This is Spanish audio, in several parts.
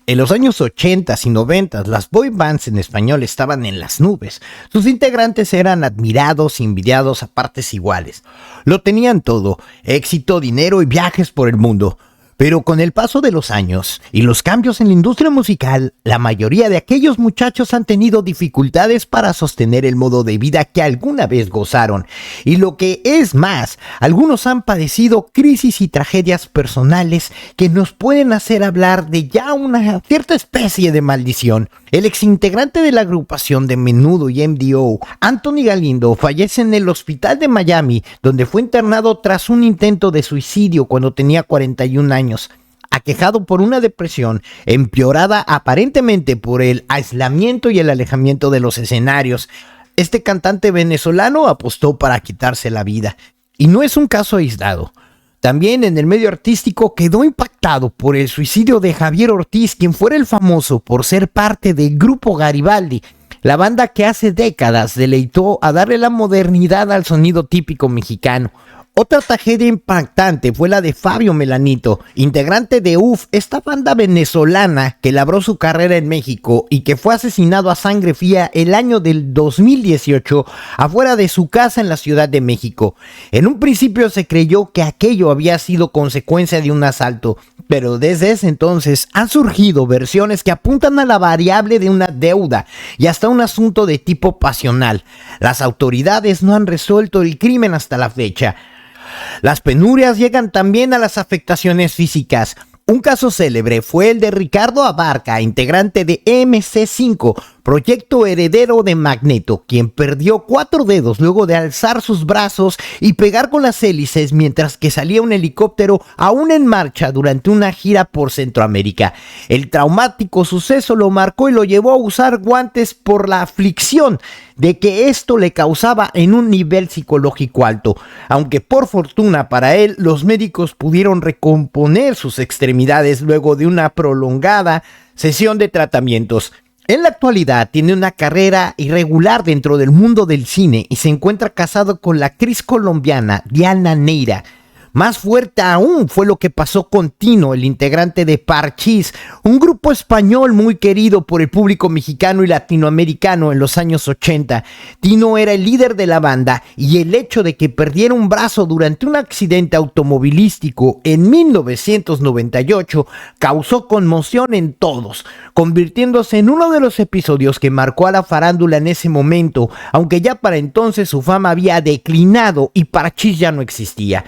En los años 80 y 90 las boy bands en español estaban en las nubes. Sus integrantes eran admirados y envidiados a partes iguales. Lo tenían todo: éxito, dinero y viajes por el mundo. Pero con el paso de los años y los cambios en la industria musical, la mayoría de aquellos muchachos han tenido dificultades para sostener el modo de vida que alguna vez gozaron. Y lo que es más, algunos han padecido crisis y tragedias personales que nos pueden hacer hablar de ya una cierta especie de maldición. El exintegrante de la agrupación de Menudo y MDO, Anthony Galindo, fallece en el hospital de Miami, donde fue internado tras un intento de suicidio cuando tenía 41 años. Aquejado por una depresión empeorada aparentemente por el aislamiento y el alejamiento de los escenarios, este cantante venezolano apostó para quitarse la vida. Y no es un caso aislado. También en el medio artístico quedó impactado por el suicidio de Javier Ortiz, quien fuera el famoso por ser parte del grupo Garibaldi, la banda que hace décadas deleitó a darle la modernidad al sonido típico mexicano. Otra tragedia impactante fue la de Fabio Melanito, integrante de UF, esta banda venezolana que labró su carrera en México y que fue asesinado a sangre fría el año del 2018 afuera de su casa en la Ciudad de México. En un principio se creyó que aquello había sido consecuencia de un asalto, pero desde ese entonces han surgido versiones que apuntan a la variable de una deuda y hasta un asunto de tipo pasional. Las autoridades no han resuelto el crimen hasta la fecha. Las penurias llegan también a las afectaciones físicas. Un caso célebre fue el de Ricardo Abarca, integrante de MC5, proyecto heredero de Magneto, quien perdió 4 dedos luego de alzar sus brazos y pegar con las hélices mientras que salía un helicóptero aún en marcha durante una gira por Centroamérica. El traumático suceso lo marcó y lo llevó a usar guantes por la aflicción de que esto le causaba en un nivel psicológico alto, aunque por fortuna para él los médicos pudieron recomponer sus extremidades luego de una prolongada sesión de tratamientos. En la actualidad tiene una carrera irregular dentro del mundo del cine y se encuentra casado con la actriz colombiana Diana Neira. Más fuerte aún fue lo que pasó con Tino, el integrante de Parchís, un grupo español muy querido por el público mexicano y latinoamericano en los años 80. Tino era el líder de la banda y el hecho de que perdiera un brazo durante un accidente automovilístico en 1998 causó conmoción en todos, convirtiéndose en uno de los episodios que marcó a la farándula en ese momento, aunque ya para entonces su fama había declinado y Parchís ya no existía.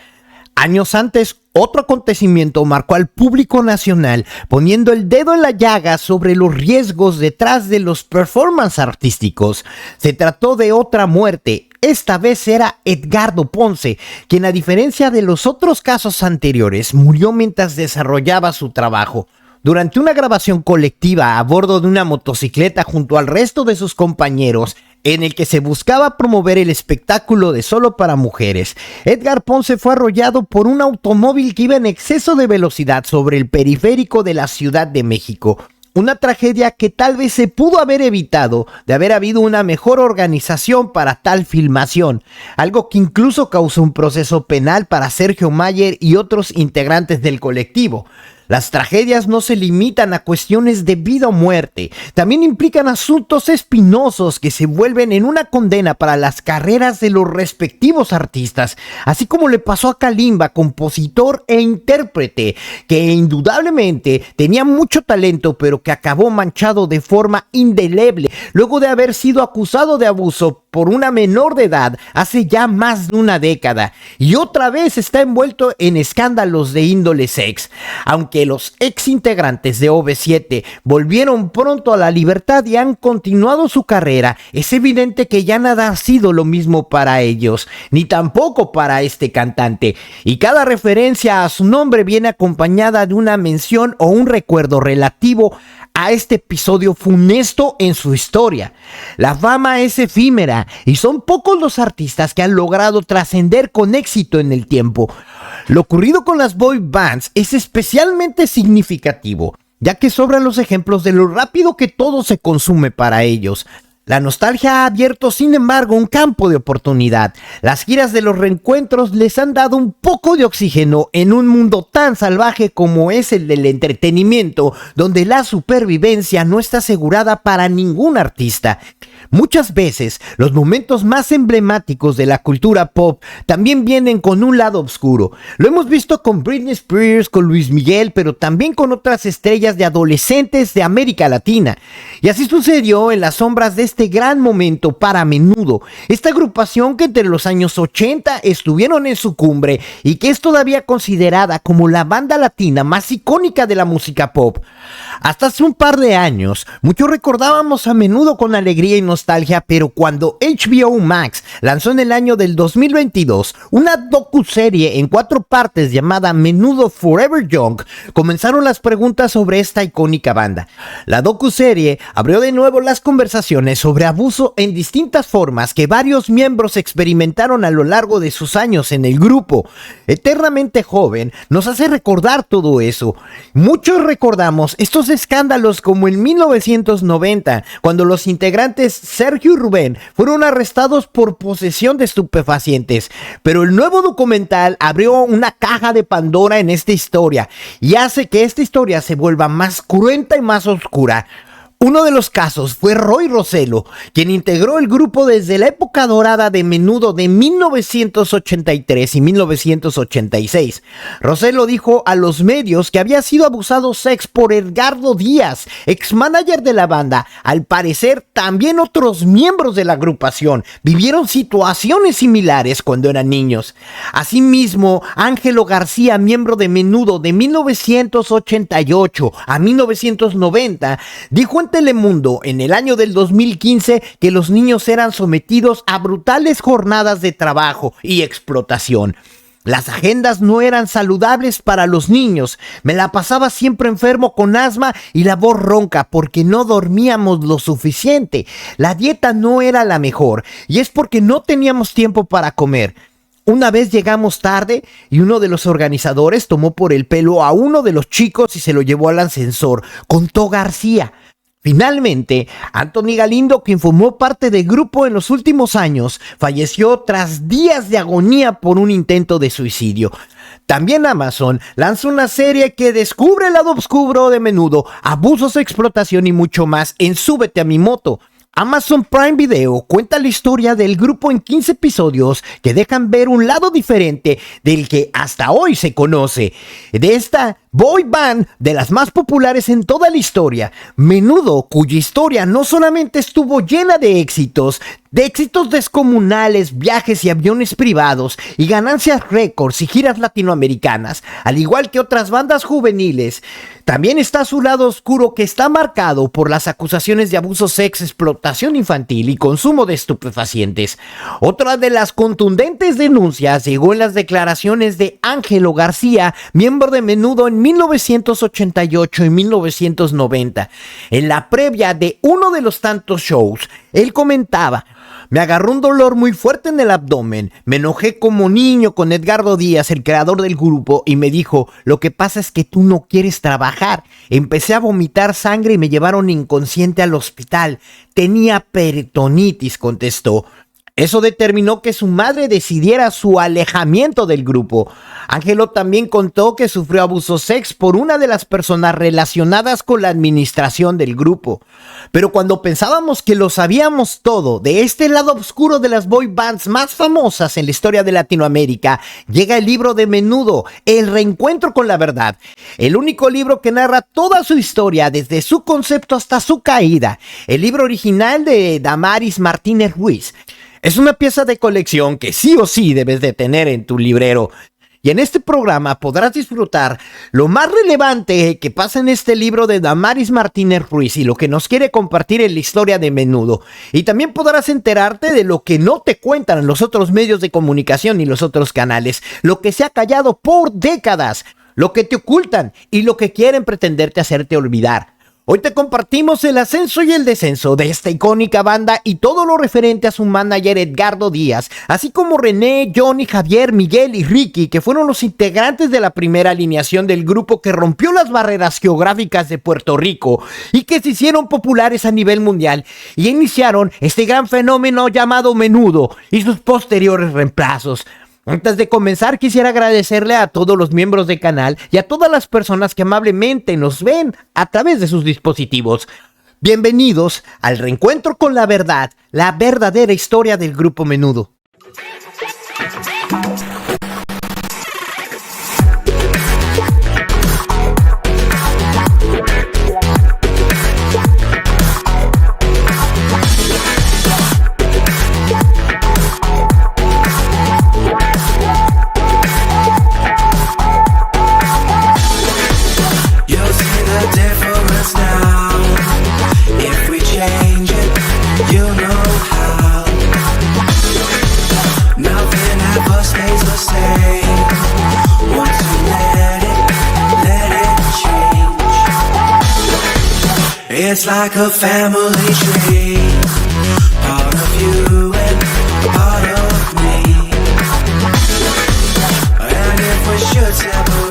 Años antes, otro acontecimiento marcó al público nacional, poniendo el dedo en la llaga sobre los riesgos detrás de los performances artísticos. Se trató de otra muerte. Esta vez era Edgardo Ponce, quien a diferencia de los otros casos anteriores, murió mientras desarrollaba su trabajo. Durante una grabación colectiva a bordo de una motocicleta junto al resto de sus compañeros, en el que se buscaba promover el espectáculo de Solo para Mujeres, Edgar Ponce fue arrollado por un automóvil que iba en exceso de velocidad sobre el periférico de la Ciudad de México. Una tragedia que tal vez se pudo haber evitado de haber habido una mejor organización para tal filmación, algo que incluso causó un proceso penal para Sergio Mayer y otros integrantes del colectivo. Las tragedias no se limitan a cuestiones de vida o muerte, también implican asuntos espinosos que se vuelven en una condena para las carreras de los respectivos artistas, así como le pasó a Kalimba, compositor e intérprete, que indudablemente tenía mucho talento pero que acabó manchado de forma indeleble luego de haber sido acusado de abuso por una menor de edad hace ya más de una década y otra vez está envuelto en escándalos de índole sex. Aunque los ex integrantes de OV7 volvieron pronto a la libertad y han continuado su carrera, es evidente que ya nada ha sido lo mismo para ellos, ni tampoco para este cantante, y cada referencia a su nombre viene acompañada de una mención o un recuerdo relativo a este episodio funesto en su historia. La fama es efímera y son pocos los artistas que han logrado trascender con éxito en el tiempo. Lo ocurrido con las boy bands es especialmente significativo, ya que sobran los ejemplos de lo rápido que todo se consume para ellos. La nostalgia ha abierto, sin embargo, un campo de oportunidad. Las giras de los reencuentros les han dado un poco de oxígeno en un mundo tan salvaje como es el del entretenimiento, donde la supervivencia no está asegurada para ningún artista. Muchas veces, los momentos más emblemáticos de la cultura pop también vienen con un lado oscuro. Lo hemos visto con Britney Spears, con Luis Miguel, pero también con otras estrellas de adolescentes de América Latina. Y así sucedió en las sombras de este gran momento para Menudo, esta agrupación que entre los años 80 estuvieron en su cumbre y que es todavía considerada como la banda latina más icónica de la música pop. Hasta hace un par de años, muchos recordábamos a Menudo con alegría y nostalgia, pero cuando HBO Max lanzó en el año del 2022 una docuserie en 4 partes llamada Menudo Forever Young, comenzaron las preguntas sobre esta icónica banda. La docuserie abrió de nuevo las conversaciones sobre abuso en distintas formas que varios miembros experimentaron a lo largo de sus años en el grupo. Eternamente Joven nos hace recordar todo eso. Muchos recordamos estos escándalos como en 1990, cuando los integrantes Sergio y Rubén fueron arrestados por posesión de estupefacientes. Pero el nuevo documental abrió una caja de Pandora en esta historia y hace que esta historia se vuelva más cruenta y más oscura. Uno de los casos fue Roy Rossello, quien integró el grupo desde la época dorada de Menudo de 1983 y 1986. Rossello dijo a los medios que había sido abusado por Edgardo Díaz, ex manager de la banda. Al parecer, también otros miembros de la agrupación vivieron situaciones similares cuando eran niños. Asimismo, Ángelo García, miembro de Menudo de 1988 a 1990, dijo en Telemundo en el año del 2015 que los niños eran sometidos a brutales jornadas de trabajo y explotación. Las agendas no eran saludables para los niños. Me la pasaba siempre enfermo con asma y la voz ronca porque no dormíamos lo suficiente. La dieta no era la mejor y es porque no teníamos tiempo para comer. Una vez llegamos tarde y uno de los organizadores tomó por el pelo a uno de los chicos y se lo llevó al ascensor, contó García. Finalmente, Anthony Galindo, quien formó parte del grupo en los últimos años, falleció tras días de agonía por un intento de suicidio. También Amazon lanza una serie que descubre el lado oscuro de Menudo, abusos, explotación y mucho más en Súbete a mi moto. Amazon Prime Video cuenta la historia del grupo en 15 episodios que dejan ver un lado diferente del que hasta hoy se conoce. De esta boy band de las más populares en toda la historia, Menudo, cuya historia no solamente estuvo llena de éxitos descomunales, viajes y aviones privados y ganancias récords y giras latinoamericanas, al igual que otras bandas juveniles, también está su lado oscuro que está marcado por las acusaciones de abuso, explotación infantil y consumo de estupefacientes. Otra de las contundentes denuncias llegó en las declaraciones de Ángelo García, miembro de Menudo en 1988 y 1990. En la previa de uno de los tantos shows, él comentaba: me agarró un dolor muy fuerte en el abdomen, me enojé como niño con Edgardo Díaz, el creador del grupo, y me dijo: lo que pasa es que tú no quieres trabajar. Empecé a vomitar sangre y me llevaron inconsciente al hospital. Tenía peritonitis, contestó. Eso determinó que su madre decidiera su alejamiento del grupo. Ángelo también contó que sufrió abuso por una de las personas relacionadas con la administración del grupo. Pero cuando pensábamos que lo sabíamos todo de este lado oscuro de las boy bands más famosas en la historia de Latinoamérica, llega el libro de Menudo, El reencuentro con la verdad. El único libro que narra toda su historia desde su concepto hasta su caída. El libro original de Damaris Martínez Ruiz. Es una pieza de colección que sí o sí debes de tener en tu librero. Y en este programa podrás disfrutar lo más relevante que pasa en este libro de Damaris Martínez Ruiz y lo que nos quiere compartir en la historia de Menudo. Y también podrás enterarte de lo que no te cuentan los otros medios de comunicación y los otros canales, lo que se ha callado por décadas, lo que te ocultan y lo que quieren pretenderte hacerte olvidar. Hoy te compartimos el ascenso y el descenso de esta icónica banda y todo lo referente a su manager Edgardo Díaz, así como René, Johnny, Javier, Miguel y Ricky, que fueron los integrantes de la primera alineación del grupo que rompió las barreras geográficas de Puerto Rico y que se hicieron populares a nivel mundial y iniciaron este gran fenómeno llamado Menudo y sus posteriores reemplazos. Antes de comenzar, quisiera agradecerle a todos los miembros del canal y a todas las personas que amablemente nos ven a través de sus dispositivos. Bienvenidos al reencuentro con la verdad, la verdadera historia del grupo Menudo. It's like a family tree, part of you and part of me. And if we should separate.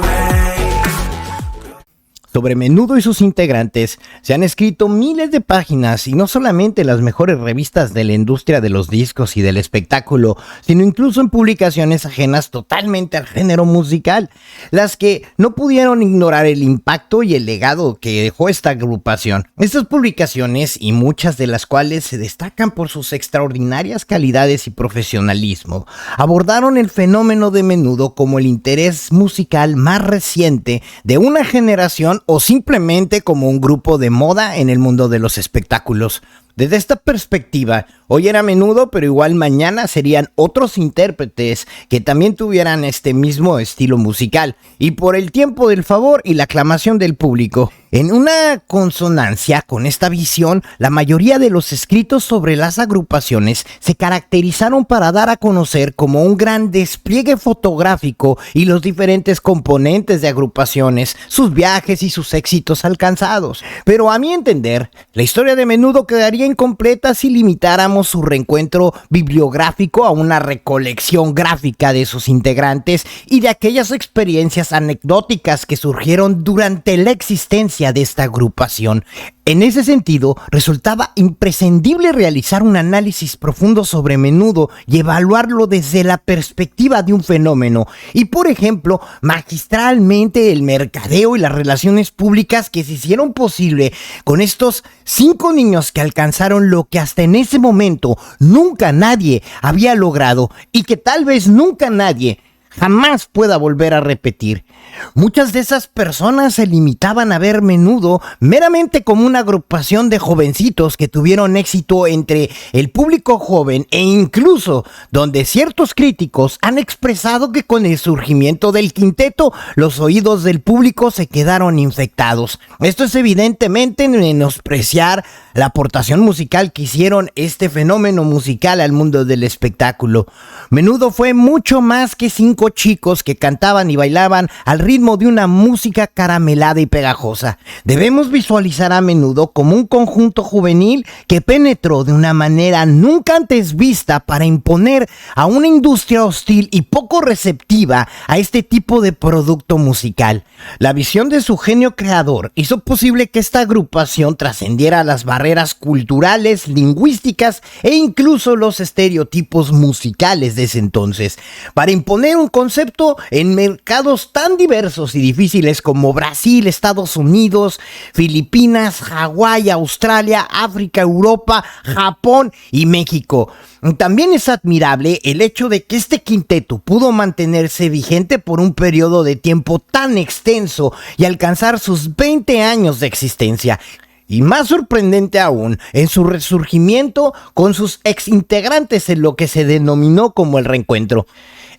Sobre Menudo y sus integrantes se han escrito miles de páginas y no solamente en las mejores revistas de la industria de los discos y del espectáculo, sino incluso en publicaciones ajenas totalmente al género musical, las que no pudieron ignorar el impacto y el legado que dejó esta agrupación. Estas publicaciones, y muchas de las cuales se destacan por sus extraordinarias calidades y profesionalismo, abordaron el fenómeno de Menudo como el interés musical más reciente de una generación o simplemente como un grupo de moda en el mundo de los espectáculos. Desde esta perspectiva, hoy era Menudo, pero igual mañana serían otros intérpretes que también tuvieran este mismo estilo musical, y por el tiempo del favor y la aclamación del público. En una consonancia con esta visión, la mayoría de los escritos sobre las agrupaciones se caracterizaron para dar a conocer como un gran despliegue fotográfico y los diferentes componentes de agrupaciones, sus viajes y sus éxitos alcanzados. Pero a mi entender, la historia de Menudo quedaría incompleta si limitáramos su reencuentro bibliográfico a una recolección gráfica de sus integrantes y de aquellas experiencias anecdóticas que surgieron durante la existencia de esta agrupación. En ese sentido, resultaba imprescindible realizar un análisis profundo sobre Menudo y evaluarlo desde la perspectiva de un fenómeno y, por ejemplo, magistralmente el mercadeo y las relaciones públicas que se hicieron posible con estos 5 niños que alcanzaron lo que hasta en ese momento nunca nadie había logrado y que tal vez nunca nadie jamás pueda volver a repetir. Muchas de esas personas se limitaban a ver Menudo meramente como una agrupación de jovencitos que tuvieron éxito entre el público joven e incluso donde ciertos críticos han expresado que con el surgimiento del quinteto los oídos del público se quedaron infectados. Esto es evidentemente menospreciar la aportación musical que hicieron este fenómeno musical al mundo del espectáculo. Menudo fue mucho más que 5 chicos que cantaban y bailaban al ritmo de una música caramelada y pegajosa. Debemos visualizar a Menudo como un conjunto juvenil que penetró de una manera nunca antes vista para imponer a una industria hostil y poco receptiva a este tipo de producto musical. La visión de su genio creador hizo posible que esta agrupación trascendiera las barreras culturales, lingüísticas e incluso los estereotipos musicales de ese entonces, para imponer un concepto en mercados tan diversos y difíciles como Brasil, Estados Unidos, Filipinas, Hawái, Australia, África, Europa, Japón y México. También es admirable el hecho de que este quinteto pudo mantenerse vigente por un periodo de tiempo tan extenso y alcanzar sus 20 años de existencia. Y más sorprendente aún, en su resurgimiento con sus exintegrantes en lo que se denominó como el reencuentro.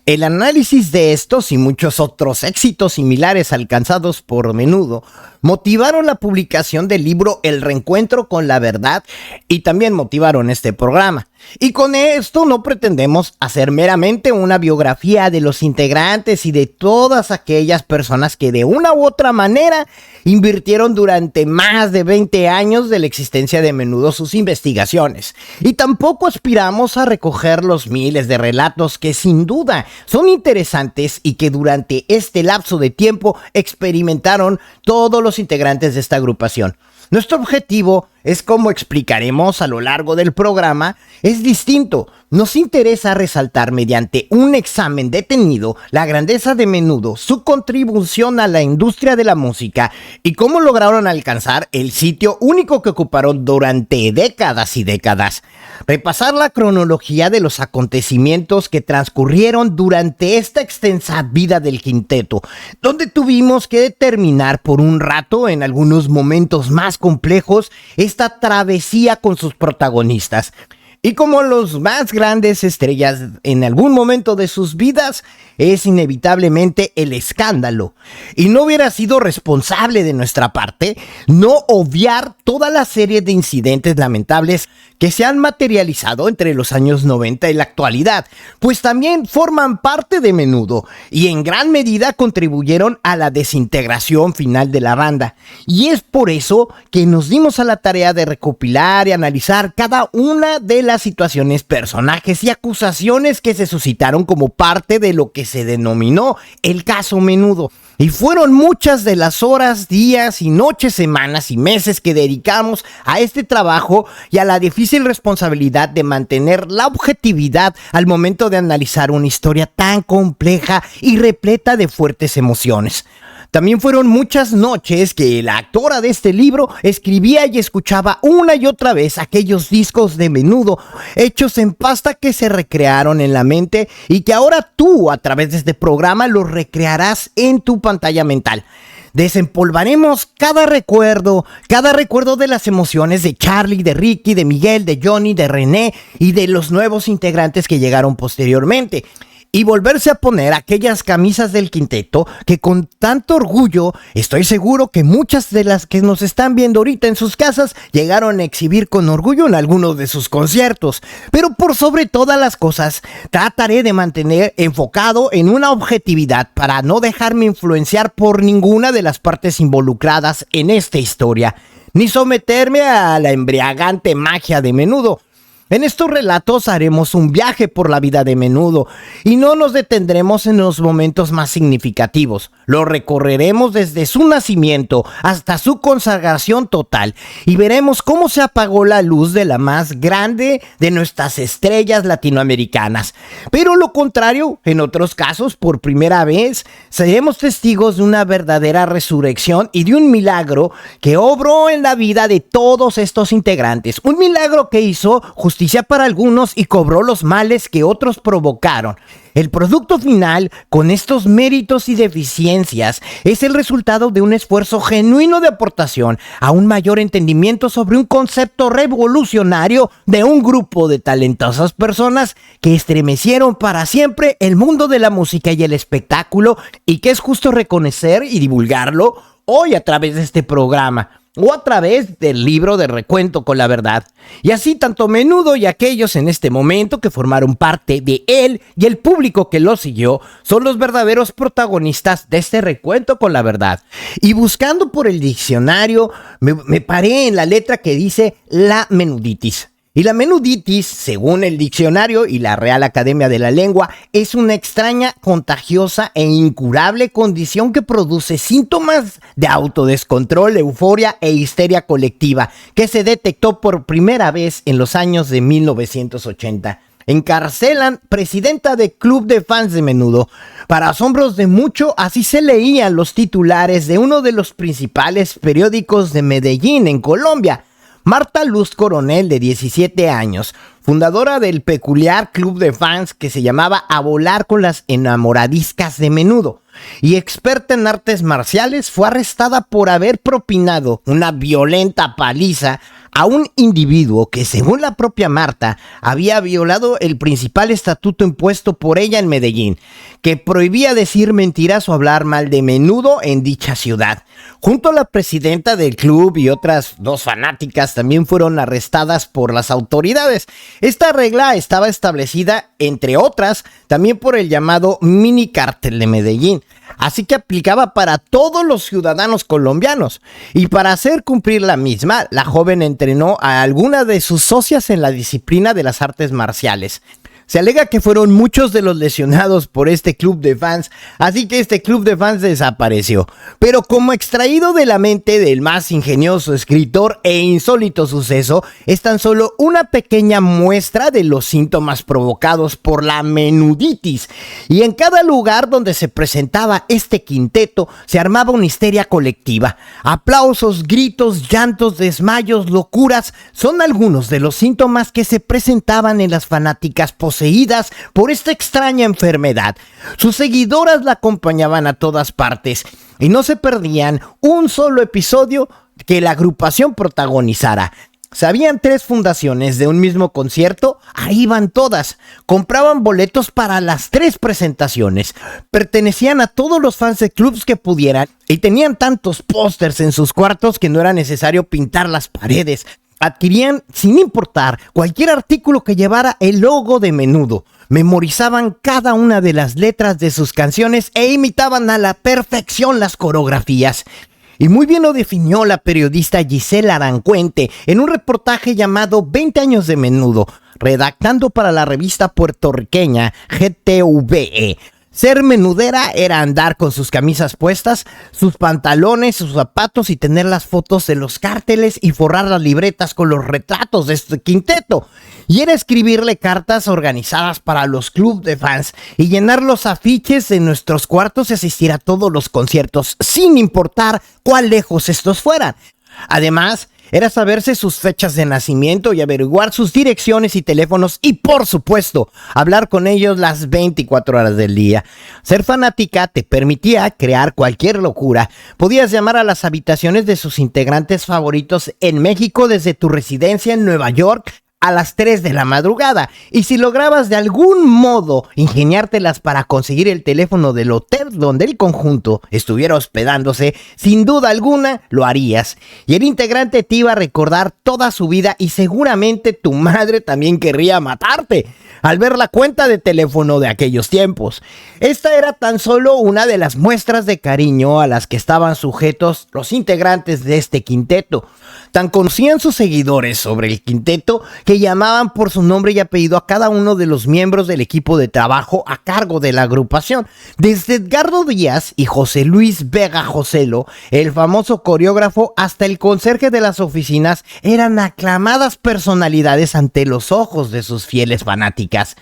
El análisis de estos y muchos otros éxitos similares alcanzados por Menudo motivaron la publicación del libro El Reencuentro con la Verdad y también motivaron este programa. Y con esto no pretendemos hacer meramente una biografía de los integrantes y de todas aquellas personas que de una u otra manera invirtieron durante más de 20 años de la existencia de Menudo sus investigaciones. Y tampoco aspiramos a recoger los miles de relatos que sin duda son interesantes y que durante este lapso de tiempo experimentaron todos los integrantes de esta agrupación. Nuestro objetivo es, como explicaremos a lo largo del programa, es distinto. Nos interesa resaltar mediante un examen detenido la grandeza de Menudo, su contribución a la industria de la música y cómo lograron alcanzar el sitio único que ocuparon durante décadas y décadas. Repasar la cronología de los acontecimientos que transcurrieron durante esta extensa vida del quinteto, donde tuvimos que determinar por un rato, en algunos momentos más complejos, esta travesía con sus protagonistas. Y como los más grandes estrellas en algún momento de sus vidas, es inevitablemente el escándalo. Y no hubiera sido responsable de nuestra parte no obviar toda la serie de incidentes lamentables que se han materializado entre los años 90 y la actualidad, pues también forman parte de Menudo y en gran medida contribuyeron a la desintegración final de la banda. Y es por eso que nos dimos a la tarea de recopilar y analizar cada una de las situaciones, personajes y acusaciones que se suscitaron como parte de lo que se denominó el caso Menudo. Y fueron muchas de las horas, días y noches, semanas y meses que dedicamos a este trabajo y a la difícil responsabilidad de mantener la objetividad al momento de analizar una historia tan compleja y repleta de fuertes emociones. También fueron muchas noches que la autora de este libro escribía y escuchaba una y otra vez aquellos discos de Menudo hechos en pasta que se recrearon en la mente y que ahora tú, a través de este programa, los recrearás en tu pantalla mental. Desempolvaremos cada recuerdo de las emociones de Charlie, de Ricky, de Miguel, de Johnny, de René y de los nuevos integrantes que llegaron posteriormente. Y volverse a poner aquellas camisas del quinteto que con tanto orgullo, estoy seguro que muchas de las que nos están viendo ahorita en sus casas llegaron a exhibir con orgullo en algunos de sus conciertos. Pero por sobre todas las cosas, trataré de mantener enfocado en una objetividad para no dejarme influenciar por ninguna de las partes involucradas en esta historia, ni someterme a la embriagante magia de Menudo. En estos relatos haremos un viaje por la vida de Menudo y no nos detendremos en los momentos más significativos. Lo recorreremos desde su nacimiento hasta su consagración total y veremos cómo se apagó la luz de la más grande de nuestras estrellas latinoamericanas. Pero lo contrario, en otros casos, por primera vez, seremos testigos de una verdadera resurrección y de un milagro que obró en la vida de todos estos integrantes. Un milagro que hizo justicia para algunos y cobró los males que otros provocaron. El producto final, con estos méritos y deficiencias, es el resultado de un esfuerzo genuino de aportación a un mayor entendimiento sobre un concepto revolucionario de un grupo de talentosas personas que estremecieron para siempre el mundo de la música y el espectáculo, y que es justo reconocer y divulgarlo hoy a través de este programa, o a través del libro de Recuento con la Verdad. Y así tanto Menudo y aquellos en este momento que formaron parte de él y el público que lo siguió son los verdaderos protagonistas de este Recuento con la Verdad. Y buscando por el diccionario me paré en la letra que dice la menuditis. Y la menuditis, según el diccionario y la Real Academia de la Lengua, es una extraña, contagiosa e incurable condición que produce síntomas de autodescontrol, euforia e histeria colectiva, que se detectó por primera vez en los años de 1980. Encarcelan presidenta de club de fans de Menudo. Para asombros de mucho, así se leían los titulares de uno de los principales periódicos de Medellín, en Colombia. Marta Luz Coronel, de 17 años, fundadora del peculiar club de fans que se llamaba A Volar con las Enamoradiscas de Menudo, y experta en artes marciales, fue arrestada por haber propinado una violenta paliza a un individuo que, según la propia Marta, había violado el principal estatuto impuesto por ella en Medellín, que prohibía decir mentiras o hablar mal de Menudo en dicha ciudad. Junto a la presidenta del club y otras 2 fanáticas también fueron arrestadas por las autoridades. Esta regla estaba establecida, entre otras, también por el llamado mini cártel de Medellín, así que aplicaba para todos los ciudadanos colombianos. Y para hacer cumplir la misma, la joven entrenó a alguna de sus socias en la disciplina de las artes marciales. Se alega que fueron muchos de los lesionados por este club de fans, así que este club de fans desapareció. Pero como extraído de la mente del más ingenioso escritor e insólito suceso, es tan solo una pequeña muestra de los síntomas provocados por la menuditis. Y en cada lugar donde se presentaba este quinteto, se armaba una histeria colectiva. Aplausos, gritos, llantos, desmayos, locuras, son algunos de los síntomas que se presentaban en las fanáticas poseídas por esta extraña enfermedad. Sus seguidoras la acompañaban a todas partes y no se perdían un solo episodio que la agrupación protagonizara. Si habían 3 fundaciones de un mismo concierto, ahí iban todas. Compraban boletos para las 3 presentaciones. Pertenecían a todos los fans de clubs que pudieran y tenían tantos pósters en sus cuartos que no era necesario pintar las paredes. Adquirían, sin importar, cualquier artículo que llevara el logo de Menudo. Memorizaban cada una de las letras de sus canciones e imitaban a la perfección las coreografías. Y muy bien lo definió la periodista Gisela Arancuente en un reportaje llamado 20 años de Menudo, redactando para la revista puertorriqueña GTVE. Ser menudera era andar con sus camisas puestas, sus pantalones, sus zapatos y tener las fotos de los cárteles y forrar las libretas con los retratos de este quinteto. Y era escribirle cartas organizadas para los clubes de fans y llenar los afiches de nuestros cuartos y asistir a todos los conciertos, sin importar cuán lejos estos fueran. Además, era saberse sus fechas de nacimiento y averiguar sus direcciones y teléfonos y, por supuesto, hablar con ellos las 24 horas del día. Ser fanática te permitía crear cualquier locura. Podías llamar a las habitaciones de sus integrantes favoritos en México desde tu residencia en Nueva York a las 3 de la madrugada, y si lograbas de algún modo ingeniártelas para conseguir el teléfono del hotel donde el conjunto estuviera hospedándose, sin duda alguna lo harías, y el integrante te iba a recordar toda su vida y seguramente tu madre también querría matarte al ver la cuenta de teléfono de aquellos tiempos. Esta era tan solo una de las muestras de cariño a las que estaban sujetos los integrantes de este quinteto. Tan conocían sus seguidores sobre el quinteto que llamaban por su nombre y apellido a cada uno de los miembros del equipo de trabajo a cargo de la agrupación. Desde Edgardo Díaz y José Luis Vega Joselo, el famoso coreógrafo, hasta el conserje de las oficinas, eran aclamadas personalidades ante los ojos de sus fieles fanáticas.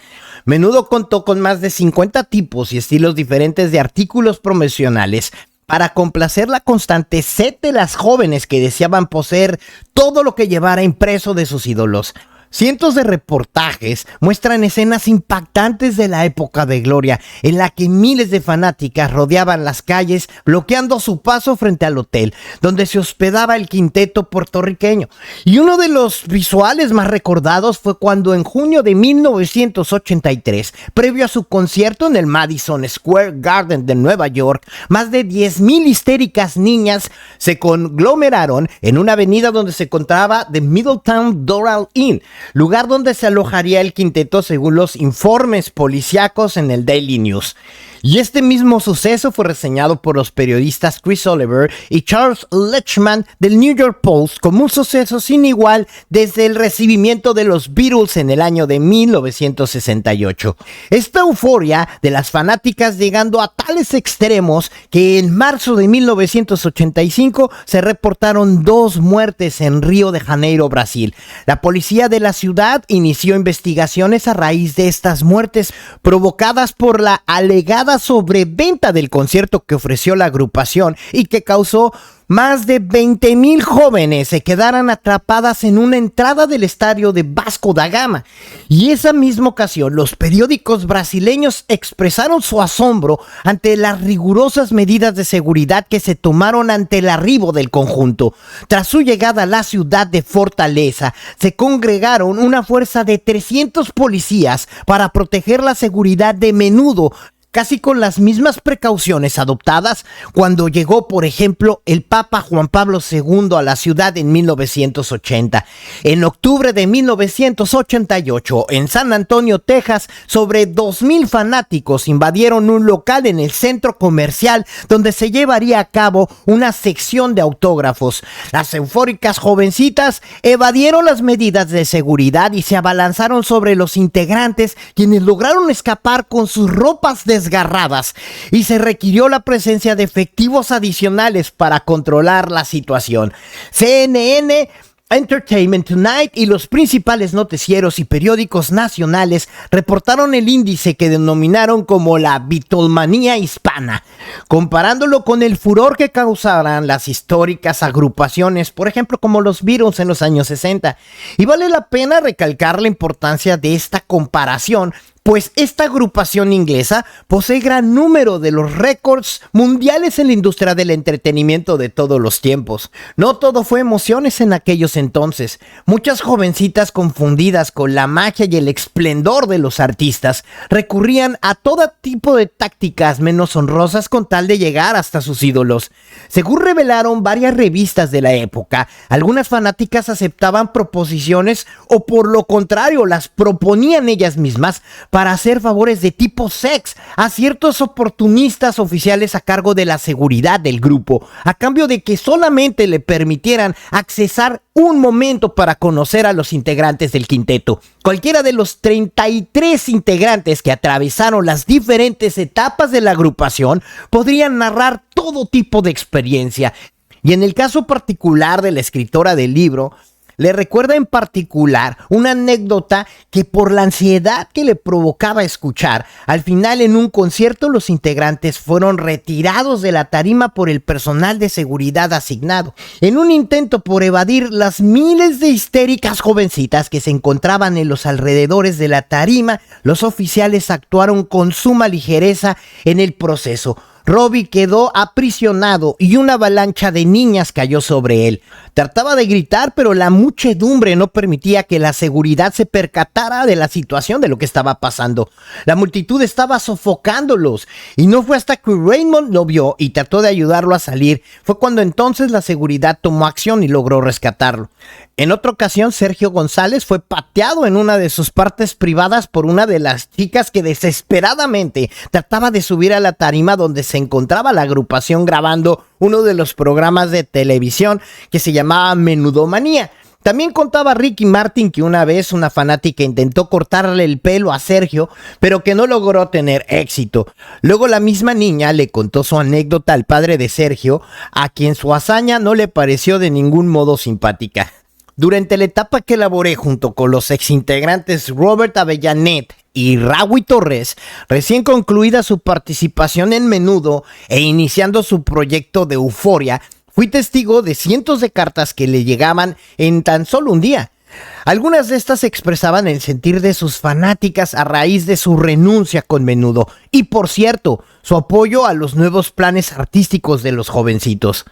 Menudo contó con más de 50 tipos y estilos diferentes de artículos promocionales para complacer la constante sed de las jóvenes que deseaban poseer todo lo que llevara impreso de sus ídolos. Cientos de reportajes muestran escenas impactantes de la época de gloria, en la que miles de fanáticas rodeaban las calles, bloqueando su paso frente al hotel donde se hospedaba el quinteto puertorriqueño. Y uno de los visuales más recordados fue cuando en junio de 1983, previo a su concierto en el Madison Square Garden de Nueva York, más de 10,000 histéricas niñas se conglomeraron en una avenida donde se encontraba The Middletown Doral Inn, lugar donde se alojaría el quinteto según los informes policíacos en el Daily News. Y este mismo suceso fue reseñado por los periodistas Chris Oliver y Charles Lechman del New York Post como un suceso sin igual desde el recibimiento de los Beatles en el año de 1968. Esta euforia de las fanáticas llegando a tales extremos que en marzo de 1985 se reportaron 2 muertes en Río de Janeiro, Brasil. La policía de la ciudad inició investigaciones a raíz de estas muertes provocadas por la alegada masiva sobreventa del concierto que ofreció la agrupación y que causó más de 20,000 jóvenes se quedaran atrapadas en una entrada del estadio de Vasco da Gama. Y esa misma ocasión, los periódicos brasileños expresaron su asombro ante las rigurosas medidas de seguridad que se tomaron ante el arribo del conjunto. Tras su llegada a la ciudad de Fortaleza, se congregaron una fuerza de 300 policías para proteger la seguridad de Menudo, casi con las mismas precauciones adoptadas cuando llegó, por ejemplo, el Papa Juan Pablo II a la ciudad en 1980. En octubre de 1988, en San Antonio, Texas, sobre 2,000 fanáticos invadieron un local en el centro comercial donde se llevaría a cabo una sección de autógrafos. Las eufóricas jovencitas evadieron las medidas de seguridad y se abalanzaron sobre los integrantes, quienes lograron escapar con sus ropas desgarradas, y se requirió la presencia de efectivos adicionales para controlar la situación. CNN, Entertainment Tonight y los principales noticieros y periódicos nacionales reportaron el índice que denominaron como la Beatlemanía hispana, comparándolo con el furor que causaran las históricas agrupaciones, por ejemplo como los Beatles en los años 60. Y vale la pena recalcar la importancia de esta comparación, pues esta agrupación inglesa posee gran número de los récords mundiales en la industria del entretenimiento de todos los tiempos. No todo fue emociones en aquellos entonces. Muchas jovencitas, confundidas con la magia y el esplendor de los artistas, recurrían a todo tipo de tácticas menos honrosas con tal de llegar hasta sus ídolos. Según revelaron varias revistas de la época, algunas fanáticas aceptaban proposiciones o por lo contrario las proponían ellas mismas para hacer favores de tipo sex a ciertos oportunistas oficiales a cargo de la seguridad del grupo, a cambio de que solamente le permitieran accesar un momento para conocer a los integrantes del quinteto. Cualquiera de los 33 integrantes que atravesaron las diferentes etapas de la agrupación podrían narrar todo tipo de experiencia. Y en el caso particular de la escritora del libro, le recuerda en particular una anécdota que por la ansiedad que le provocaba escuchar, al final en un concierto los integrantes fueron retirados de la tarima por el personal de seguridad asignado. En un intento por evadir las miles de histéricas jovencitas que se encontraban en los alrededores de la tarima, los oficiales actuaron con suma ligereza en el proceso. Robbie quedó aprisionado y una avalancha de niñas cayó sobre él. Trataba de gritar, pero la muchedumbre no permitía que la seguridad se percatara de la situación, de lo que estaba pasando. La multitud estaba sofocándolos y no fue hasta que Raymond lo vio y trató de ayudarlo a salir. Fue cuando entonces la seguridad tomó acción y logró rescatarlo. En otra ocasión, Sergio González fue pateado en una de sus partes privadas por una de las chicas que desesperadamente trataba de subir a la tarima donde se encontraba la agrupación grabando uno de los programas de televisión que se llamaba Menudomanía. También contaba Ricky Martin que una vez una fanática intentó cortarle el pelo a Sergio, pero que no logró tener éxito. Luego la misma niña le contó su anécdota al padre de Sergio, a quien su hazaña no le pareció de ningún modo simpática. Durante la etapa que elaboré junto con los exintegrantes Robert Avellanet y Raúl Torres, recién concluida su participación en Menudo e iniciando su proyecto de Euforia, fui testigo de cientos de cartas que le llegaban en tan solo un día. Algunas de estas expresaban el sentir de sus fanáticas a raíz de su renuncia con Menudo y, por cierto, su apoyo a los nuevos planes artísticos de los jovencitos.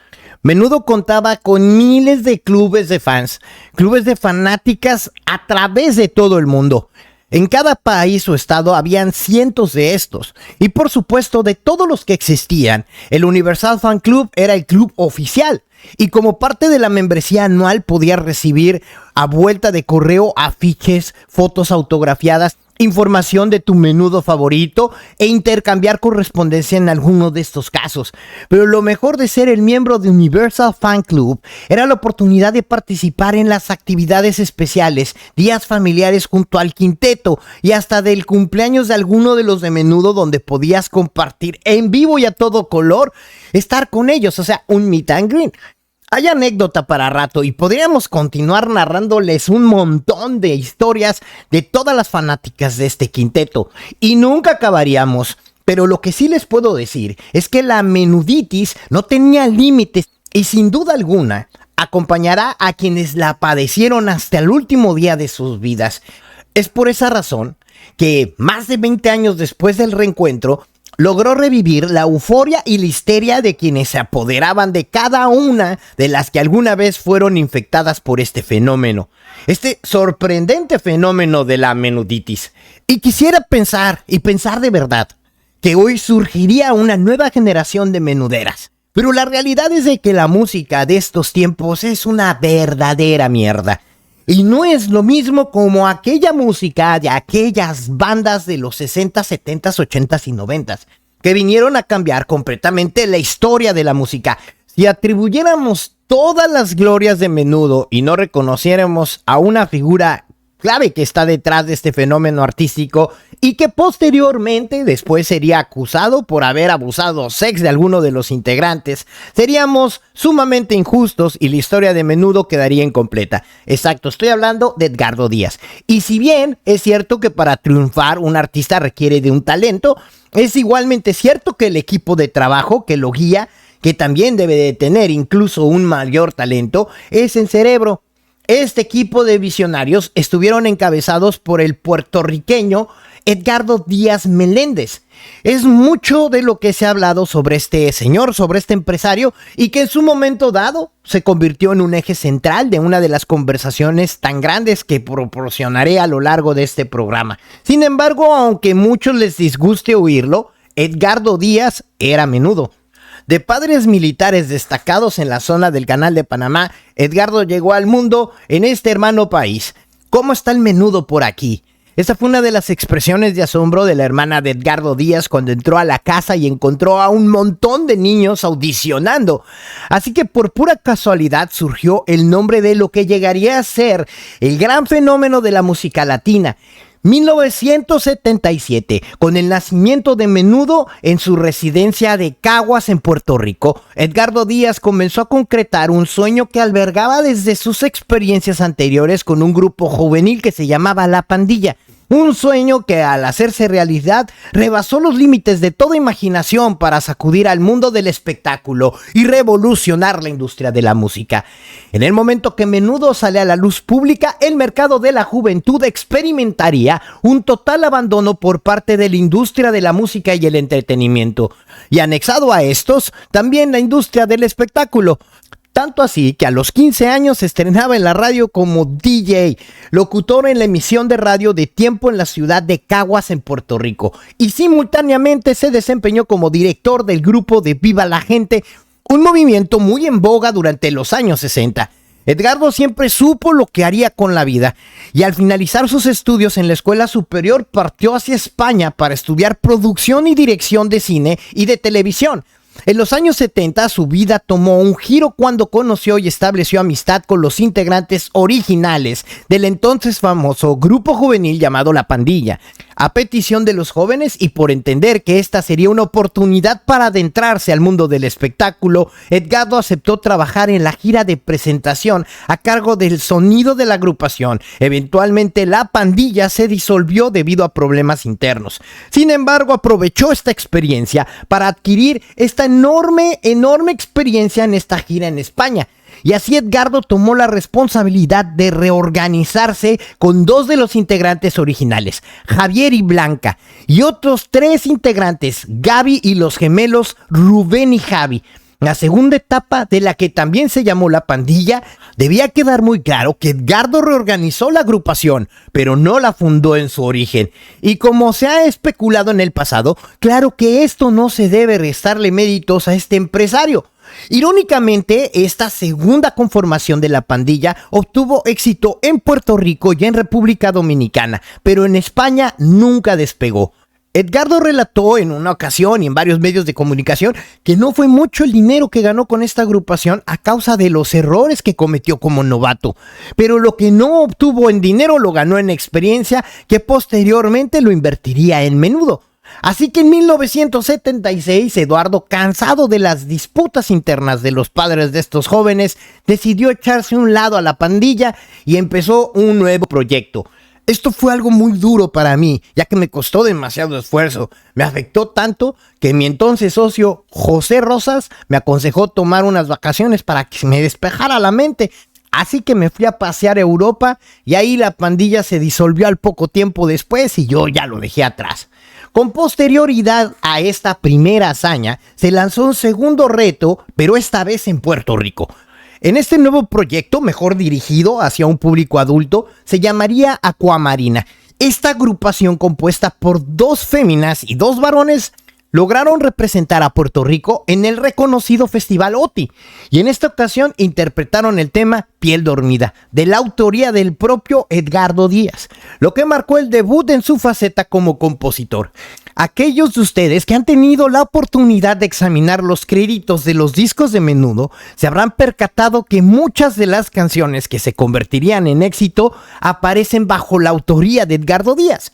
Menudo contaba con miles de clubes de fans, clubes de fanáticas a través de todo el mundo. En cada país o estado habían cientos de estos. Y por supuesto, de todos los que existían, el Universal Fan Club era el club oficial. Y como parte de la membresía anual podía recibir a vuelta de correo afiches, fotos autografiadas, información de tu Menudo favorito e intercambiar correspondencia en alguno de estos casos. Pero lo mejor de ser el miembro de Universal Fan Club era la oportunidad de participar en las actividades especiales, días familiares junto al quinteto y hasta del cumpleaños de alguno de los de Menudo, donde podías compartir en vivo y a todo color, estar con ellos, o sea, un meet and greet. Hay anécdota para rato y podríamos continuar narrándoles un montón de historias de todas las fanáticas de este quinteto y nunca acabaríamos. Pero lo que sí les puedo decir es que la menuditis no tenía límites y sin duda alguna acompañará a quienes la padecieron hasta el último día de sus vidas. Es por esa razón que más de 20 años después del reencuentro, logró revivir la euforia y la histeria de quienes se apoderaban de cada una de las que alguna vez fueron infectadas por este fenómeno. Este sorprendente fenómeno de la menuditis. Y quisiera pensar, y pensar de verdad, que hoy surgiría una nueva generación de menuderas. Pero la realidad es de que la música de estos tiempos es una verdadera mierda. Y no es lo mismo como aquella música de aquellas bandas de los 60, 70, 80 y 90 que vinieron a cambiar completamente la historia de la música. Si atribuyéramos todas las glorias de Menudo y no reconociéramos a una figura clave que está detrás de este fenómeno artístico y que posteriormente después sería acusado por haber abusado sex de alguno de los integrantes, seríamos sumamente injustos y la historia de Menudo quedaría incompleta. Exacto, estoy hablando de Edgardo Díaz. Y si bien es cierto que para triunfar un artista requiere de un talento, es igualmente cierto que el equipo de trabajo que lo guía, que también debe de tener incluso un mayor talento, es el cerebro. Este equipo de visionarios estuvieron encabezados por el puertorriqueño Edgardo Díaz Meléndez. Es mucho de lo que se ha hablado sobre este señor, sobre este empresario, y que en su momento dado se convirtió en un eje central de una de las conversaciones tan grandes que proporcionaré a lo largo de este programa. Sin embargo, aunque muchos les disguste oírlo, Edgardo Díaz era Menudo. De padres militares destacados en la zona del Canal de Panamá, Edgardo llegó al mundo en este hermano país. ¿Cómo está el Menudo por aquí? Esa fue una de las expresiones de asombro de la hermana de Edgardo Díaz cuando entró a la casa y encontró a un montón de niños audicionando. Así que por pura casualidad surgió el nombre de lo que llegaría a ser el gran fenómeno de la música latina. 1977, con el nacimiento de Menudo en su residencia de Caguas en Puerto Rico, Edgardo Díaz comenzó a concretar un sueño que albergaba desde sus experiencias anteriores con un grupo juvenil que se llamaba La Pandilla. Un sueño que al hacerse realidad rebasó los límites de toda imaginación para sacudir al mundo del espectáculo y revolucionar la industria de la música. En el momento que Menudo sale a la luz pública, el mercado de la juventud experimentaría un total abandono por parte de la industria de la música y el entretenimiento. Y anexado a estos, también la industria del espectáculo. Tanto así que a los 15 años se estrenaba en la radio como DJ, locutor en la emisión de radio de Tiempo en la ciudad de Caguas en Puerto Rico, y simultáneamente se desempeñó como director del grupo de Viva la Gente, un movimiento muy en boga durante los años 60. Edgardo siempre supo lo que haría con la vida y al finalizar sus estudios en la escuela superior partió hacia España para estudiar producción y dirección de cine y de televisión. En los años 70 su vida tomó un giro cuando conoció y estableció amistad con los integrantes originales del entonces famoso grupo juvenil llamado La Pandilla. A petición de los jóvenes y por entender que esta sería una oportunidad para adentrarse al mundo del espectáculo, Edgardo aceptó trabajar en la gira de presentación a cargo del sonido de la agrupación. Eventualmente La Pandilla se disolvió debido a problemas internos. Sin embargo, aprovechó esta experiencia para adquirir esta enorme experiencia en esta gira en España. Y así Edgardo tomó la responsabilidad de reorganizarse con dos de los integrantes originales, Javier y Blanca, y otros 3 integrantes, Gaby y los gemelos Rubén y Javi. La segunda etapa, de la que también se llamó La Pandilla, debía quedar muy claro que Edgardo reorganizó la agrupación, pero no la fundó en su origen. Y como se ha especulado en el pasado, claro que esto no se debe restarle méritos a este empresario. Irónicamente, esta segunda conformación de La Pandilla obtuvo éxito en Puerto Rico y en República Dominicana, pero en España nunca despegó. Edgardo relató en una ocasión y en varios medios de comunicación que no fue mucho el dinero que ganó con esta agrupación a causa de los errores que cometió como novato, pero lo que no obtuvo en dinero lo ganó en experiencia que posteriormente lo invertiría en Menudo. Así que en 1976, Eduardo, cansado de las disputas internas de los padres de estos jóvenes, decidió echarse a un lado a La Pandilla y empezó un nuevo proyecto. Esto fue algo muy duro para mí, ya que me costó demasiado esfuerzo. Me afectó tanto que mi entonces socio José Rosas me aconsejó tomar unas vacaciones para que me despejara la mente. Así que me fui a pasear a Europa y ahí la pandilla se disolvió al poco tiempo después y yo ya lo dejé atrás. Con posterioridad a esta primera hazaña, se lanzó un segundo reto, pero esta vez en Puerto Rico. En este nuevo proyecto, mejor dirigido hacia un público adulto, se llamaría Aquamarina. Esta agrupación, compuesta por 2 féminas y 2 varones, lograron representar a Puerto Rico en el reconocido Festival OTI, y en esta ocasión interpretaron el tema Piel Dormida, de la autoría del propio Edgardo Díaz, lo que marcó el debut en su faceta como compositor. Aquellos de ustedes que han tenido la oportunidad de examinar los créditos de los discos de Menudo se habrán percatado que muchas de las canciones que se convertirían en éxito aparecen bajo la autoría de Edgardo Díaz.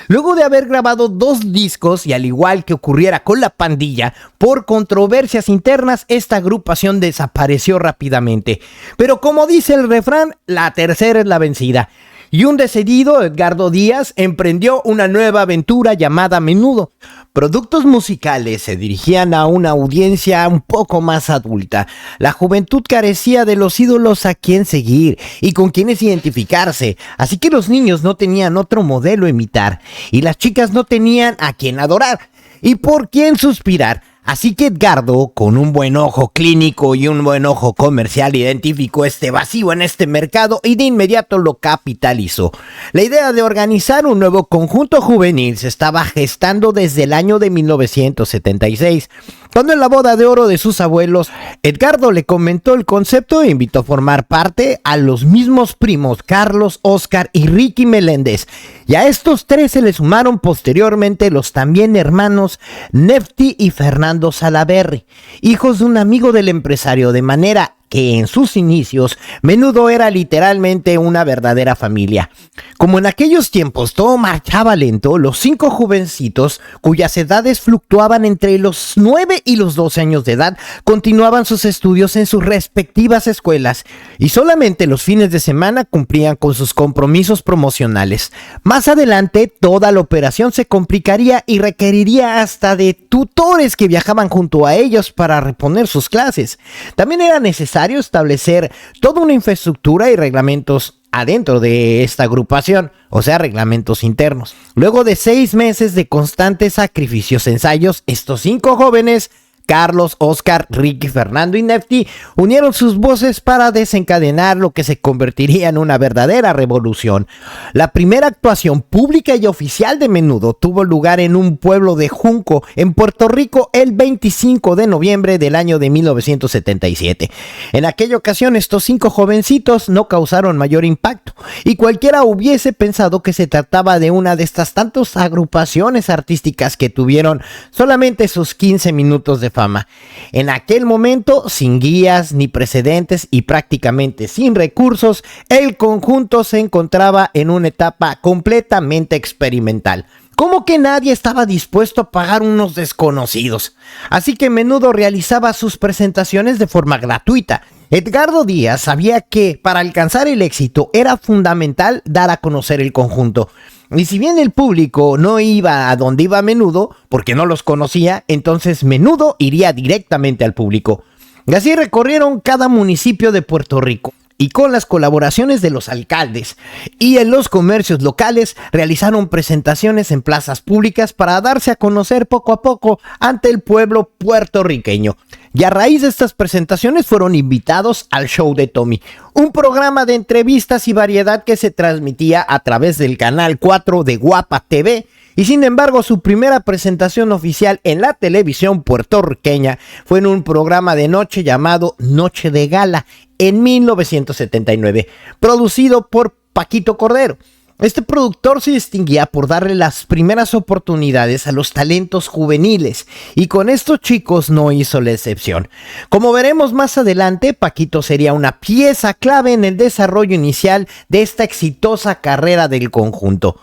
Luego de haber grabado 2 discos y al igual que ocurriera con la pandilla, por controversias internas esta agrupación desapareció rápidamente. Pero como dice el refrán, la tercera es la vencida. Y un decidido Edgardo Díaz emprendió una nueva aventura llamada Menudo. Productos musicales se dirigían a una audiencia un poco más adulta. La juventud carecía de los ídolos a quien seguir y con quienes identificarse, así que los niños no tenían otro modelo a imitar y las chicas no tenían a quien adorar y por quién suspirar. Así que Edgardo, con un buen ojo clínico y un buen ojo comercial, identificó este vacío en este mercado y de inmediato lo capitalizó. La idea de organizar un nuevo conjunto juvenil se estaba gestando desde el año de 1976, cuando en la boda de oro de sus abuelos, Edgardo le comentó el concepto e invitó a formar parte a los mismos primos Carlos, Oscar y Ricky Meléndez. Y a estos 3 se le sumaron posteriormente los también hermanos Nefti y Fernando Salaberry, hijos de un amigo del empresario, de manera que en sus inicios Menudo era literalmente una verdadera familia. Como en aquellos tiempos todo marchaba lento, los 5 jovencitos, cuyas edades fluctuaban entre los 9 y los 12 años de edad, continuaban sus estudios en sus respectivas escuelas y solamente los fines de semana cumplían con sus compromisos promocionales. Más adelante toda la operación se complicaría y requeriría hasta de tutores que viajaban junto a ellos para reponer sus clases. También era necesario establecer toda una infraestructura y reglamentos adentro de esta agrupación, o sea, reglamentos internos. Luego de 6 meses de constantes sacrificios, ensayos, estos 5 jóvenes, Carlos, Oscar, Ricky, Fernando y Nefti, unieron sus voces para desencadenar lo que se convertiría en una verdadera revolución. La primera actuación pública y oficial de Menudo tuvo lugar en un pueblo de Junco, en Puerto Rico, el 25 de noviembre del año de 1977. En aquella ocasión, estos 5 jovencitos no causaron mayor impacto, y cualquiera hubiese pensado que se trataba de una de estas tantas agrupaciones artísticas que tuvieron solamente sus 15 minutos de fama. En aquel momento, sin guías ni precedentes y prácticamente sin recursos, el conjunto se encontraba en una etapa completamente experimental. Como que nadie estaba dispuesto a pagar unos desconocidos. Así que Menudo realizaba sus presentaciones de forma gratuita. Edgardo Díaz sabía que para alcanzar el éxito era fundamental dar a conocer el conjunto. Y si bien el público no iba a donde iba Menudo, porque no los conocía, entonces Menudo iría directamente al público. Y así recorrieron cada municipio de Puerto Rico. Y con las colaboraciones de los alcaldes y en los comercios locales, realizaron presentaciones en plazas públicas para darse a conocer poco a poco ante el pueblo puertorriqueño. Y a raíz de estas presentaciones fueron invitados al Show de Tommy, un programa de entrevistas y variedad que se transmitía a través del canal 4 de Guapa TV. Y sin embargo, su primera presentación oficial en la televisión puertorriqueña fue en un programa de noche llamado Noche de Gala en 1979, producido por Paquito Cordero. Este productor se distinguía por darle las primeras oportunidades a los talentos juveniles, y con estos chicos no hizo la excepción. Como veremos más adelante, Paquito sería una pieza clave en el desarrollo inicial de esta exitosa carrera del conjunto.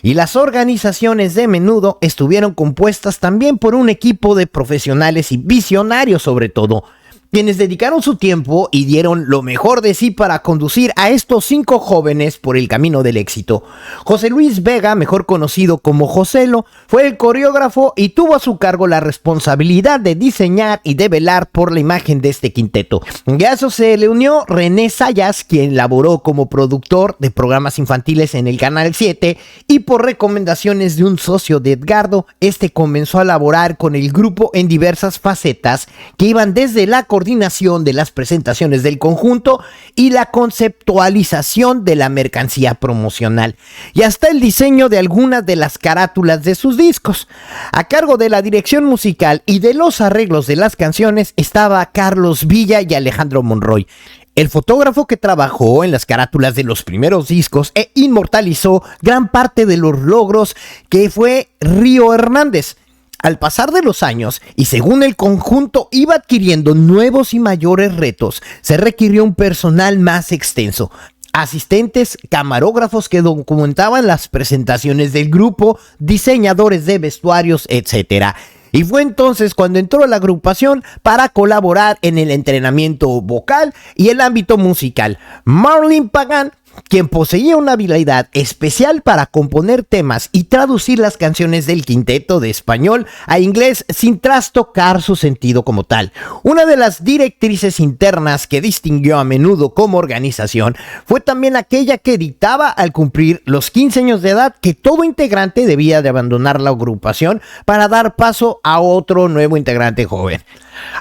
Y las organizaciones de Menudo estuvieron compuestas también por un equipo de profesionales y visionarios sobre todo. quienes dedicaron su tiempo y dieron lo mejor de sí para conducir a estos 5 jóvenes por el camino del éxito. José Luis Vega, mejor conocido como Joselo, fue el coreógrafo y tuvo a su cargo la responsabilidad de diseñar y de velar por la imagen de este quinteto. Y a eso se le unió René Sayas, quien laboró como productor de programas infantiles en el Canal 7, y por recomendaciones de un socio de Edgardo, este comenzó a laborar con el grupo en diversas facetas que iban desde la coordinación de las presentaciones del conjunto y la conceptualización de la mercancía promocional, y hasta el diseño de algunas de las carátulas de sus discos. A cargo de la dirección musical y de los arreglos de las canciones estaba Carlos Villa y Alejandro Monroy, el fotógrafo que trabajó en las carátulas de los primeros discos e inmortalizó gran parte de los logros, que fue Río Hernández. Al pasar de los años, y según el conjunto iba adquiriendo nuevos y mayores retos, se requirió un personal más extenso. Asistentes, camarógrafos que documentaban las presentaciones del grupo, diseñadores de vestuarios, etc. Y fue entonces cuando entró a la agrupación para colaborar en el entrenamiento vocal y el ámbito musical. Marlene Pagan, quien poseía una habilidad especial para componer temas y traducir las canciones del quinteto de español a inglés sin trastocar su sentido como tal. Una de las directrices internas que distinguió a Menudo como organización fue también aquella que dictaba al cumplir los 15 años de edad que todo integrante debía de abandonar la agrupación para dar paso a otro nuevo integrante joven.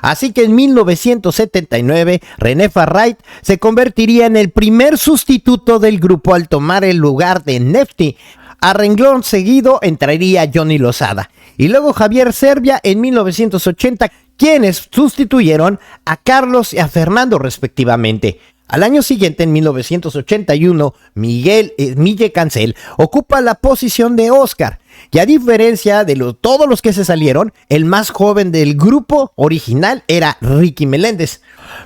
Así que en 1979, René Farrait se convertiría en el primer sustituto del grupo al tomar el lugar de Nefti. A renglón seguido entraría Johnny Lozada y luego Javier Serbia en 1980, quienes sustituyeron a Carlos y a Fernando respectivamente. Al año siguiente, en 1981, Mille Cancel ocupa la posición de Oscar. Y a diferencia de todos los que se salieron, el más joven del grupo original era Ricky Meléndez.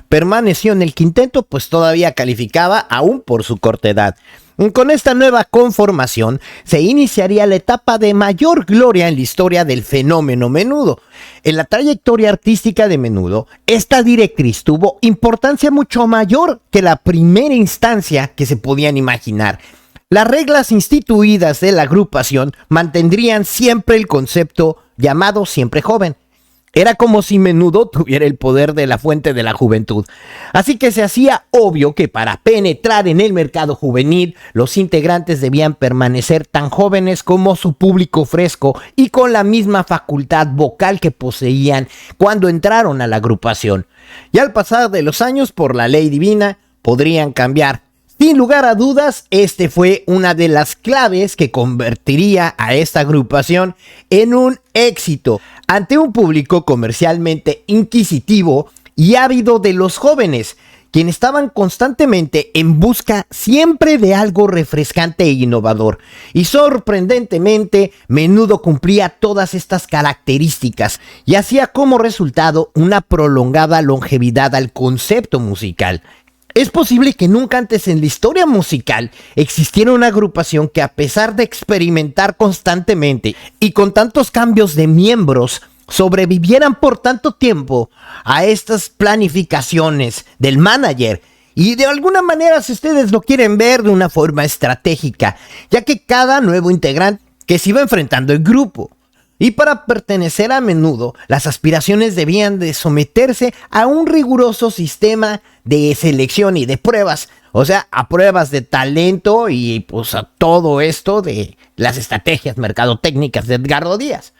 Permaneció en el quinteto, pues todavía calificaba aún por su corta edad. Con esta nueva conformación se iniciaría la etapa de mayor gloria en la historia del fenómeno Menudo. En la trayectoria artística de Menudo, esta directriz tuvo importancia mucho mayor que la primera instancia que se podían imaginar. Las reglas instituidas de la agrupación mantendrían siempre el concepto llamado siempre joven. Era como si Menudo tuviera el poder de la fuente de la juventud. Así que se hacía obvio que para penetrar en el mercado juvenil, los integrantes debían permanecer tan jóvenes como su público fresco y con la misma facultad vocal que poseían cuando entraron a la agrupación. Y al pasar de los años, por la ley divina, podrían cambiar. Sin lugar a dudas, este fue una de las claves que convertiría a esta agrupación en un éxito ante un público comercialmente inquisitivo y ávido de los jóvenes, quienes estaban constantemente en busca siempre de algo refrescante e innovador. Y sorprendentemente, Menudo cumplía todas estas características y hacía como resultado una prolongada longevidad al concepto musical. Es posible que nunca antes en la historia musical existiera una agrupación que, a pesar de experimentar constantemente y con tantos cambios de miembros, sobrevivieran por tanto tiempo a estas planificaciones del manager. Y de alguna manera, si ustedes lo quieren ver, de una forma estratégica, ya que cada nuevo integrante que se iba enfrentando el grupo. Y para pertenecer a Menudo, las aspiraciones debían de someterse a un riguroso sistema de selección y de pruebas. O sea, a pruebas de talento y pues a todo esto de las estrategias mercadotécnicas de Edgardo Díaz.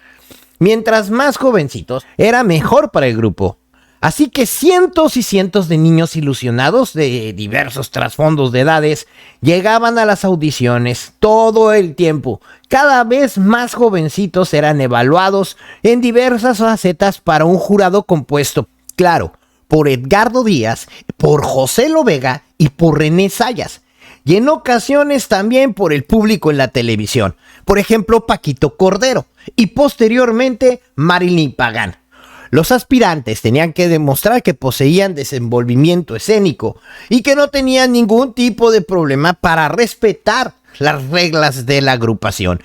Mientras más jovencitos, era mejor para el grupo. Así que cientos y cientos de niños ilusionados de diversos trasfondos de edades llegaban a las audiciones todo el tiempo. Cada vez más jovencitos eran evaluados en diversas facetas para un jurado compuesto, claro, por Edgardo Díaz, por Joselo Vega y por René Sayas. Y en ocasiones también por el público en la televisión. Por ejemplo, Paquito Cordero y posteriormente Marilyn Pagán. Los aspirantes tenían que demostrar que poseían desenvolvimiento escénico y que no tenían ningún tipo de problema para respetar las reglas de la agrupación.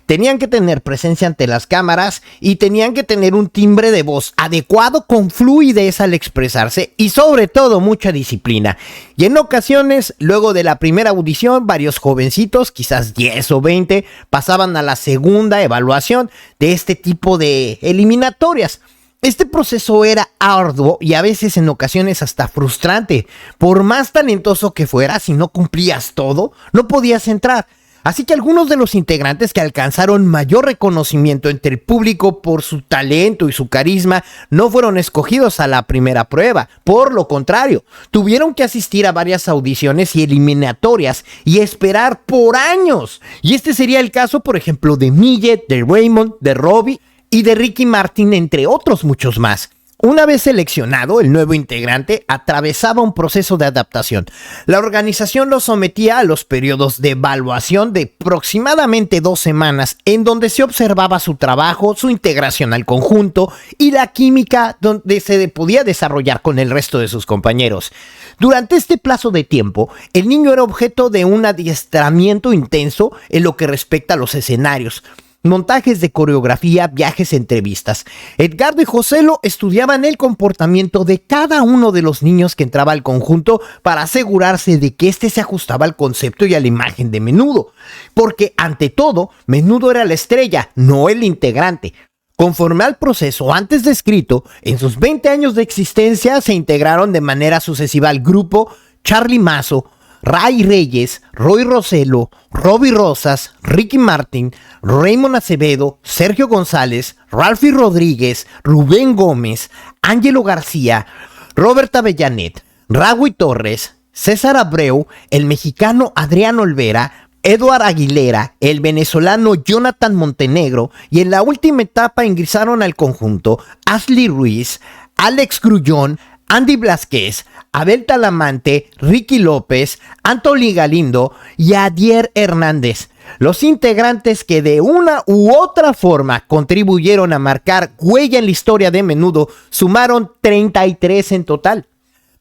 Tenían que tener presencia ante las cámaras y tenían que tener un timbre de voz adecuado con fluidez al expresarse y sobre todo mucha disciplina. Y en ocasiones, luego de la primera audición, varios jovencitos, quizás 10 o 20, pasaban a la segunda evaluación de este tipo de eliminatorias. Este proceso era arduo y a veces en ocasiones hasta frustrante. Por más talentoso que fueras, si no cumplías todo, no podías entrar. Así que algunos de los integrantes que alcanzaron mayor reconocimiento entre el público por su talento y su carisma no fueron escogidos a la primera prueba. Por lo contrario, tuvieron que asistir a varias audiciones y eliminatorias y esperar por años. Y este sería el caso, por ejemplo, de Millet, de Raymond, de Robbie y de Ricky Martin, entre otros muchos más. Una vez seleccionado, el nuevo integrante atravesaba un proceso de adaptación. La organización lo sometía a los periodos de evaluación de aproximadamente 2 semanas, en donde se observaba su trabajo, su integración al conjunto y la química donde se podía desarrollar con el resto de sus compañeros. Durante este plazo de tiempo, el niño era objeto de un adiestramiento intenso en lo que respecta a los escenarios, montajes de coreografía, viajes, entrevistas. Edgardo y Joselo estudiaban el comportamiento de cada uno de los niños que entraba al conjunto para asegurarse de que éste se ajustaba al concepto y a la imagen de Menudo. Porque, ante todo, Menudo era la estrella, no el integrante. Conforme al proceso antes descrito, en sus 20 años de existencia se integraron de manera sucesiva al grupo Charly Mazo, Ray Reyes, Roy Roselo, Robbie Rosas, Ricky Martin, Raymond Acevedo, Sergio González, Ralphie Rodríguez, Rubén Gómez, Ángelo García, Robert Avellanet, Raúl Torres, César Abreu, el mexicano Adrián Olvera, Edward Aguilera, el venezolano Jonathan Montenegro, y en la última etapa ingresaron al conjunto Ashley Ruiz, Alex Grullón, Andy Blasquez, Abel Talamante, Ricky López, Anthony Galindo y Adier Hernández. Los integrantes que de una u otra forma contribuyeron a marcar huella en la historia de Menudo sumaron 33 en total.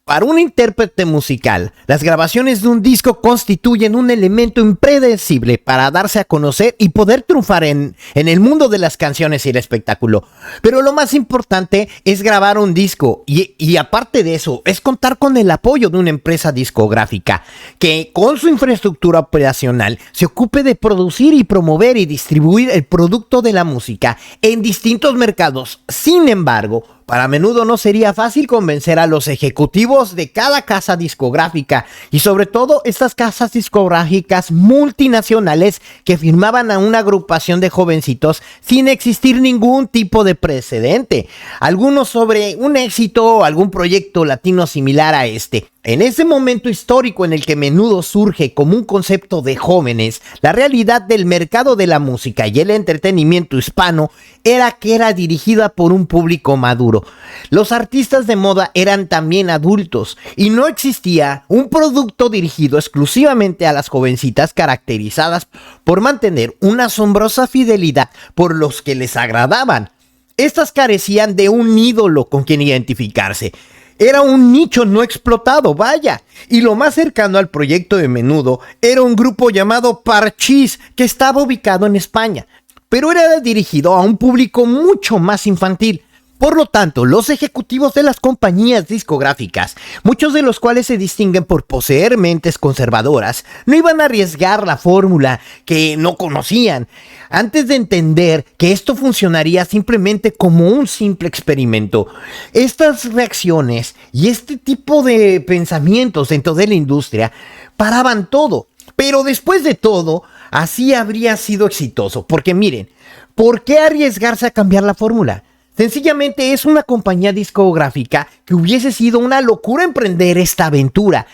Para un intérprete musical, las grabaciones de un disco constituyen un elemento impredecible para darse a conocer y poder triunfar en el mundo de las canciones y el espectáculo. Pero lo más importante es grabar un disco y aparte de eso, es contar con el apoyo de una empresa discográfica que con su infraestructura operacional se ocupe de producir y promover y distribuir el producto de la música en distintos mercados. Sin embargo, para Menudo no sería fácil convencer a los ejecutivos de cada casa discográfica y sobre todo estas casas discográficas multinacionales que firmaban a una agrupación de jovencitos sin existir ningún tipo de precedente. Algunos sobre un éxito o algún proyecto latino similar a este. En ese momento histórico en el que Menudo surge como un concepto de jóvenes, la realidad del mercado de la música y el entretenimiento hispano era que era dirigida por un público maduro. Los artistas de moda eran también adultos y no existía un producto dirigido exclusivamente a las jovencitas caracterizadas por mantener una asombrosa fidelidad por los que les agradaban. Estas carecían de un ídolo con quien identificarse. Era un nicho no explotado, vaya. Y lo más cercano al proyecto de Menudo era un grupo llamado Parchís, que estaba ubicado en España, pero era dirigido a un público mucho más infantil. Por lo tanto, los ejecutivos de las compañías discográficas, muchos de los cuales se distinguen por poseer mentes conservadoras, no iban a arriesgar la fórmula que no conocían, antes de entender que esto funcionaría simplemente como un simple experimento. Estas reacciones y este tipo de pensamientos dentro de la industria paraban todo. Pero después de todo, así habría sido exitoso. Porque miren, ¿por qué arriesgarse a cambiar la fórmula? Sencillamente es una compañía discográfica que hubiese sido una locura emprender esta aventura.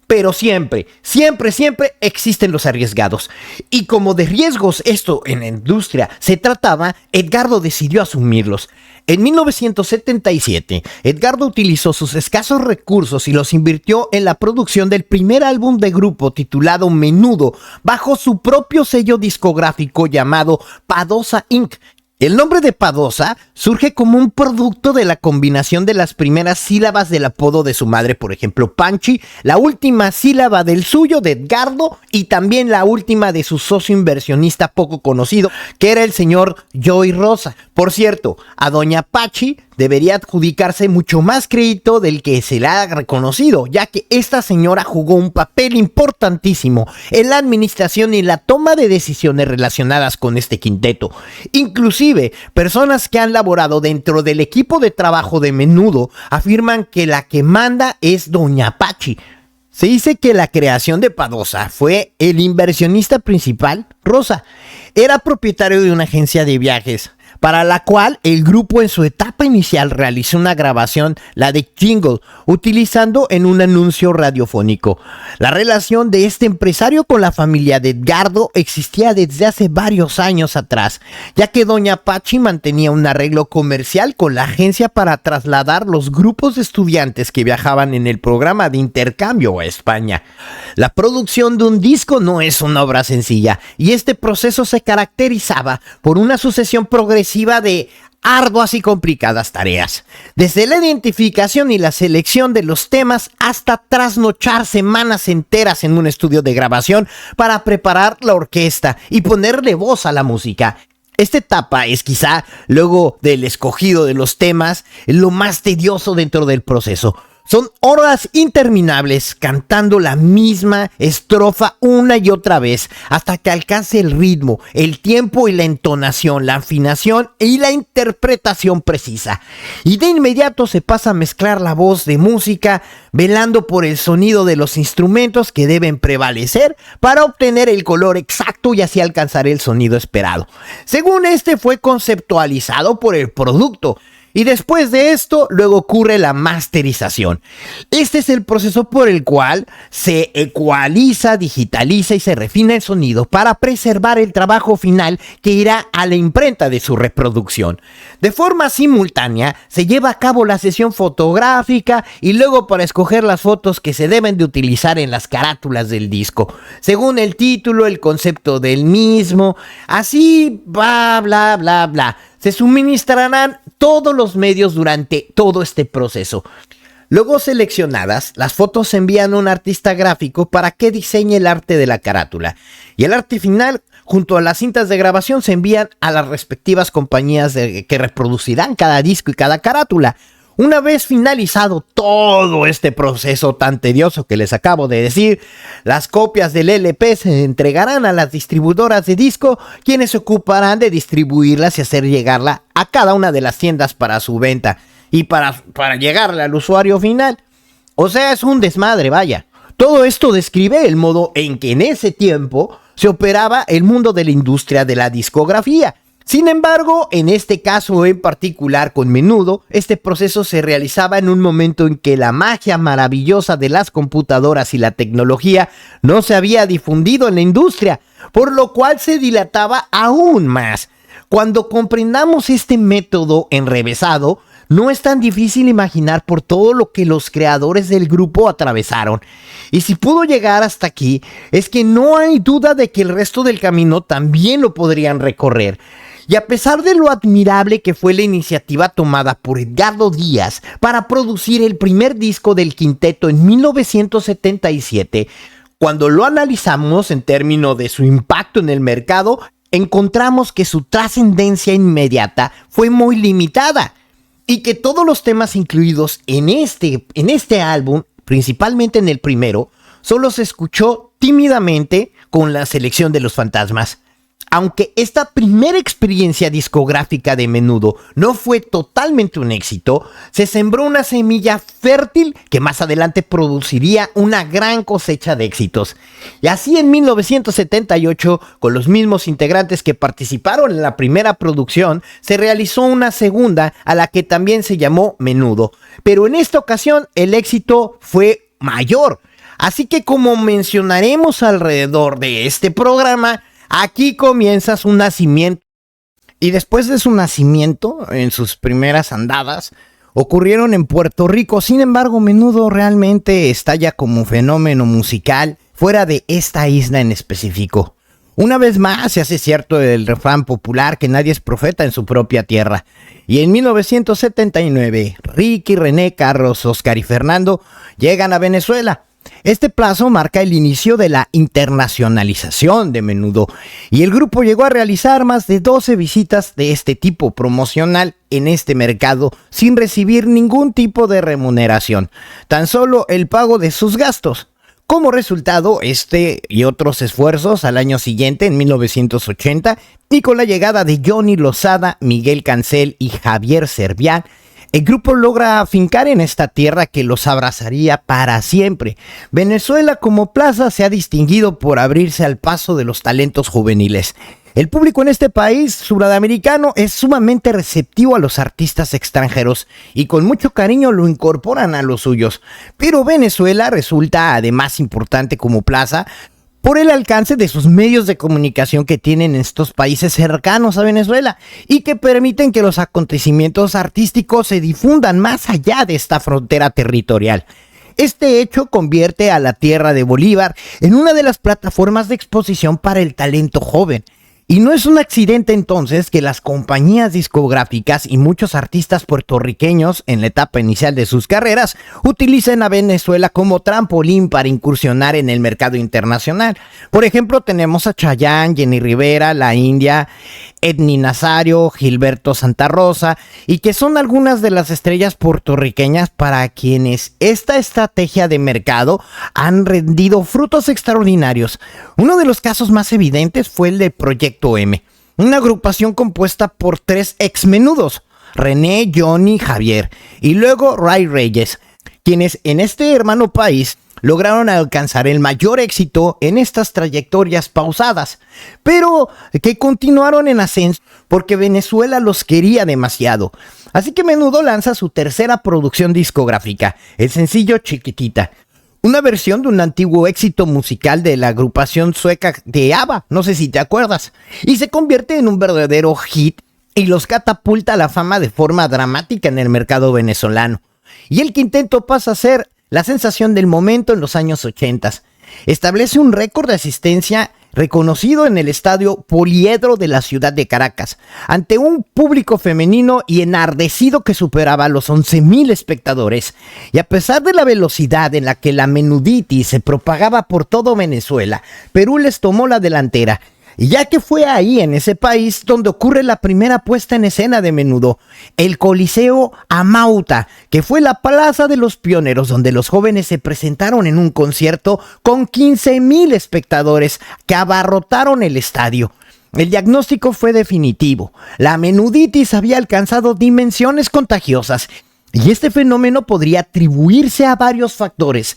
Pero siempre existen los arriesgados. Y como de riesgos esto en la industria se trataba, Edgardo decidió asumirlos. En 1977, Edgardo utilizó sus escasos recursos y los invirtió en la producción del primer álbum de grupo titulado Menudo, bajo su propio sello discográfico llamado Padosa Inc., El nombre de Padosa surge como un producto de la combinación de las primeras sílabas del apodo de su madre, por ejemplo, Panchi, la última sílaba del suyo, de Edgardo, y también la última de su socio inversionista poco conocido, que era el señor Joey Rosa. Por cierto, a doña Pachi debería adjudicarse mucho más crédito del que se le ha reconocido, ya que esta señora jugó un papel importantísimo en la administración y la toma de decisiones relacionadas con este quinteto. Inclusive, personas que han laborado dentro del equipo de trabajo de Menudo afirman que la que manda es doña Pachi. Se dice que la creación de Padosa fue el inversionista principal, Rosa. Era propietario de una agencia de viajes, para la cual el grupo en su etapa inicial realizó una grabación, la de Jingle, utilizando en un anuncio radiofónico. La relación de este empresario con la familia de Edgardo existía desde hace varios años atrás, ya que doña Pachi mantenía un arreglo comercial con la agencia para trasladar los grupos de estudiantes que viajaban en el programa de intercambio a España. La producción de un disco no es una obra sencilla, y este proceso se caracterizaba por una sucesión progresiva de arduas y complicadas tareas, desde la identificación y la selección de los temas hasta trasnochar semanas enteras en un estudio de grabación para preparar la orquesta y ponerle voz a la música. Esta etapa es quizá, luego del escogido de los temas, lo más tedioso dentro del proceso. Son horas interminables cantando la misma estrofa una y otra vez hasta que alcance el ritmo, el tiempo y la entonación, la afinación y la interpretación precisa. Y de inmediato se pasa a mezclar la voz de música, velando por el sonido de los instrumentos que deben prevalecer para obtener el color exacto y así alcanzar el sonido esperado. Según este fue conceptualizado por el producto. Y después de esto, luego ocurre la masterización. Este es el proceso por el cual se ecualiza, digitaliza y se refina el sonido para preservar el trabajo final que irá a la imprenta de su reproducción. De forma simultánea, se lleva a cabo la sesión fotográfica y luego para escoger las fotos que se deben de utilizar en las carátulas del disco, según el título, el concepto del mismo, así bla bla bla bla. Se suministrarán todos los medios durante todo este proceso. Luego seleccionadas, las fotos se envían a un artista gráfico para que diseñe el arte de la carátula. Y el arte final, junto a las cintas de grabación, se envían a las respectivas compañías que reproducirán cada disco y cada carátula. Una vez finalizado todo este proceso tan tedioso que les acabo de decir, las copias del LP se entregarán a las distribuidoras de disco, quienes se ocuparán de distribuirlas y hacer llegarla a cada una de las tiendas para su venta y para llegarle al usuario final. O sea, es un desmadre, vaya. Todo esto describe el modo en que en ese tiempo se operaba el mundo de la industria de la discografía. Sin embargo, en este caso en particular con Menudo, este proceso se realizaba en un momento en que la magia maravillosa de las computadoras y la tecnología no se había difundido en la industria, por lo cual se dilataba aún más. Cuando comprendamos este método enrevesado, no es tan difícil imaginar por todo lo que los creadores del grupo atravesaron. Y si pudo llegar hasta aquí, es que no hay duda de que el resto del camino también lo podrían recorrer. Y a pesar de lo admirable que fue la iniciativa tomada por Edgardo Díaz para producir el primer disco del quinteto en 1977, cuando lo analizamos en términos de su impacto en el mercado, encontramos que su trascendencia inmediata fue muy limitada y que todos los temas incluidos en este álbum, principalmente en el primero, solo se escuchó tímidamente con la selección de Los Fantasmas. Aunque esta primera experiencia discográfica de Menudo no fue totalmente un éxito, se sembró una semilla fértil que más adelante produciría una gran cosecha de éxitos. Y así en 1978, con los mismos integrantes que participaron en la primera producción, se realizó una segunda a la que también se llamó Menudo. Pero en esta ocasión el éxito fue mayor. Así que como mencionaremos alrededor de este programa, aquí comienza su nacimiento. Y después de su nacimiento, en sus primeras andadas, ocurrieron en Puerto Rico. Sin embargo, Menudo realmente estalla como fenómeno musical fuera de esta isla en específico. Una vez más se hace cierto el refrán popular que nadie es profeta en su propia tierra. Y en 1979, Ricky, René, Carlos, Oscar y Fernando llegan a Venezuela. Este plazo marca el inicio de la internacionalización de Menudo, y el grupo llegó a realizar más de 12 visitas de este tipo promocional en este mercado sin recibir ningún tipo de remuneración, tan solo el pago de sus gastos. Como resultado, este y otros esfuerzos al año siguiente, en 1980, y con la llegada de Johnny Lozada, Miguel Cancel y Javier Servián, el grupo logra afincar en esta tierra que los abrazaría para siempre. Venezuela como plaza se ha distinguido por abrirse al paso de los talentos juveniles. El público en este país sudamericano es sumamente receptivo a los artistas extranjeros y con mucho cariño lo incorporan a los suyos. Pero Venezuela resulta además importante como plaza por el alcance de sus medios de comunicación que tienen estos países cercanos a Venezuela y que permiten que los acontecimientos artísticos se difundan más allá de esta frontera territorial. Este hecho convierte a la tierra de Bolívar en una de las plataformas de exposición para el talento joven. Y no es un accidente entonces que las compañías discográficas y muchos artistas puertorriqueños en la etapa inicial de sus carreras utilicen a Venezuela como trampolín para incursionar en el mercado internacional. Por ejemplo, tenemos a Chayanne, Jenny Rivera, La India, Edny Nazario, Gilberto Santa Rosa, y que son algunas de las estrellas puertorriqueñas para quienes esta estrategia de mercado han rendido frutos extraordinarios. Uno de los casos más evidentes fue el de Proyecto M, una agrupación compuesta por 3 ex-menudos, René, Johnny, Javier, y luego Ray Reyes, quienes en este hermano país lograron alcanzar el mayor éxito en estas trayectorias pausadas, pero que continuaron en ascenso porque Venezuela los quería demasiado. Así que Menudo lanza su tercera producción discográfica, el sencillo Chiquitita, una versión de un antiguo éxito musical de la agrupación sueca de ABBA, no sé si te acuerdas, y se convierte en un verdadero hit y los catapulta a la fama de forma dramática en el mercado venezolano. Y el quinteto pasa a ser la sensación del momento en los años 80. Establece un récord de asistencia reconocido en el estadio Poliedro de la ciudad de Caracas, ante un público femenino y enardecido que superaba los 11,000 espectadores. Y a pesar de la velocidad en la que la menuditis se propagaba por todo Venezuela, Perú les tomó la delantera. Y ya que fue ahí, en ese país, donde ocurre la primera puesta en escena de Menudo, el Coliseo Amauta, que fue la plaza de los pioneros, donde los jóvenes se presentaron en un concierto con 15,000 espectadores que abarrotaron el estadio. El diagnóstico fue definitivo. La menuditis había alcanzado dimensiones contagiosas. Y este fenómeno podría atribuirse a varios factores.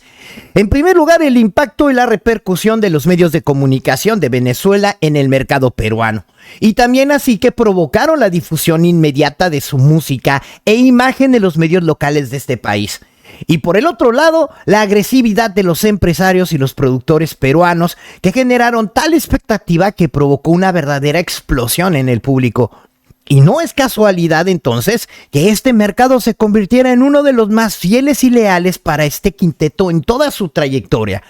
En primer lugar, el impacto y la repercusión de los medios de comunicación de Venezuela en el mercado peruano. Y también así que provocaron la difusión inmediata de su música e imagen en los medios locales de este país. Y por el otro lado, la agresividad de los empresarios y los productores peruanos que generaron tal expectativa que provocó una verdadera explosión en el público. Y no es casualidad entonces que este mercado se convirtiera en uno de los más fieles y leales para este quinteto en toda su trayectoria.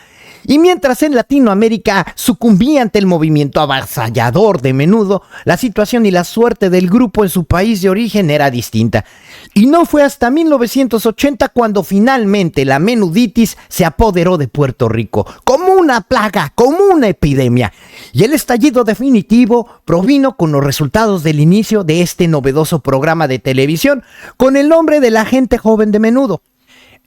Y mientras en Latinoamérica sucumbía ante el movimiento avasallador de Menudo, la situación y la suerte del grupo en su país de origen era distinta. Y no fue hasta 1980 cuando finalmente la menuditis se apoderó de Puerto Rico, como una plaga, como una epidemia. Y el estallido definitivo provino con los resultados del inicio de este novedoso programa de televisión con el nombre de La Gente Joven de Menudo.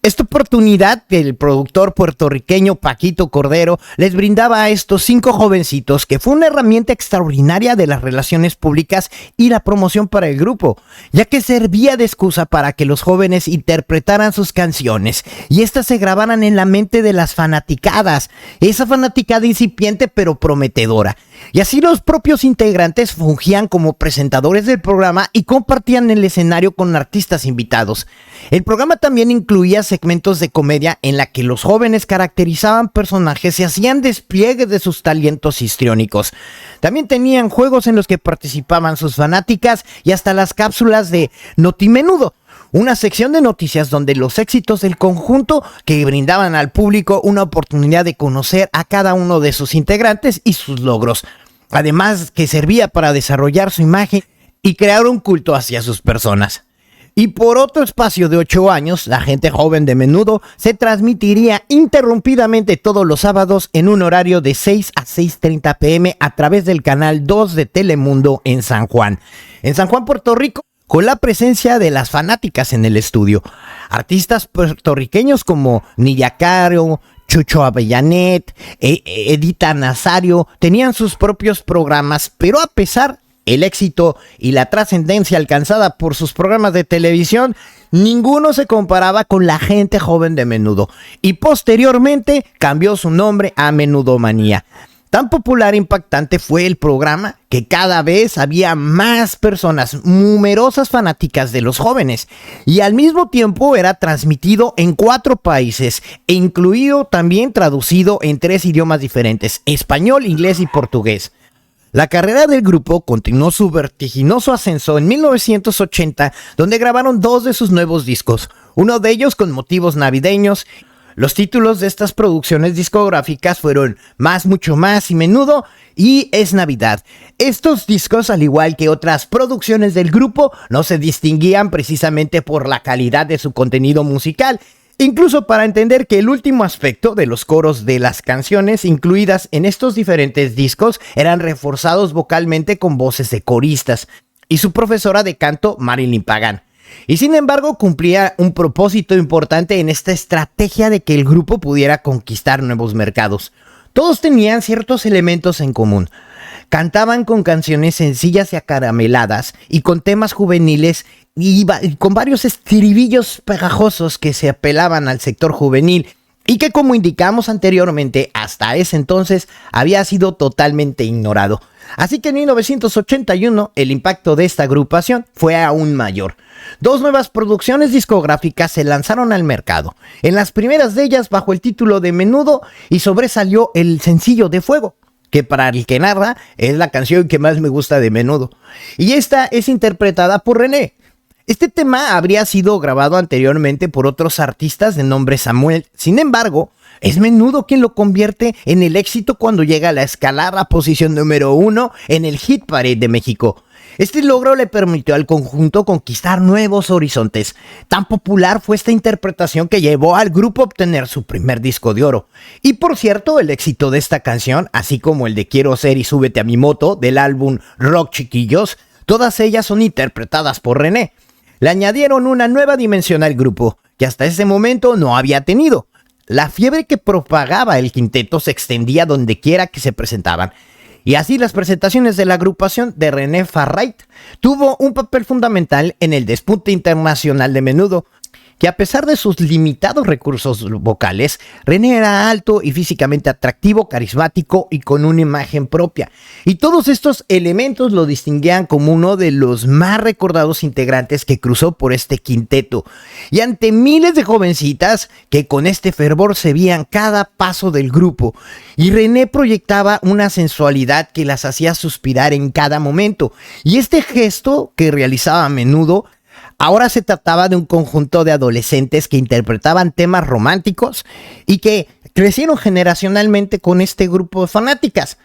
Esta oportunidad que el productor puertorriqueño Paquito Cordero les brindaba a estos 5 jovencitos, que fue una herramienta extraordinaria de las relaciones públicas y la promoción para el grupo, ya que servía de excusa para que los jóvenes interpretaran sus canciones y estas se grabaran en la mente de las fanaticadas, esa fanaticada incipiente pero prometedora. Y así los propios integrantes fungían como presentadores del programa y compartían el escenario con artistas invitados. El programa también incluía segmentos de comedia en la que los jóvenes caracterizaban personajes y hacían despliegue de sus talentos histriónicos. También tenían juegos en los que participaban sus fanáticas y hasta las cápsulas de Notimenudo, una sección de noticias donde los éxitos del conjunto que brindaban al público una oportunidad de conocer a cada uno de sus integrantes y sus logros. además que servía para desarrollar su imagen y crear un culto hacia sus personas. Y por otro espacio de 8 años, La Gente Joven de Menudo se transmitiría interrumpidamente todos los sábados en un horario de 6 a 6:30 p.m. a través del canal 2 de Telemundo en San Juan, Puerto Rico, con la presencia de las fanáticas en el estudio. Artistas puertorriqueños como Nidia Caro, Chucho Avellanet, Edita Nazario tenían sus propios programas, pero a pesar el éxito y la trascendencia alcanzada por sus programas de televisión, ninguno se comparaba con La Gente Joven de Menudo, y posteriormente cambió su nombre a Menudomanía. Tan popular e impactante fue el programa que cada vez había más personas, numerosas fanáticas de los jóvenes, y al mismo tiempo era transmitido en 4 países, e incluido también traducido en 3 idiomas diferentes: español, inglés y portugués. La carrera del grupo continuó su vertiginoso ascenso en 1980, donde grabaron 2 de sus nuevos discos, uno de ellos con motivos navideños. Los títulos de estas producciones discográficas fueron Más, Mucho Más y Menudo y Es Navidad. Estos discos, al igual que otras producciones del grupo, no se distinguían precisamente por la calidad de su contenido musical, incluso para entender que el último aspecto de los coros de las canciones incluidas en estos diferentes discos eran reforzados vocalmente con voces de coristas y su profesora de canto, Marilyn Pagan. Y sin embargo cumplía un propósito importante en esta estrategia de que el grupo pudiera conquistar nuevos mercados. Todos tenían ciertos elementos en común. Cantaban con canciones sencillas y acarameladas y con temas juveniles y con varios estribillos pegajosos que se apelaban al sector juvenil y que, como indicamos anteriormente, hasta ese entonces había sido totalmente ignorado. Así que en 1981 el impacto de esta agrupación fue aún mayor. 2 nuevas producciones discográficas se lanzaron al mercado, en las primeras de ellas bajo el título de Menudo, y sobresalió el sencillo de Fuego, que para el que narra es la canción que más me gusta de Menudo, y esta es interpretada por René. Este tema habría sido grabado anteriormente por otros artistas de nombre Samuel. Sin embargo, es Menudo quien lo convierte en el éxito cuando llega a la escalada posición número 1 en el Hit Parade de México. Este logro le permitió al conjunto conquistar nuevos horizontes. Tan popular fue esta interpretación que llevó al grupo a obtener su primer disco de oro. Y por cierto, el éxito de esta canción, así como el de Quiero Ser y Súbete a mi moto del álbum Rock Chiquillos, todas ellas son interpretadas por René. Le añadieron una nueva dimensión al grupo, que hasta ese momento no había tenido. La fiebre que propagaba el quinteto se extendía donde quiera que se presentaban. Y así las presentaciones de la agrupación de René Farrait tuvo un papel fundamental en el despunte internacional de Menudo, que a pesar de sus limitados recursos vocales, René era alto y físicamente atractivo, carismático y con una imagen propia. Y todos estos elementos lo distinguían como uno de los más recordados integrantes que cruzó por este quinteto. Y ante miles de jovencitas que con este fervor se veían cada paso del grupo, y René proyectaba una sensualidad que las hacía suspirar en cada momento. Y este gesto que realizaba a menudo, ahora se trataba de un conjunto de adolescentes que interpretaban temas románticos y que crecieron generacionalmente con este grupo de fanáticas,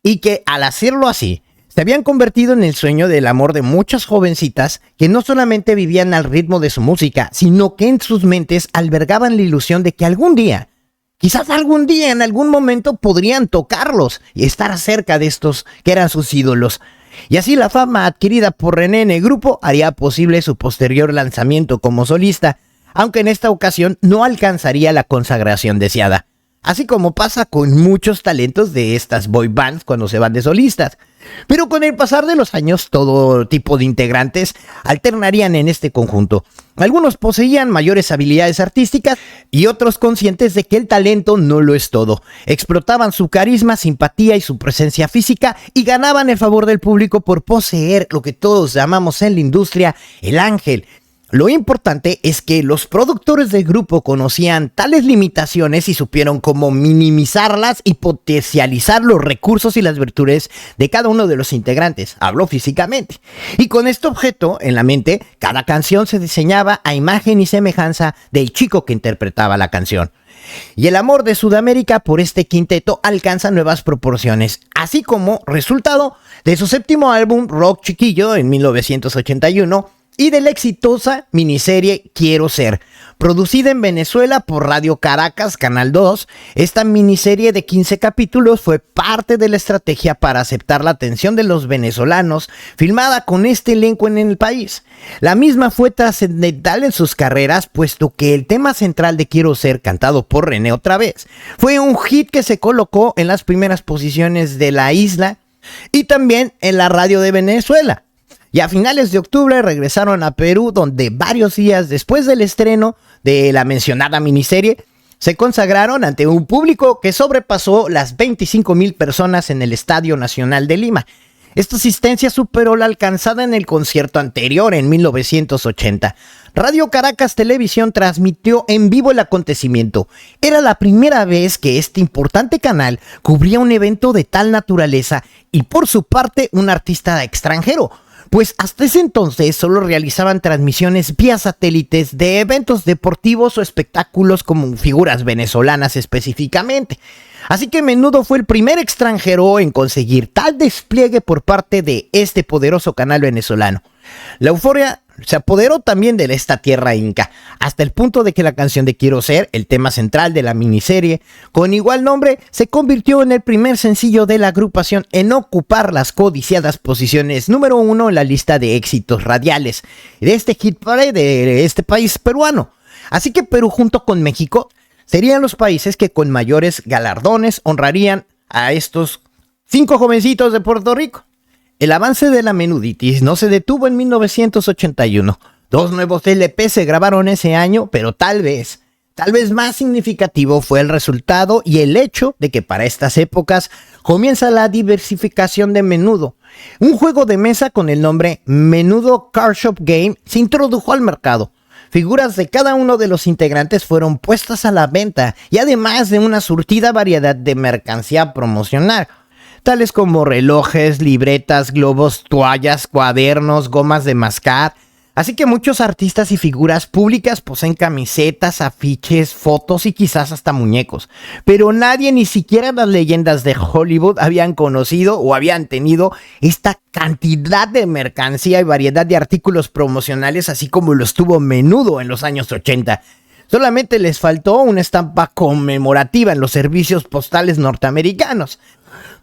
y que al hacerlo así se habían convertido en el sueño del amor de muchas jovencitas que no solamente vivían al ritmo de su música, sino que en sus mentes albergaban la ilusión de que algún día, quizás algún día, en algún momento podrían tocarlos y estar cerca de estos que eran sus ídolos. Y así la fama adquirida por René en el grupo haría posible su posterior lanzamiento como solista, aunque en esta ocasión no alcanzaría la consagración deseada. Así como pasa con muchos talentos de estas boy bands cuando se van de solistas. Pero con el pasar de los años, todo tipo de integrantes alternarían en este conjunto. Algunos poseían mayores habilidades artísticas y otros, conscientes de que el talento no lo es todo, explotaban su carisma, simpatía y su presencia física y ganaban el favor del público por poseer lo que todos llamamos en la industria el ángel. Lo importante es que los productores del grupo conocían tales limitaciones y supieron cómo minimizarlas y potencializar los recursos y las virtudes de cada uno de los integrantes, hablo físicamente. Y con este objeto en la mente, cada canción se diseñaba a imagen y semejanza del chico que interpretaba la canción. Y el amor de Sudamérica por este quinteto alcanza nuevas proporciones, así como resultado de su séptimo álbum Rock Chiquillo en 1981 y de la exitosa miniserie Quiero Ser, producida en Venezuela por Radio Caracas, Canal 2. Esta miniserie de 15 capítulos fue parte de la estrategia para aceptar la atención de los venezolanos, filmada con este elenco en el país. La misma fue trascendental en sus carreras, puesto que el tema central de Quiero Ser, cantado por René otra vez, fue un hit que se colocó en las primeras posiciones de la isla y también en la radio de Venezuela. Y a finales de octubre regresaron a Perú, donde varios días después del estreno de la mencionada miniserie, se consagraron ante un público que sobrepasó las 25,000 personas en el Estadio Nacional de Lima. Esta asistencia superó la alcanzada en el concierto anterior en 1980. Radio Caracas Televisión transmitió en vivo el acontecimiento. Era la primera vez que este importante canal cubría un evento de tal naturaleza y por su parte un artista extranjero, pues hasta ese entonces solo realizaban transmisiones vía satélites de eventos deportivos o espectáculos como figuras venezolanas específicamente. Así que Menudo fue el primer extranjero en conseguir tal despliegue por parte de este poderoso canal venezolano. La euforia se apoderó también de esta tierra inca, hasta el punto de que la canción de Quiero Ser, el tema central de la miniserie, con igual nombre, se convirtió en el primer sencillo de la agrupación en ocupar las codiciadas posiciones número 1 en la lista de éxitos radiales de este hit parade de este país peruano. Así que Perú junto con México serían los países que con mayores galardones honrarían a estos 5 jovencitos de Puerto Rico. El avance de la menuditis no se detuvo en 1981. 2 nuevos LP se grabaron ese año, pero tal vez más significativo fue el resultado y el hecho de que para estas épocas comienza la diversificación de Menudo. Un juego de mesa con el nombre Menudo Card Shop Game se introdujo al mercado. Figuras de cada uno de los integrantes fueron puestas a la venta y además de una surtida variedad de mercancía promocional, tales como relojes, libretas, globos, toallas, cuadernos, gomas de mascar. Así que muchos artistas y figuras públicas poseen camisetas, afiches, fotos y quizás hasta muñecos. Pero nadie, ni siquiera las leyendas de Hollywood, habían conocido o habían tenido esta cantidad de mercancía y variedad de artículos promocionales, así como los tuvo Menudo en los años 80. Solamente les faltó una estampa conmemorativa en los servicios postales norteamericanos.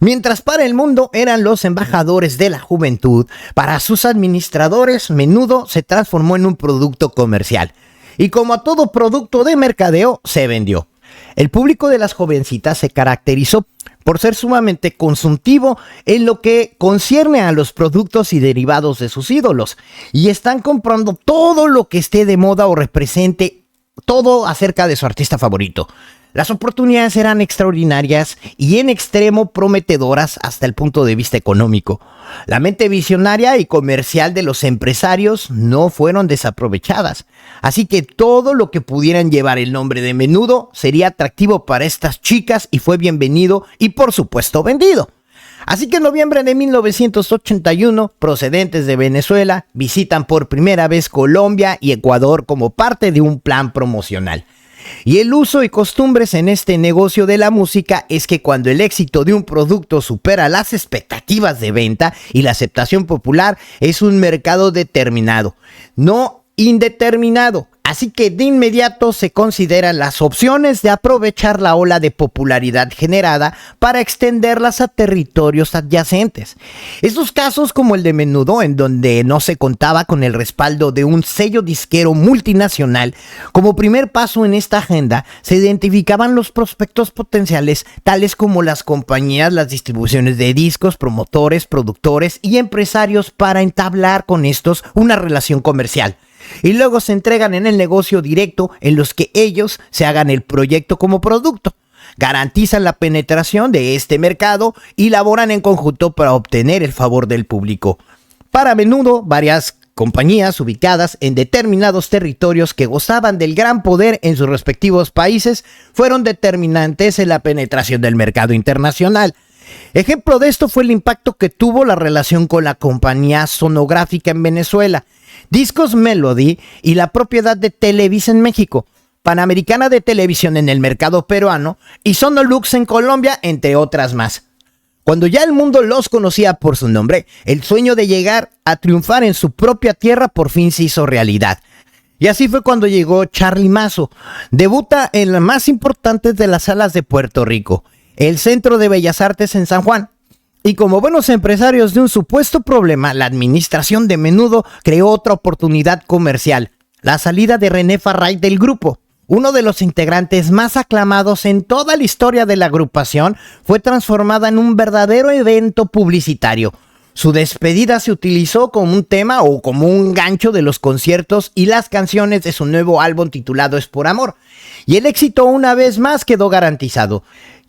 Mientras para el mundo eran los embajadores de la juventud, para sus administradores Menudo se transformó en un producto comercial. Y como a todo producto de mercadeo, se vendió. El público de las jovencitas se caracterizó por ser sumamente consultivo en lo que concierne a los productos y derivados de sus ídolos, y están comprando todo lo que esté de moda o represente todo acerca de su artista favorito. Las oportunidades eran extraordinarias y en extremo prometedoras hasta el punto de vista económico. La mente visionaria y comercial de los empresarios no fueron desaprovechadas, así que todo lo que pudieran llevar el nombre de Menudo sería atractivo para estas chicas y fue bienvenido y por supuesto vendido. Así que en noviembre de 1981, procedentes de Venezuela visitan por primera vez Colombia y Ecuador como parte de un plan promocional. Y el uso y costumbres en este negocio de la música es que cuando el éxito de un producto supera las expectativas de venta y la aceptación popular, es un mercado determinado, no indeterminado. Así que de inmediato se consideran las opciones de aprovechar la ola de popularidad generada para extenderlas a territorios adyacentes. Estos casos como el de Menudo, en donde no se contaba con el respaldo de un sello disquero multinacional, como primer paso en esta agenda se identificaban los prospectos potenciales, tales como las compañías, las distribuciones de discos, promotores, productores y empresarios para entablar con estos una relación comercial. Y luego se entregan en el negocio directo en los que ellos se hagan el proyecto como producto, garantizan la penetración de este mercado y laboran en conjunto para obtener el favor del público. Para Menudo, varias compañías ubicadas en determinados territorios que gozaban del gran poder en sus respectivos países fueron determinantes en la penetración del mercado internacional. Ejemplo de esto fue el impacto que tuvo la relación con la compañía sonográfica en Venezuela, Discos Melody y la propiedad de Televisa en México. Panamericana de Televisión en el mercado peruano y Sonolux en Colombia, entre otras más. Cuando ya el mundo los conocía por su nombre, el sueño de llegar a triunfar en su propia tierra por fin se hizo realidad. Y así fue cuando llegó Charly Mazo. Debuta en las más importantes de las salas de Puerto Rico, el Centro de Bellas Artes en San Juan. Y como buenos empresarios de un supuesto problema, la administración de Menudo creó otra oportunidad comercial, la salida de René Farray del grupo. Uno de los integrantes más aclamados en toda la historia de la agrupación fue transformada en un verdadero evento publicitario. Su despedida se utilizó como un tema o como un gancho de los conciertos y las canciones de su nuevo álbum titulado Es por Amor. Y el éxito una vez más quedó garantizado.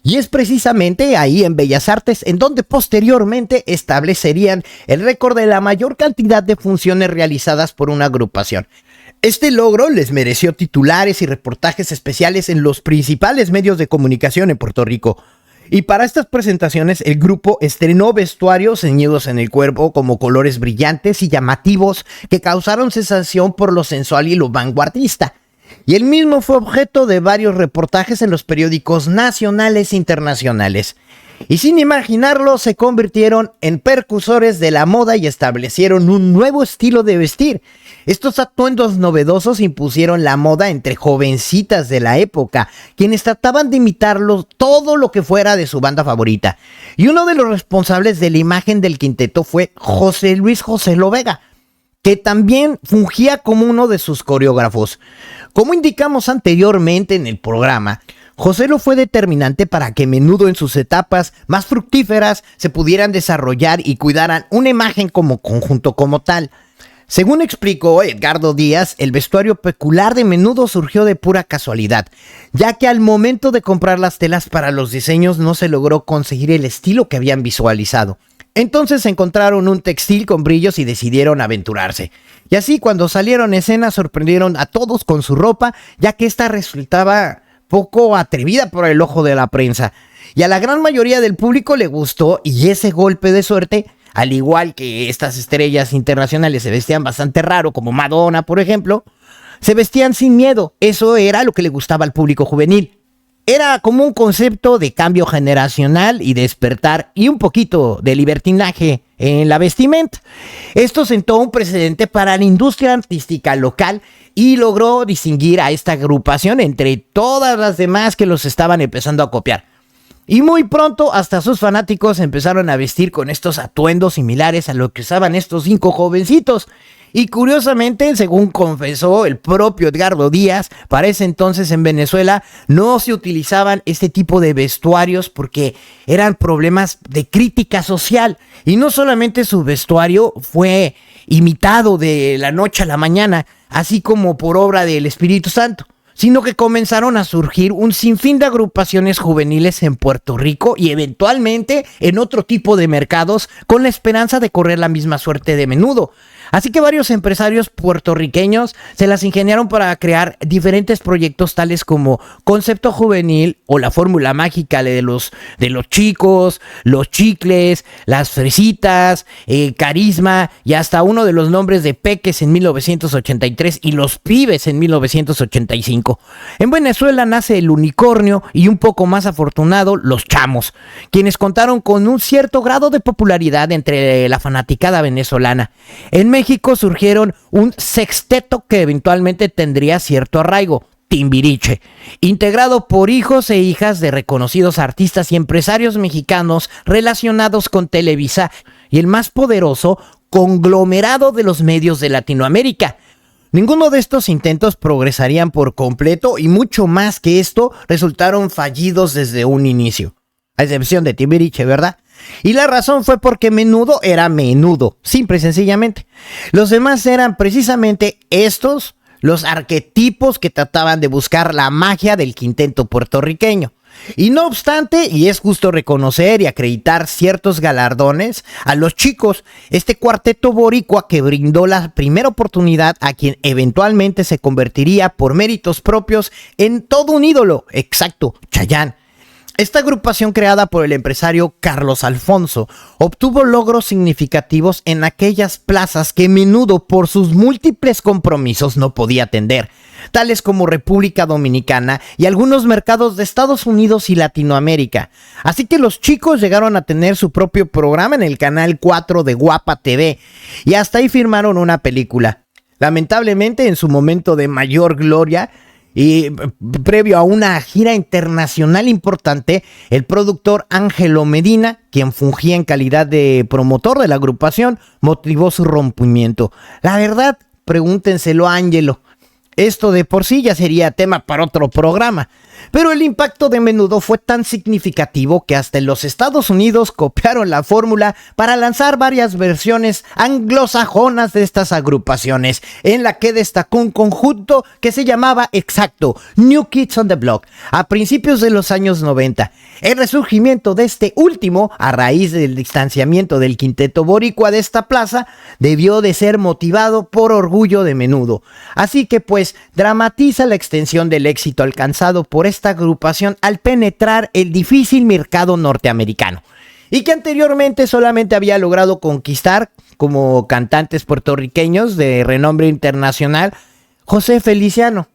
Y es precisamente ahí en Bellas Artes en donde posteriormente establecerían el récord de la mayor cantidad de funciones realizadas por una agrupación. Este logro les mereció titulares y reportajes especiales en los principales medios de comunicación en Puerto Rico. Y para estas presentaciones el grupo estrenó vestuarios ceñidos en el cuerpo como colores brillantes y llamativos que causaron sensación por lo sensual y lo vanguardista. Y el mismo fue objeto de varios reportajes en los periódicos nacionales e internacionales. Y sin imaginarlo se convirtieron en precursores de la moda y establecieron un nuevo estilo de vestir. Estos atuendos novedosos impusieron la moda entre jovencitas de la época, quienes trataban de imitarlo todo lo que fuera de su banda favorita. Y uno de los responsables de la imagen del quinteto fue José Luis José Vega, que también fungía como uno de sus coreógrafos. Como indicamos anteriormente en el programa, José lo fue determinante para que Menudo en sus etapas más fructíferas se pudieran desarrollar y cuidaran una imagen como conjunto como tal. Según explicó Edgardo Díaz, el vestuario peculiar de Menudo surgió de pura casualidad, ya que al momento de comprar las telas para los diseños no se logró conseguir el estilo que habían visualizado. Entonces encontraron un textil con brillos y decidieron aventurarse. Y así cuando salieron a escena sorprendieron a todos con su ropa, ya que esta resultaba poco atrevida por el ojo de la prensa. Y a la gran mayoría del público le gustó y ese golpe de suerte, al igual que estas estrellas internacionales se vestían bastante raro, como Madonna por ejemplo, se vestían sin miedo. Eso era lo que le gustaba al público juvenil. Era como un concepto de cambio generacional y despertar y un poquito de libertinaje en la vestimenta. Esto sentó un precedente para la industria artística local y logró distinguir a esta agrupación entre todas las demás que los estaban empezando a copiar. Y muy pronto hasta sus fanáticos empezaron a vestir con estos atuendos similares a lo que usaban estos 5 jovencitos. Y curiosamente, según confesó el propio Edgardo Díaz, para ese entonces en Venezuela no se utilizaban este tipo de vestuarios porque eran problemas de crítica social. Y no solamente su vestuario fue imitado de la noche a la mañana, así como por obra del Espíritu Santo, sino que comenzaron a surgir un sinfín de agrupaciones juveniles en Puerto Rico y eventualmente en otro tipo de mercados con la esperanza de correr la misma suerte de Menudo. Así que varios empresarios puertorriqueños se las ingeniaron para crear diferentes proyectos tales como Concepto Juvenil o la Fórmula Mágica de los chicos, los chicles, las fresitas, Carisma y hasta uno de los nombres de Peques en 1983 y Los Pibes en 1985. En Venezuela nace el Unicornio y un poco más afortunado Los Chamos, quienes contaron con un cierto grado de popularidad entre la fanaticada venezolana. En México surgieron un sexteto que eventualmente tendría cierto arraigo, Timbiriche, integrado por hijos e hijas de reconocidos artistas y empresarios mexicanos relacionados con Televisa y el más poderoso conglomerado de los medios de Latinoamérica. Ninguno de estos intentos progresarían por completo y mucho más que esto resultaron fallidos desde un inicio. A excepción de Timbiriche, ¿verdad? Y la razón fue porque Menudo era Menudo, simple y sencillamente. Los demás eran precisamente estos, los arquetipos que trataban de buscar la magia del quinteto puertorriqueño. Y no obstante, y es justo reconocer y acreditar ciertos galardones a los chicos, este cuarteto boricua que brindó la primera oportunidad a quien eventualmente se convertiría por méritos propios en todo un ídolo, exacto, Chayanne. Esta agrupación creada por el empresario Carlos Alfonso obtuvo logros significativos en aquellas plazas que Menudo por sus múltiples compromisos no podía atender. tales como República Dominicana y algunos mercados de Estados Unidos y Latinoamérica. Así que los chicos llegaron a tener su propio programa en el canal 4 de Guapa TV y hasta ahí firmaron una película. Lamentablemente, en su momento de mayor gloria y previo a una gira internacional importante, el productor Ángelo Medina, quien fungía en calidad de promotor de la agrupación, motivó su rompimiento. La verdad, pregúntenselo a Ángelo. Esto de por sí ya sería tema para otro programa, pero el impacto de Menudo fue tan significativo que hasta en los Estados Unidos copiaron la fórmula para lanzar varias versiones anglosajonas de estas agrupaciones, en la que destacó un conjunto que se llamaba exacto New Kids on the Block a principios de los años 90. El resurgimiento de este último, a raíz del distanciamiento del quinteto boricua de esta plaza, debió de ser motivado por orgullo de Menudo. Así que pues dramatiza la extensión del éxito alcanzado por esta agrupación al penetrar el difícil mercado norteamericano, y que anteriormente solamente había logrado conquistar como cantantes puertorriqueños de renombre internacional José Feliciano.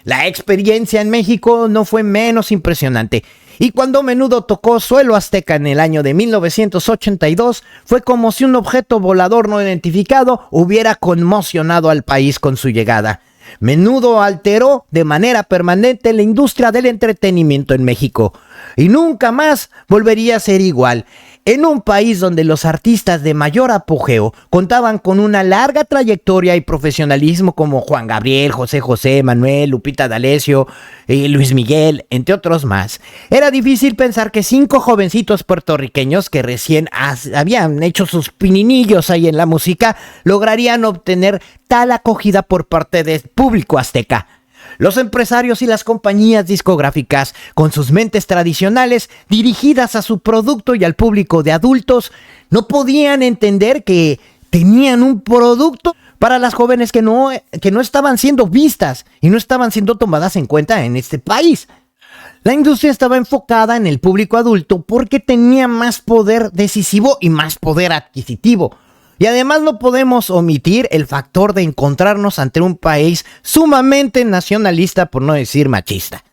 La experiencia en México no fue menos impresionante, y cuando Menudo tocó suelo azteca en el año de 1982, fue como si un objeto volador no identificado hubiera conmocionado al país con su llegada. Menudo alteró de manera permanente la industria del entretenimiento en México y nunca más volvería a ser igual. En un país donde los artistas de mayor apogeo contaban con una larga trayectoria y profesionalismo como Juan Gabriel, José José, Manuel, Lupita D'Alessio y Luis Miguel, entre otros más, era difícil pensar que 5 jovencitos puertorriqueños que recién habían hecho sus pininillos ahí en la música lograrían obtener tal acogida por parte del público azteca. Los empresarios y las compañías discográficas, con sus mentes tradicionales dirigidas a su producto y al público de adultos, no podían entender que tenían un producto para las jóvenes que no estaban siendo vistas y no estaban siendo tomadas en cuenta en este país. La industria estaba enfocada en el público adulto porque tenía más poder decisivo y más poder adquisitivo. Y además no podemos omitir el factor de encontrarnos ante un país sumamente nacionalista, por no decir machista.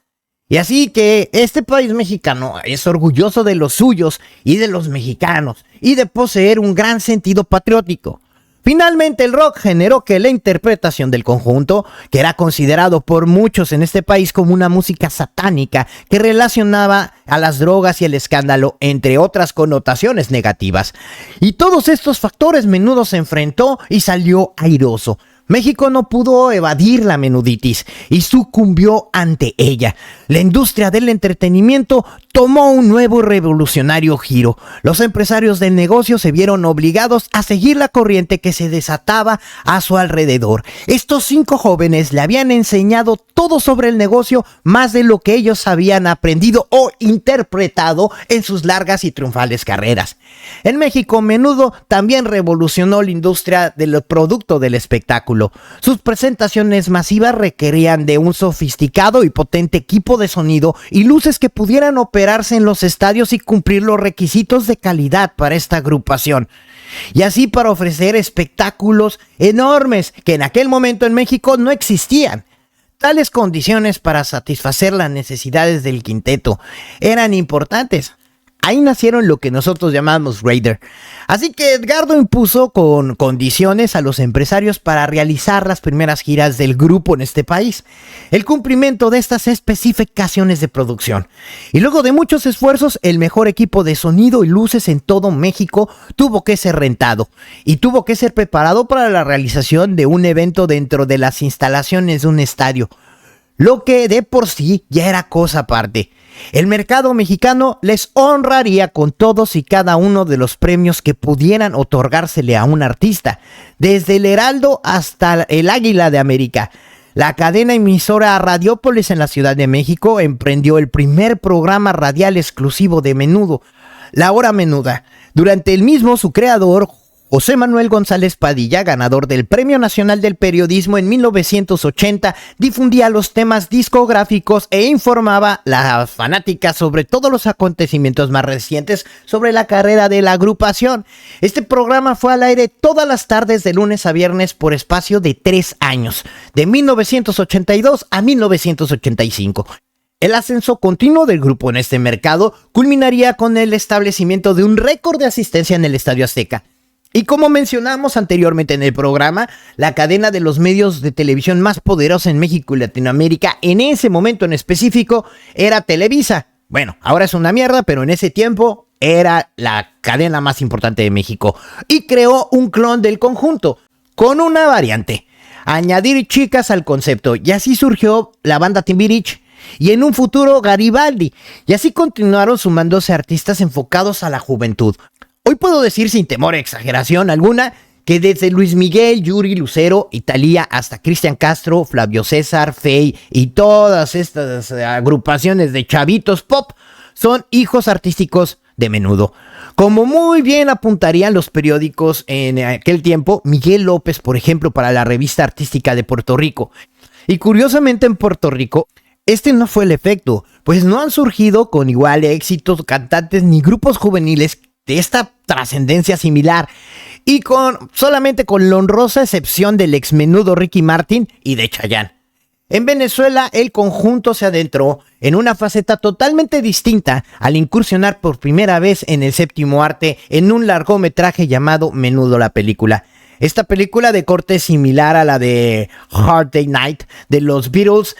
Y así que este país mexicano es orgulloso de los suyos y de los mexicanos, y de poseer un gran sentido patriótico. Finalmente, el rock generó que la interpretación del conjunto, que era considerado por muchos en este país como una música satánica que relacionaba a las drogas y el escándalo, entre otras connotaciones negativas. Y todos estos factores Menudo se enfrentó y salió airoso. México no pudo evadir la menuditis y sucumbió ante ella. La industria del entretenimiento tomó un nuevo y revolucionario giro. Los empresarios del negocio se vieron obligados a seguir la corriente que se desataba a su alrededor. Estos 5 jóvenes le habían enseñado todo sobre el negocio, más de lo que ellos habían aprendido o interpretado en sus largas y triunfales carreras. En México, Menudo también revolucionó la industria del producto del espectáculo. Sus presentaciones masivas requerían de un sofisticado y potente equipo de sonido y luces que pudieran operarse en los estadios y cumplir los requisitos de calidad para esta agrupación. Y así para ofrecer espectáculos enormes que en aquel momento en México no existían. Tales condiciones para satisfacer las necesidades del quinteto eran importantes. Ahí nacieron lo que nosotros llamamos Raider. Así que Edgardo impuso con condiciones a los empresarios para realizar las primeras giras del grupo en este país. El cumplimiento de estas especificaciones de producción. Y luego de muchos esfuerzos, el mejor equipo de sonido y luces en todo México tuvo que ser rentado. Y tuvo que ser preparado para la realización de un evento dentro de las instalaciones de un estadio. Lo que de por sí ya era cosa aparte. El mercado mexicano les honraría con todos y cada uno de los premios que pudieran otorgársele a un artista, desde el Heraldo hasta el Águila de América. La cadena emisora Radiópolis en la Ciudad de México emprendió el primer programa radial exclusivo de Menudo, La Hora Menuda. Durante el mismo, su creador, José Manuel González Padilla, ganador del Premio Nacional del Periodismo en 1980, difundía los temas discográficos e informaba a las fanáticas sobre todos los acontecimientos más recientes sobre la carrera de la agrupación. Este programa fue al aire todas las tardes de lunes a viernes por espacio de 3 años, de 1982 a 1985. El ascenso continuo del grupo en este mercado culminaría con el establecimiento de un récord de asistencia en el Estadio Azteca. Y como mencionamos anteriormente en el programa, la cadena de los medios de televisión más poderosa en México y Latinoamérica en ese momento en específico era Televisa. Bueno, ahora es una mierda, pero en ese tiempo era la cadena más importante de México. Y creó un clon del conjunto, con una variante: añadir chicas al concepto. Y así surgió la banda Timbiriche. Y en un futuro Garibaldi. Y así continuaron sumándose artistas enfocados a la juventud. Hoy puedo decir sin temor a exageración alguna que desde Luis Miguel, Yuri, Lucero y Thalía hasta Cristian Castro, Flavio César, Fey y todas estas agrupaciones de chavitos pop son hijos artísticos de Menudo. Como muy bien apuntarían los periódicos en aquel tiempo, Miguel López, por ejemplo, para la Revista Artística de Puerto Rico. Y curiosamente en Puerto Rico, este no fue el efecto, pues no han surgido con igual éxito cantantes ni grupos juveniles de esta trascendencia similar, y solamente con la honrosa excepción del ex Menudo Ricky Martin y de Chayanne. En Venezuela, el conjunto se adentró en una faceta totalmente distinta al incursionar por primera vez en el séptimo arte en un largometraje llamado Menudo la película. Esta película, de corte similar a la de Hard Day Night de los Beatles,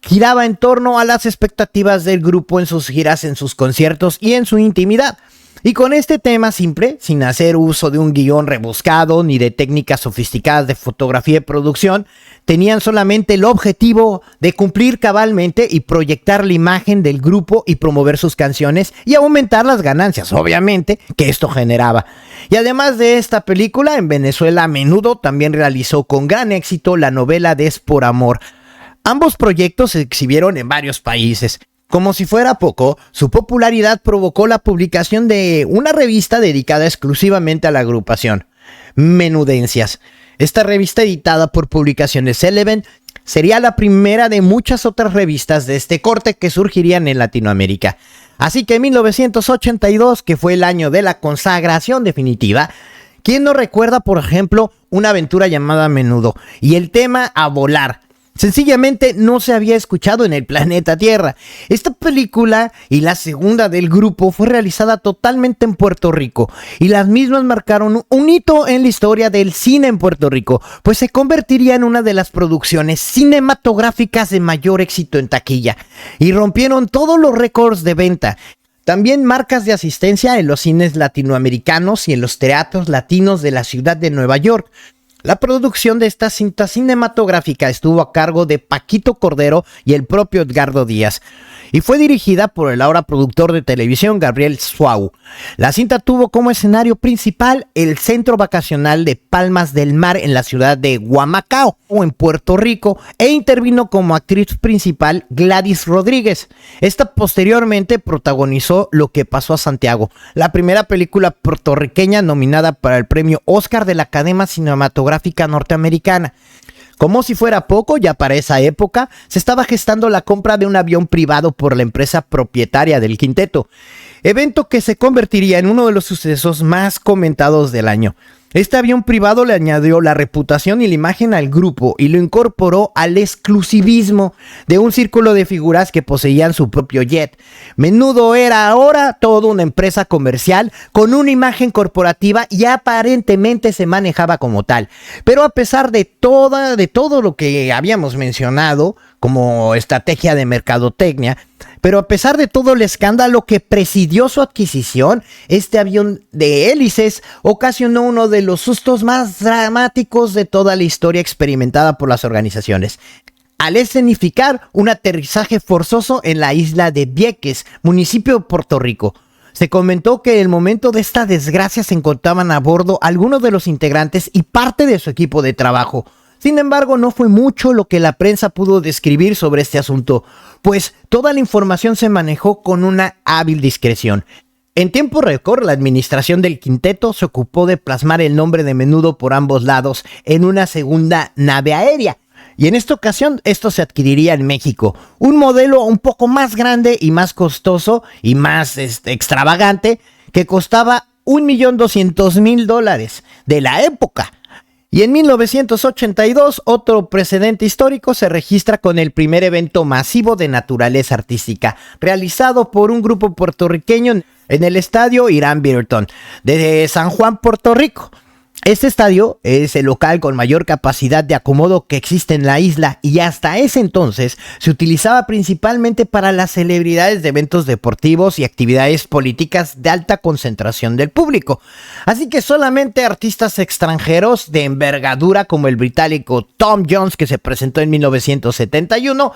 giraba en torno a las expectativas del grupo en sus giras, en sus conciertos y en su intimidad. Y con este tema simple, sin hacer uso de un guión rebuscado ni de técnicas sofisticadas de fotografía y producción, tenían solamente el objetivo de cumplir cabalmente y proyectar la imagen del grupo y promover sus canciones y aumentar las ganancias, obviamente, que esto generaba. Y además de esta película, en Venezuela Menudo también realizó con gran éxito la novela de Es por Amor. Ambos proyectos se exhibieron en varios países. Como si fuera poco, su popularidad provocó la publicación de una revista dedicada exclusivamente a la agrupación, Menudencias. Esta revista, editada por Publicaciones Eleven, sería la primera de muchas otras revistas de este corte que surgirían en Latinoamérica. Así que en 1982, que fue el año de la consagración definitiva, ¿quién no recuerda, por ejemplo, una aventura llamada Menudo y el tema A Volar? Sencillamente no se había escuchado en el planeta Tierra. Esta película y la segunda del grupo fue realizada totalmente en Puerto Rico, y las mismas marcaron un hito en la historia del cine en Puerto Rico, pues se convertiría en una de las producciones cinematográficas de mayor éxito en taquilla y rompieron todos los récords de venta. También marcas de asistencia en los cines latinoamericanos y en los teatros latinos de la ciudad de Nueva York. La producción de esta cinta cinematográfica estuvo a cargo de Paquito Cordero y el propio Edgardo Díaz, y fue dirigida por el ahora productor de televisión Gabriel Suau. La cinta tuvo como escenario principal el centro vacacional de Palmas del Mar en la ciudad de Humacao, o en Puerto Rico, e intervino como actriz principal Gladys Rodríguez. Esta posteriormente protagonizó Lo que pasó a Santiago, la primera película puertorriqueña nominada para el premio Oscar de la Academia Cinematográfica Norteamericana. Como si fuera poco, ya para esa época se estaba gestando la compra de un avión privado por la empresa propietaria del quinteto, evento que se convertiría en uno de los sucesos más comentados del año. Este avión privado le añadió la reputación y la imagen al grupo y lo incorporó al exclusivismo de un círculo de figuras que poseían su propio jet. Menudo era ahora toda una empresa comercial con una imagen corporativa y aparentemente se manejaba como tal. Pero a pesar de todo lo que habíamos mencionado como estrategia de mercadotecnia, pero a pesar de todo el escándalo que presidió su adquisición, este avión de hélices ocasionó uno de los sustos más dramáticos de toda la historia experimentada por las organizaciones, al escenificar un aterrizaje forzoso en la isla de Vieques, municipio de Puerto Rico. Se comentó que en el momento de esta desgracia se encontraban a bordo algunos de los integrantes y parte de su equipo de trabajo. Sin embargo, no fue mucho lo que la prensa pudo describir sobre este asunto, pues toda la información se manejó con una hábil discreción. En tiempo récord, la administración del quinteto se ocupó de plasmar el nombre de Menudo por ambos lados en una segunda nave aérea. Y en esta ocasión esto se adquiriría en México, un modelo un poco más grande y más costoso y más extravagante, que costaba $1,200,000 de la época. Y en 1982, otro precedente histórico se registra con el primer evento masivo de naturaleza artística, realizado por un grupo puertorriqueño en el estadio Irán Bithorn de San Juan, Puerto Rico. Este estadio es el local con mayor capacidad de acomodo que existe en la isla y hasta ese entonces se utilizaba principalmente para las celebridades de eventos deportivos y actividades políticas de alta concentración del público. Así que solamente artistas extranjeros de envergadura como el británico Tom Jones, que se presentó en 1971,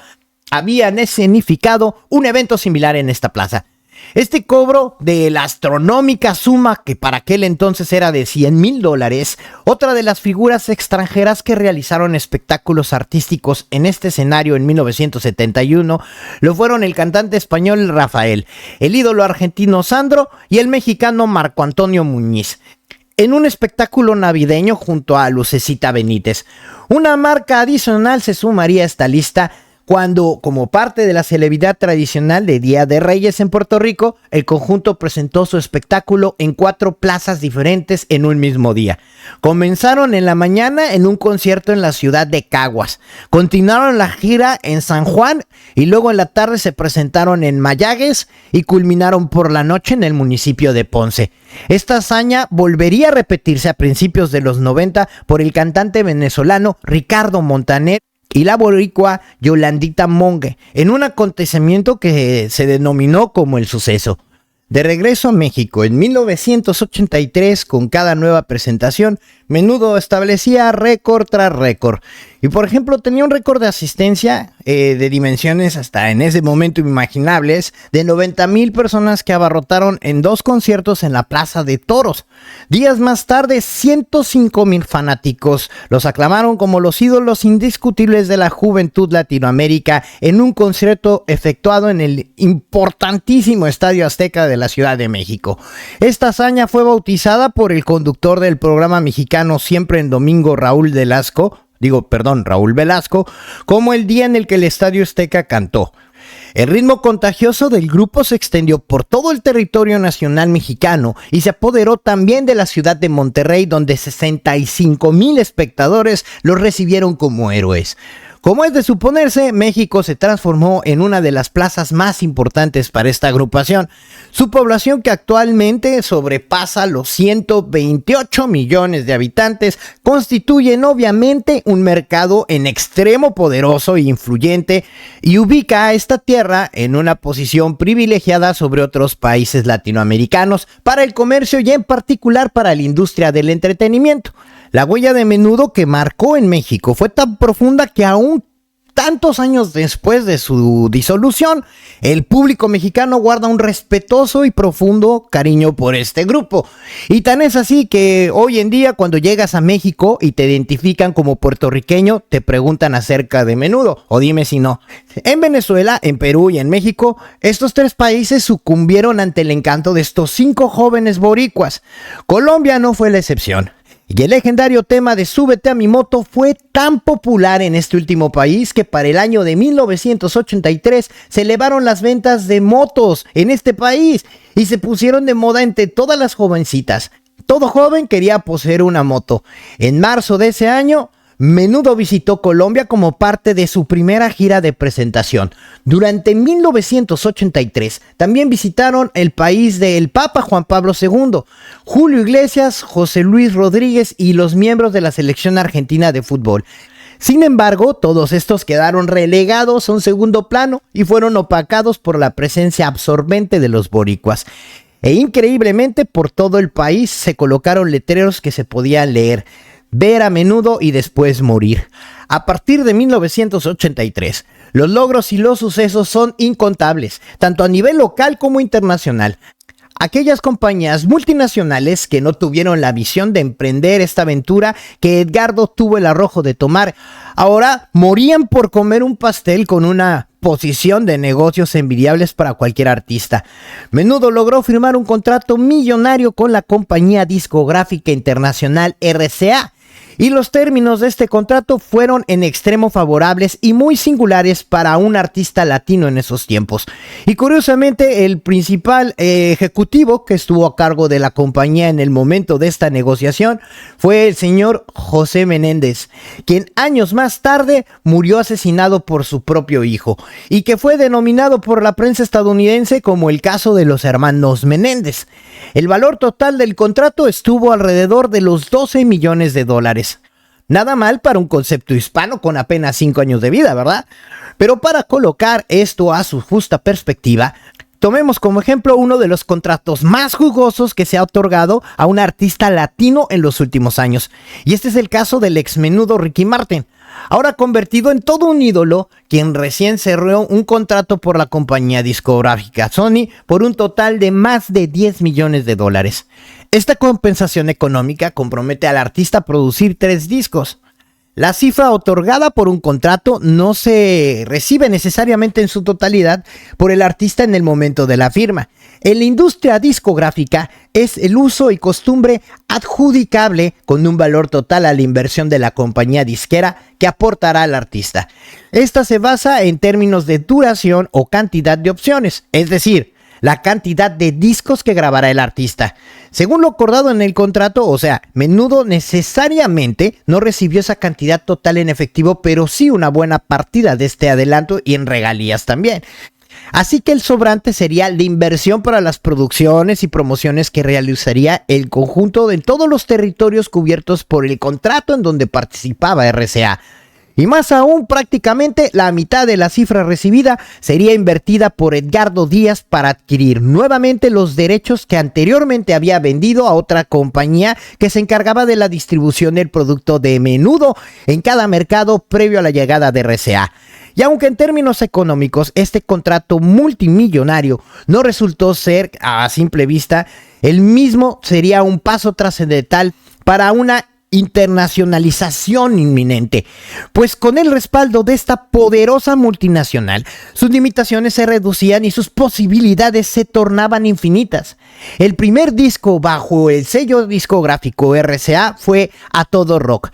habían escenificado un evento similar en esta plaza. Este cobro de la astronómica suma, que para aquel entonces era de $100,000, otra de las figuras extranjeras que realizaron espectáculos artísticos en este escenario en 1971 lo fueron el cantante español Rafael, el ídolo argentino Sandro y el mexicano Marco Antonio Muñiz, en un espectáculo navideño junto a Lucecita Benítez. Una marca adicional se sumaría a esta lista cuando, como parte de la celebridad tradicional de Día de Reyes en Puerto Rico, el conjunto presentó su espectáculo en 4 plazas diferentes en un mismo día. Comenzaron en la mañana en un concierto en la ciudad de Caguas, continuaron la gira en San Juan y luego en la tarde se presentaron en Mayagüez y culminaron por la noche en el municipio de Ponce. Esta hazaña volvería a repetirse a principios de los 90 por el cantante venezolano Ricardo Montaner y la boricua Yolandita Monge, en un acontecimiento que se denominó como El Suceso. De regreso a México en 1983, con cada nueva presentación, Menudo establecía récord tras récord. Y por ejemplo, tenía un récord de asistencia de dimensiones hasta en ese momento inimaginables, de 90,000 personas que abarrotaron en 2 conciertos en la Plaza de Toros. Días más tarde, 105,000 fanáticos los aclamaron como los ídolos indiscutibles de la juventud Latinoamérica en un concierto efectuado en el importantísimo Estadio Azteca de la Ciudad de México. Esta hazaña fue bautizada por el conductor del programa mexicano Siempre en Domingo, Raúl Velasco, como el día en el que el Estadio Azteca cantó. El ritmo contagioso del grupo se extendió por todo el territorio nacional mexicano y se apoderó también de la ciudad de Monterrey, donde 65,000 espectadores los recibieron como héroes. Como es de suponerse, México se transformó en una de las plazas más importantes para esta agrupación. Su población, que actualmente sobrepasa los 128 millones de habitantes, constituyen obviamente un mercado en extremo poderoso e influyente y ubica a esta tierra en una posición privilegiada sobre otros países latinoamericanos para el comercio y en particular para la industria del entretenimiento. La huella de Menudo que marcó en México fue tan profunda que aún tantos años después de su disolución, el público mexicano guarda un respetuoso y profundo cariño por este grupo. Y tan es así que hoy en día, cuando llegas a México y te identifican como puertorriqueño, te preguntan acerca de Menudo, o dime si no. En Venezuela, en Perú y en México, estos 3 países sucumbieron ante el encanto de estos 5 jóvenes boricuas. Colombia no fue la excepción. Y el legendario tema de Súbete a mi moto fue tan popular en este último país que para el año de 1983 se elevaron las ventas de motos en este país y se pusieron de moda entre todas las jovencitas. Todo joven quería poseer una moto. En marzo de ese año, Menudo visitó Colombia como parte de su primera gira de presentación. Durante 1983 también visitaron el país del Papa Juan Pablo II, Julio Iglesias, José Luis Rodríguez y los miembros de la selección argentina de fútbol. Sin embargo, todos estos quedaron relegados a un segundo plano y fueron opacados por la presencia absorbente de los boricuas. E increíblemente, por todo el país se colocaron letreros que se podían leer: ver a Menudo y después morir. A partir de 1983, los logros y los sucesos son incontables, tanto a nivel local como internacional. Aquellas compañías multinacionales que no tuvieron la visión de emprender esta aventura que Edgardo tuvo el arrojo de tomar, ahora morían por comer un pastel con una posición de negocios envidiables para cualquier artista. Menudo logró firmar un contrato millonario con la compañía discográfica internacional RCA, y los términos de este contrato fueron en extremo favorables y muy singulares para un artista latino en esos tiempos. Y curiosamente, el principal ejecutivo que estuvo a cargo de la compañía en el momento de esta negociación fue el señor José Menéndez, quien años más tarde murió asesinado por su propio hijo, y que fue denominado por la prensa estadounidense como el caso de los hermanos Menéndez. El valor total del contrato estuvo alrededor de los $12 millones. Nada mal para un concepto hispano con apenas 5 años de vida, ¿verdad? Pero para colocar esto a su justa perspectiva, tomemos como ejemplo uno de los contratos más jugosos que se ha otorgado a un artista latino en los últimos años. Y este es el caso del ex Menudo Ricky Martin, ahora convertido en todo un ídolo, quien recién cerró un contrato por la compañía discográfica Sony por un total de más de $10 millones. Esta compensación económica compromete al artista a producir 3 discos. La cifra otorgada por un contrato no se recibe necesariamente en su totalidad por el artista en el momento de la firma. En la industria discográfica es el uso y costumbre adjudicable con un valor total a la inversión de la compañía disquera que aportará al artista. Esta se basa en términos de duración o cantidad de opciones, es decir, la cantidad de discos que grabará el artista. Según lo acordado en el contrato, o sea, Menudo necesariamente no recibió esa cantidad total en efectivo, pero sí una buena partida de este adelanto y en regalías también. Así que el sobrante sería la inversión para las producciones y promociones que realizaría el conjunto en todos los territorios cubiertos por el contrato en donde participaba RCA. Y más aún, prácticamente la mitad de la cifra recibida sería invertida por Edgardo Díaz para adquirir nuevamente los derechos que anteriormente había vendido a otra compañía que se encargaba de la distribución del producto de Menudo en cada mercado previo a la llegada de RCA. Y aunque en términos económicos este contrato multimillonario no resultó ser a simple vista, el mismo sería un paso trascendental para una internacionalización inminente, pues con el respaldo de esta poderosa multinacional, sus limitaciones se reducían y sus posibilidades se tornaban infinitas. El primer disco bajo el sello discográfico RCA fue A Todo Rock,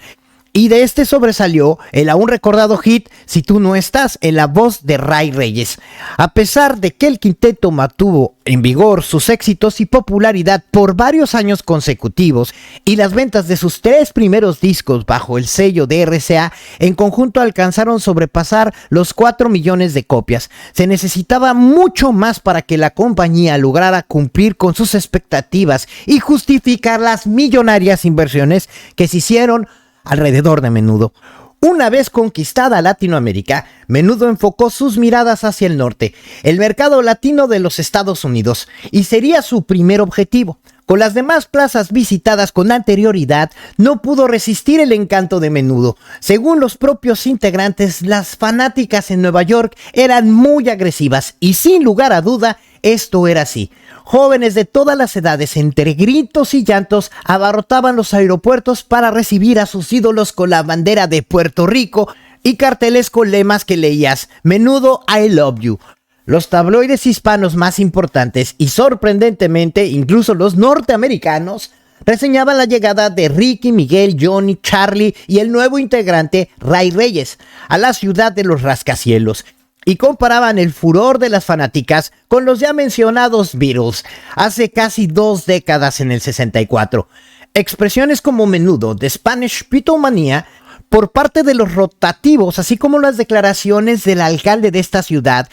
y de este sobresalió el aún recordado hit Si Tú No Estás, en la voz de Ray Reyes. A pesar de que el quinteto mantuvo en vigor sus éxitos y popularidad por varios años consecutivos, y las ventas de sus 3 primeros discos bajo el sello de RCA en conjunto alcanzaron sobrepasar los 4 millones de copias, se necesitaba mucho más para que la compañía lograra cumplir con sus expectativas y justificar las millonarias inversiones que se hicieron alrededor de Menudo. Una vez conquistada Latinoamérica, Menudo enfocó sus miradas hacia el norte, el mercado latino de los Estados Unidos, y sería su primer objetivo. Con las demás plazas visitadas con anterioridad, no pudo resistir el encanto de Menudo. Según los propios integrantes, las fanáticas en Nueva York eran muy agresivas, y sin lugar a duda, esto era así. Jóvenes de todas las edades, entre gritos y llantos, abarrotaban los aeropuertos para recibir a sus ídolos con la bandera de Puerto Rico y carteles con lemas que leías: Menudo, I love you. Los tabloides hispanos más importantes y sorprendentemente incluso los norteamericanos reseñaban la llegada de Ricky, Miguel, Johnny, Charlie y el nuevo integrante Ray Reyes a la ciudad de los rascacielos, y comparaban el furor de las fanáticas con los ya mencionados Beatles hace casi 2 décadas en el 64. Expresiones como Menudo, de Spanish Beatlemania, por parte de los rotativos, así como las declaraciones del alcalde de esta ciudad,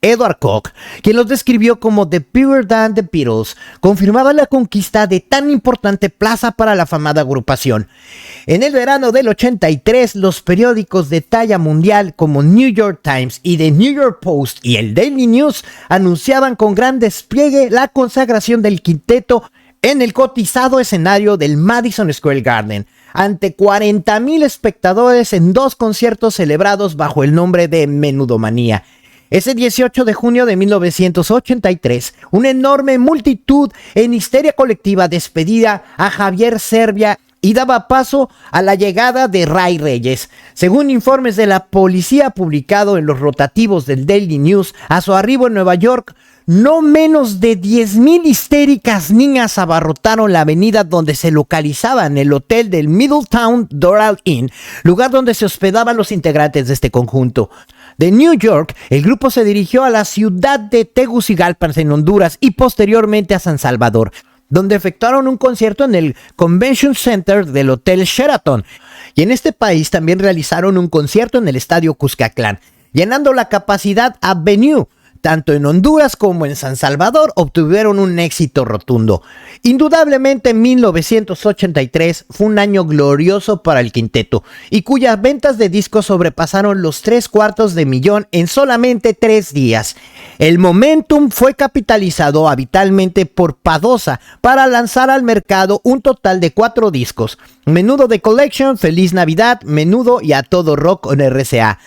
Edward Koch, quien los describió como The Bigger Than the Beatles, confirmaba la conquista de tan importante plaza para la afamada agrupación. En el verano del 83, los periódicos de talla mundial como New York Times y The New York Post y el Daily News anunciaban con gran despliegue la consagración del quinteto en el cotizado escenario del Madison Square Garden, ante 40,000 espectadores en 2 conciertos celebrados bajo el nombre de Menudomanía. Ese 18 de junio de 1983, una enorme multitud en histeria colectiva despedía a Javier Serbia y daba paso a la llegada de Ray Reyes. Según informes de la policía publicados en los rotativos del Daily News, a su arribo en Nueva York, no menos de 10,000 histéricas niñas abarrotaron la avenida donde se localizaba en el hotel del Middletown Doral Inn, lugar donde se hospedaban los integrantes de este conjunto. De New York, el grupo se dirigió a la ciudad de Tegucigalpa, en Honduras, y posteriormente a San Salvador, donde efectuaron un concierto en el Convention Center del Hotel Sheraton. Y en este país también realizaron un concierto en el Estadio Cuscatlán, llenando la capacidad Avenue. Tanto en Honduras como en San Salvador obtuvieron un éxito rotundo. Indudablemente 1983 fue un año glorioso para el quinteto, y cuyas ventas de discos sobrepasaron los 750,000 en solamente 3 días. El momentum fue capitalizado habitualmente por Padosa para lanzar al mercado un total de 4 discos: Menudo The Collection, Feliz Navidad, Menudo y A Todo Rock con RCA.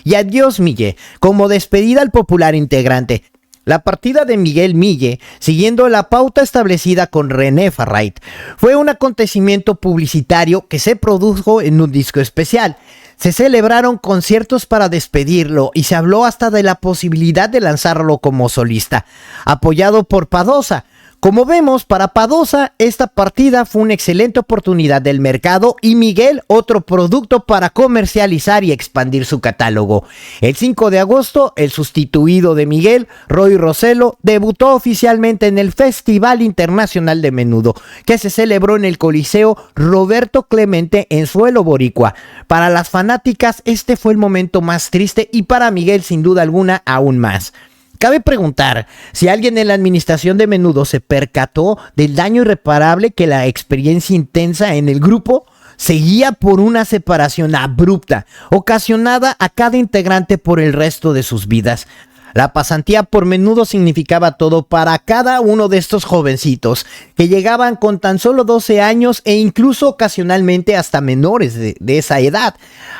Y Adiós Mille, como despedida al popular integrante. La partida de Miguel Mille, siguiendo la pauta establecida con René Farrait, fue un acontecimiento publicitario que se produjo en un disco especial. Se celebraron conciertos para despedirlo y se habló hasta de la posibilidad de lanzarlo como solista, apoyado por Padosa. Como vemos, para Padosa esta partida fue una excelente oportunidad del mercado y Miguel otro producto para comercializar y expandir su catálogo. El 5 de agosto, el sustituido de Miguel, Roy Rossello, debutó oficialmente en el Festival Internacional de Menudo, que se celebró en el Coliseo Roberto Clemente en suelo boricua. Para las fanáticas este fue el momento más triste y para Miguel sin duda alguna aún más. Cabe preguntar si alguien en la administración de Menudo se percató del daño irreparable que la experiencia intensa en el grupo seguía por una separación abrupta, ocasionada a cada integrante por el resto de sus vidas. La pasantía por Menudo significaba todo para cada uno de estos jovencitos que llegaban con tan solo 12 años e incluso ocasionalmente hasta menores de esa edad.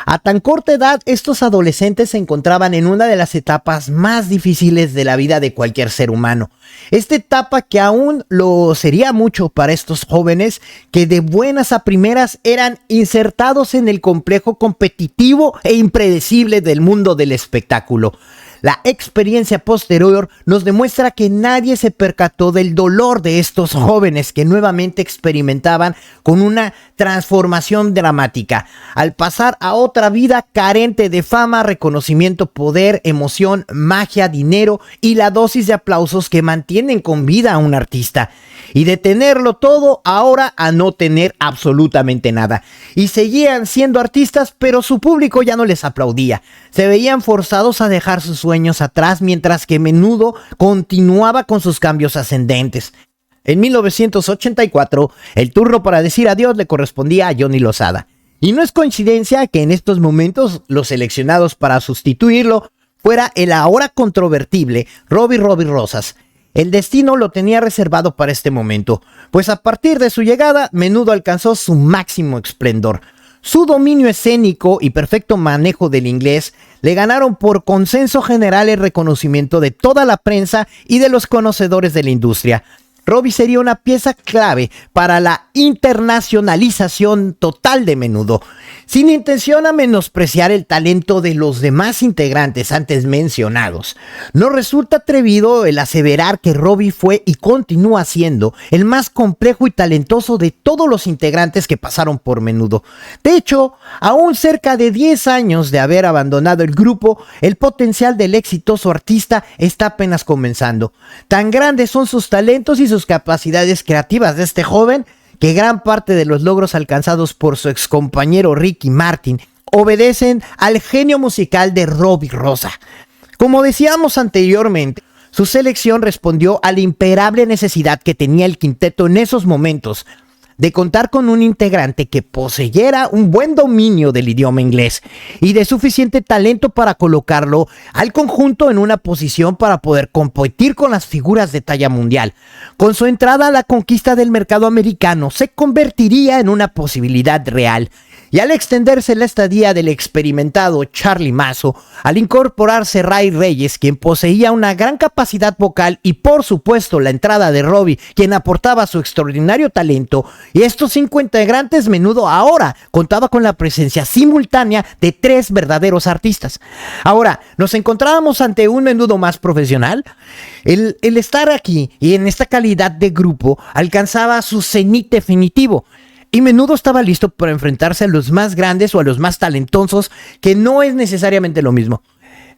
A tan corta edad, estos adolescentes se encontraban en una de las etapas más difíciles de la vida de cualquier ser humano. Esta etapa que aún lo sería mucho para estos jóvenes que de buenas a primeras eran insertados en el complejo competitivo e impredecible del mundo del espectáculo. La experiencia posterior nos demuestra que nadie se percató del dolor de estos jóvenes que nuevamente experimentaban con una transformación dramática, al pasar a otra vida carente de fama, reconocimiento, poder, emoción, magia, dinero y la dosis de aplausos que mantienen con vida a un artista. Y de tenerlo todo, ahora a no tener absolutamente nada. Y seguían siendo artistas, pero su público ya no les aplaudía. Se veían forzados a dejar sus sueños atrás, mientras que Menudo continuaba con sus cambios ascendentes. En 1984, el turno para decir adiós le correspondía a Johnny Lozada. Y no es coincidencia que en estos momentos los seleccionados para sustituirlo fuera el ahora controvertible Robbie Rosas. El destino lo tenía reservado para este momento, pues a partir de su llegada, Menudo alcanzó su máximo esplendor. Su dominio escénico y perfecto manejo del inglés le ganaron por consenso general el reconocimiento de toda la prensa y de los conocedores de la industria. Robbie sería una pieza clave para la internacionalización total de Menudo. Sin intención a menospreciar el talento de los demás integrantes antes mencionados, no resulta atrevido el aseverar que Robbie fue y continúa siendo el más complejo y talentoso de todos los integrantes que pasaron por Menudo. De hecho, aún cerca de 10 años de haber abandonado el grupo, el potencial del exitoso artista está apenas comenzando. Tan grandes son sus talentos y sus capacidades creativas de este joven que gran parte de los logros alcanzados por su excompañero Ricky Martin obedecen al genio musical de Robbie Rosa. Como decíamos anteriormente, su selección respondió a la imperable necesidad que tenía el quinteto en esos momentos de contar con un integrante que poseyera un buen dominio del idioma inglés y de suficiente talento para colocarlo al conjunto en una posición para poder competir con las figuras de talla mundial. Con su entrada a la conquista del mercado americano se convertiría en una posibilidad real. Y al extenderse la estadía del experimentado Charlie Mazzo, al incorporarse Ray Reyes, quien poseía una gran capacidad vocal, y por supuesto la entrada de Robbie, quien aportaba su extraordinario talento Y estos 5 integrantes, Menudo ahora contaba con la presencia simultánea de 3 verdaderos artistas. Ahora, ¿nos encontrábamos ante un Menudo más profesional? El estar aquí y en esta calidad de grupo alcanzaba su cenit definitivo. Y Menudo estaba listo para enfrentarse a los más grandes o a los más talentosos, que no es necesariamente lo mismo.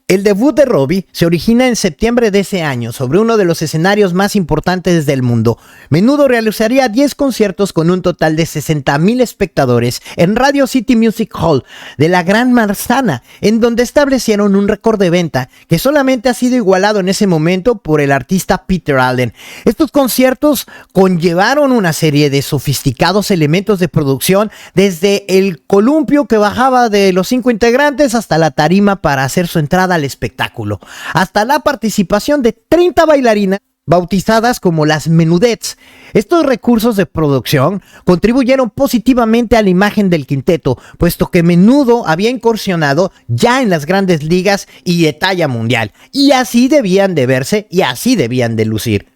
El debut de Robbie se origina en septiembre de ese año sobre uno de los escenarios más importantes del mundo. Menudo realizaría 10 conciertos con un total de 60,000 espectadores en Radio City Music Hall de la Gran Manzana, en donde establecieron un récord de venta que solamente ha sido igualado en ese momento por el artista Peter Allen. Estos conciertos conllevaron una serie de sofisticados elementos de producción, desde el columpio que bajaba de los 5 integrantes hasta la tarima para hacer su entrada al espectáculo, hasta la participación de 30 bailarinas bautizadas como las Menudettes. Estos recursos de producción contribuyeron positivamente a la imagen del quinteto, puesto que Menudo había incursionado ya en las grandes ligas y de talla mundial, y así debían de verse y así debían de lucir.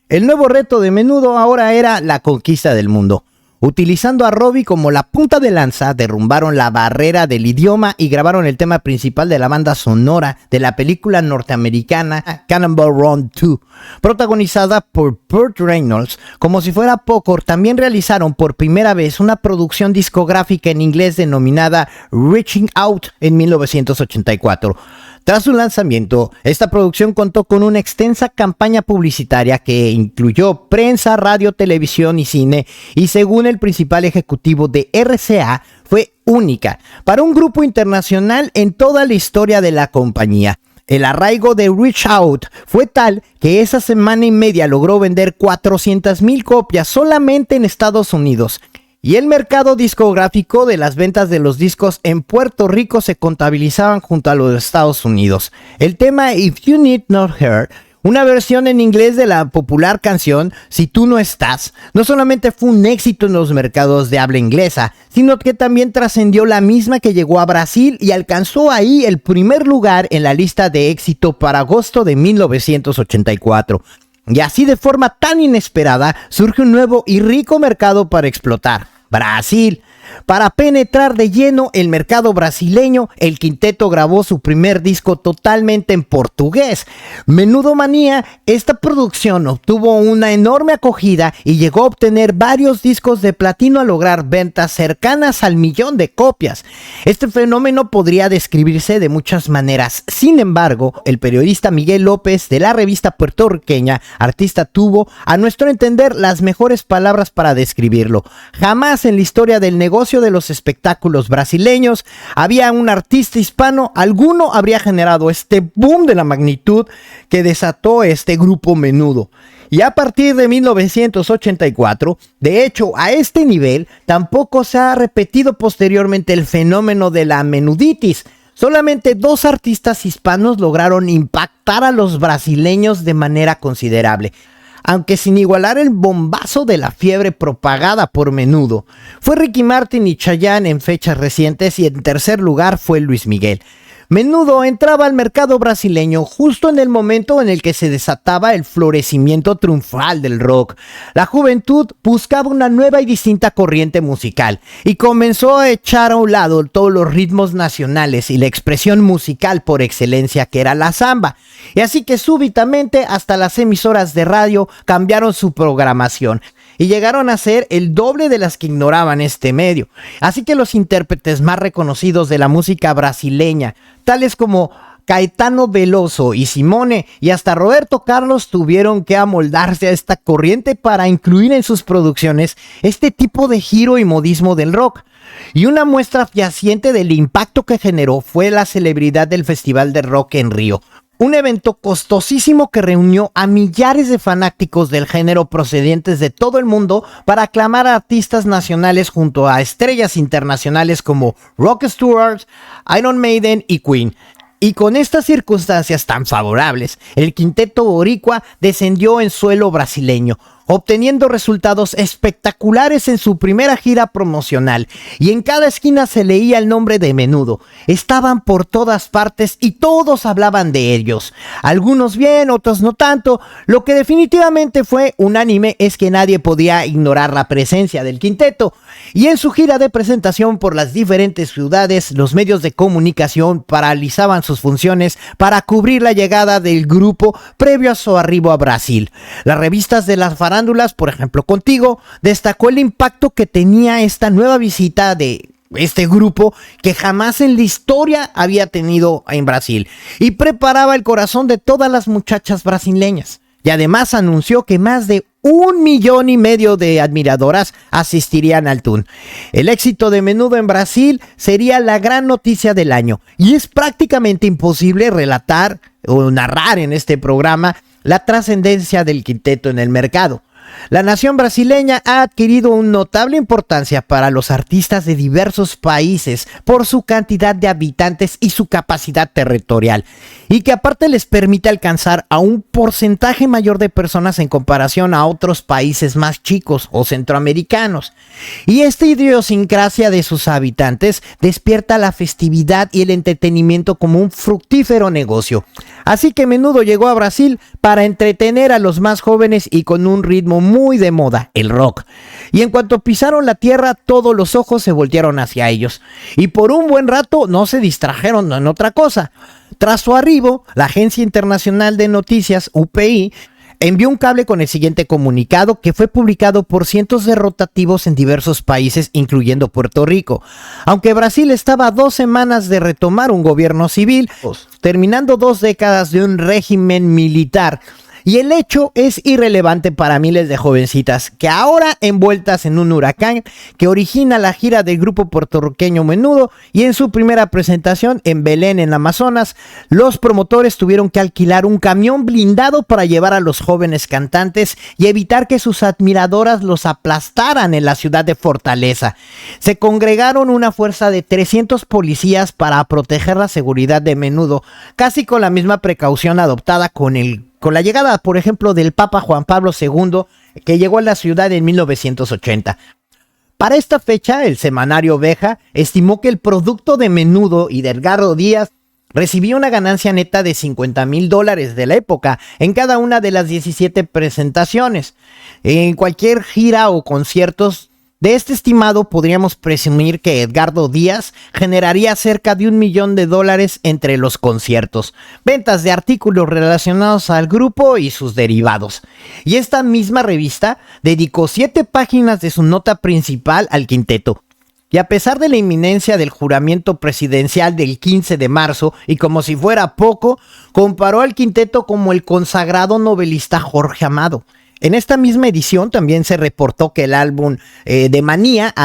El nuevo reto de Menudo ahora era la conquista del mundo. Utilizando a Robbie como la punta de lanza, derrumbaron la barrera del idioma y grabaron el tema principal de la banda sonora de la película norteamericana Cannonball Run 2, protagonizada por Burt Reynolds. Como si fuera poco, también realizaron por primera vez una producción discográfica en inglés denominada Reaching Out en 1984. Tras su lanzamiento, esta producción contó con una extensa campaña publicitaria que incluyó prensa, radio, televisión y cine, y según el principal ejecutivo de RCA, fue única para un grupo internacional en toda la historia de la compañía. El arraigo de Reach Out fue tal que esa semana y media logró vender 400,000 copias solamente en Estados Unidos. Y el mercado discográfico de las ventas de los discos en Puerto Rico se contabilizaban junto a los de Estados Unidos. El tema If You Need Not Her, una versión en inglés de la popular canción Si Tú No Estás, no solamente fue un éxito en los mercados de habla inglesa, sino que también trascendió la misma, que llegó a Brasil y alcanzó ahí el primer lugar en la lista de éxito para agosto de 1984. Y así, de forma tan inesperada, surge un nuevo y rico mercado para explotar: Brasil. Para penetrar de lleno el mercado brasileño, el quinteto grabó su primer disco totalmente en portugués, Menudo Manía. Esta producción obtuvo una enorme acogida y llegó a obtener varios discos de platino, a lograr ventas cercanas al 1,000,000 de copias. Este fenómeno podría describirse de muchas maneras. Sin embargo, el periodista Miguel López de la revista puertorriqueña Artista tuvo, a nuestro entender, las mejores palabras para describirlo. Jamás en la historia del negocio de los espectáculos brasileños había un artista hispano alguno habría generado este boom de la magnitud que desató este grupo Menudo. Y a partir de 1984, de hecho, a este nivel tampoco se ha repetido posteriormente el fenómeno de la menuditis. Solamente 2 artistas hispanos lograron impactar a los brasileños de manera considerable, aunque sin igualar el bombazo de la fiebre propagada por Menudo. Fue Ricky Martin y Chayanne en fechas recientes, y en tercer lugar fue Luis Miguel. Menudo entraba al mercado brasileño justo en el momento en el que se desataba el florecimiento triunfal del rock. La juventud buscaba una nueva y distinta corriente musical y comenzó a echar a un lado todos los ritmos nacionales y la expresión musical por excelencia, que era la samba. Y así que súbitamente hasta las emisoras de radio cambiaron su programación y llegaron a ser el doble de las que ignoraban este medio. Así que los intérpretes más reconocidos de la música brasileña, tales como Caetano Veloso y Simone, y hasta Roberto Carlos, tuvieron que amoldarse a esta corriente para incluir en sus producciones este tipo de giro y modismo del rock. Y una muestra fehaciente del impacto que generó fue la celebridad del Festival de Rock en Río, un evento costosísimo que reunió a millares de fanáticos del género procedentes de todo el mundo para aclamar a artistas nacionales junto a estrellas internacionales como Rod Stewart, Iron Maiden y Queen. Y con estas circunstancias tan favorables, el quinteto boricua descendió en suelo brasileño. obteniendo resultados espectaculares en su primera gira promocional, y en cada esquina se leía el nombre de Menudo. Estaban por todas partes y todos hablaban de ellos, algunos bien, otros no tanto. Lo que definitivamente fue unánime es que nadie podía ignorar la presencia del quinteto, y en su gira de presentación por las diferentes ciudades, los medios de comunicación paralizaban sus funciones para cubrir la llegada del grupo previo a su arribo a Brasil. Las revistas de las farándulas, por ejemplo Contigo, destacó el impacto que tenía esta nueva visita de este grupo que jamás en la historia había tenido en Brasil, y preparaba el corazón de todas las muchachas brasileñas. Y además anunció que más de 1,5 millones de admiradoras asistirían al tour. El éxito de Menudo en Brasil sería la gran noticia del año, y es prácticamente imposible relatar o narrar en este programa la trascendencia del quinteto en el mercado. La nación brasileña ha adquirido una notable importancia para los artistas de diversos países por su cantidad de habitantes y su capacidad territorial, y que aparte les permite alcanzar a un porcentaje mayor de personas en comparación a otros países más chicos o centroamericanos. Y esta idiosincrasia de sus habitantes despierta la festividad y el entretenimiento como un fructífero negocio. Así que Menudo llegó a Brasil para entretener a los más jóvenes y con un ritmo muy de moda, el rock. Y en cuanto pisaron la tierra, todos los ojos se voltearon hacia ellos, y por un buen rato no se distrajeron en otra cosa. Tras su arribo, la Agencia Internacional de Noticias, UPI, envió un cable con el siguiente comunicado, que fue publicado por cientos de rotativos en diversos países, incluyendo Puerto Rico. Aunque Brasil estaba a 2 semanas de retomar un gobierno civil, terminando 2 décadas de un régimen militar, y el hecho es irrelevante para miles de jovencitas que ahora envueltas en un huracán que origina la gira del grupo puertorriqueño Menudo, y en su primera presentación en Belén, en Amazonas, los promotores tuvieron que alquilar un camión blindado para llevar a los jóvenes cantantes y evitar que sus admiradoras los aplastaran en la ciudad de Fortaleza. Se congregaron una fuerza de 300 policías para proteger la seguridad de Menudo, casi con la misma precaución adoptada con la llegada, por ejemplo, del Papa Juan Pablo II, que llegó a la ciudad en 1980. Para esta fecha, el semanario Veja estimó que el producto de Menudo y de Edgardo Díaz recibía una ganancia neta de $50,000 de la época en cada una de las 17 presentaciones. En cualquier gira o conciertos de este estimado, podríamos presumir que Edgardo Díaz generaría cerca de $1 millón entre los conciertos, ventas de artículos relacionados al grupo y sus derivados. Y esta misma revista dedicó 7 páginas de su nota principal al quinteto. Y a pesar de la inminencia del juramento presidencial del 15 de marzo, y como si fuera poco, comparó al quinteto como el consagrado novelista Jorge Amado. En esta misma edición también se reportó que el álbum de Manía,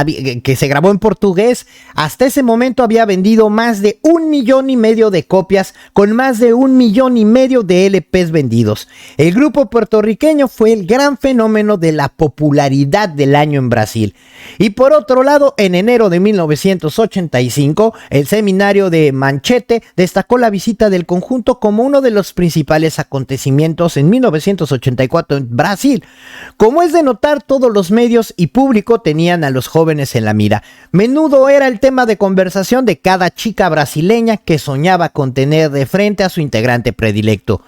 que se grabó en portugués, hasta ese momento había vendido más de 1,5 millones de copias, con más de 1,5 millones de LPs vendidos. El grupo puertorriqueño fue el gran fenómeno de la popularidad del año en Brasil. Y por otro lado, en enero de 1985, el seminario de Manchete destacó la visita del conjunto como uno de los principales acontecimientos en 1984 en Brasil. Como es de notar, todos los medios y público tenían a los jóvenes en la mira. Menudo era el tema de conversación de cada chica brasileña que soñaba con tener de frente a su integrante predilecto,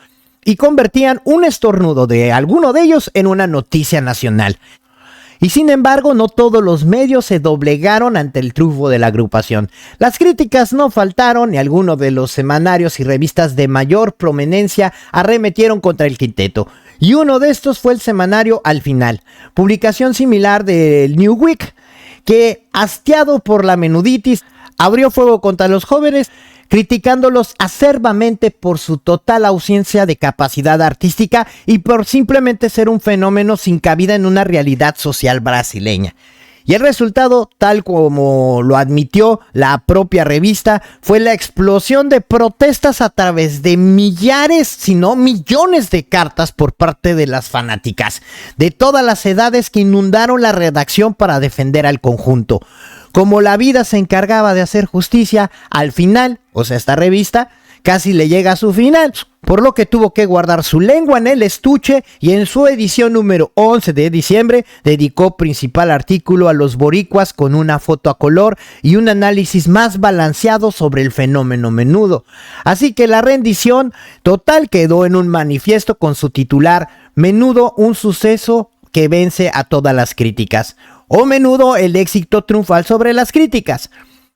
y convertían un estornudo de alguno de ellos en una noticia nacional. Y sin embargo, no todos los medios se doblegaron ante el triunfo de la agrupación. Las críticas no faltaron, y algunos de los semanarios y revistas de mayor prominencia arremetieron contra el quinteto. Y uno de estos fue el semanario Al Final, publicación similar del New Week, que, hastiado por la menuditis, abrió fuego contra los jóvenes, criticándolos acerbamente por su total ausencia de capacidad artística y por simplemente ser un fenómeno sin cabida en una realidad social brasileña. Y el resultado, tal como lo admitió la propia revista, fue la explosión de protestas a través de millares, si no millones de cartas por parte de las fanáticas de todas las edades que inundaron la redacción para defender al conjunto. Como la vida se encargaba de hacer justicia, al final, o sea, esta revista, casi le llega a su final, por lo que tuvo que guardar su lengua en el estuche y en su edición número 11 de diciembre dedicó principal artículo a los boricuas con una foto a color y un análisis más balanceado sobre el fenómeno Menudo. Así que la rendición total quedó en un manifiesto con su titular Menudo, un suceso que vence a todas las críticas, o Menudo, el éxito triunfal sobre las críticas.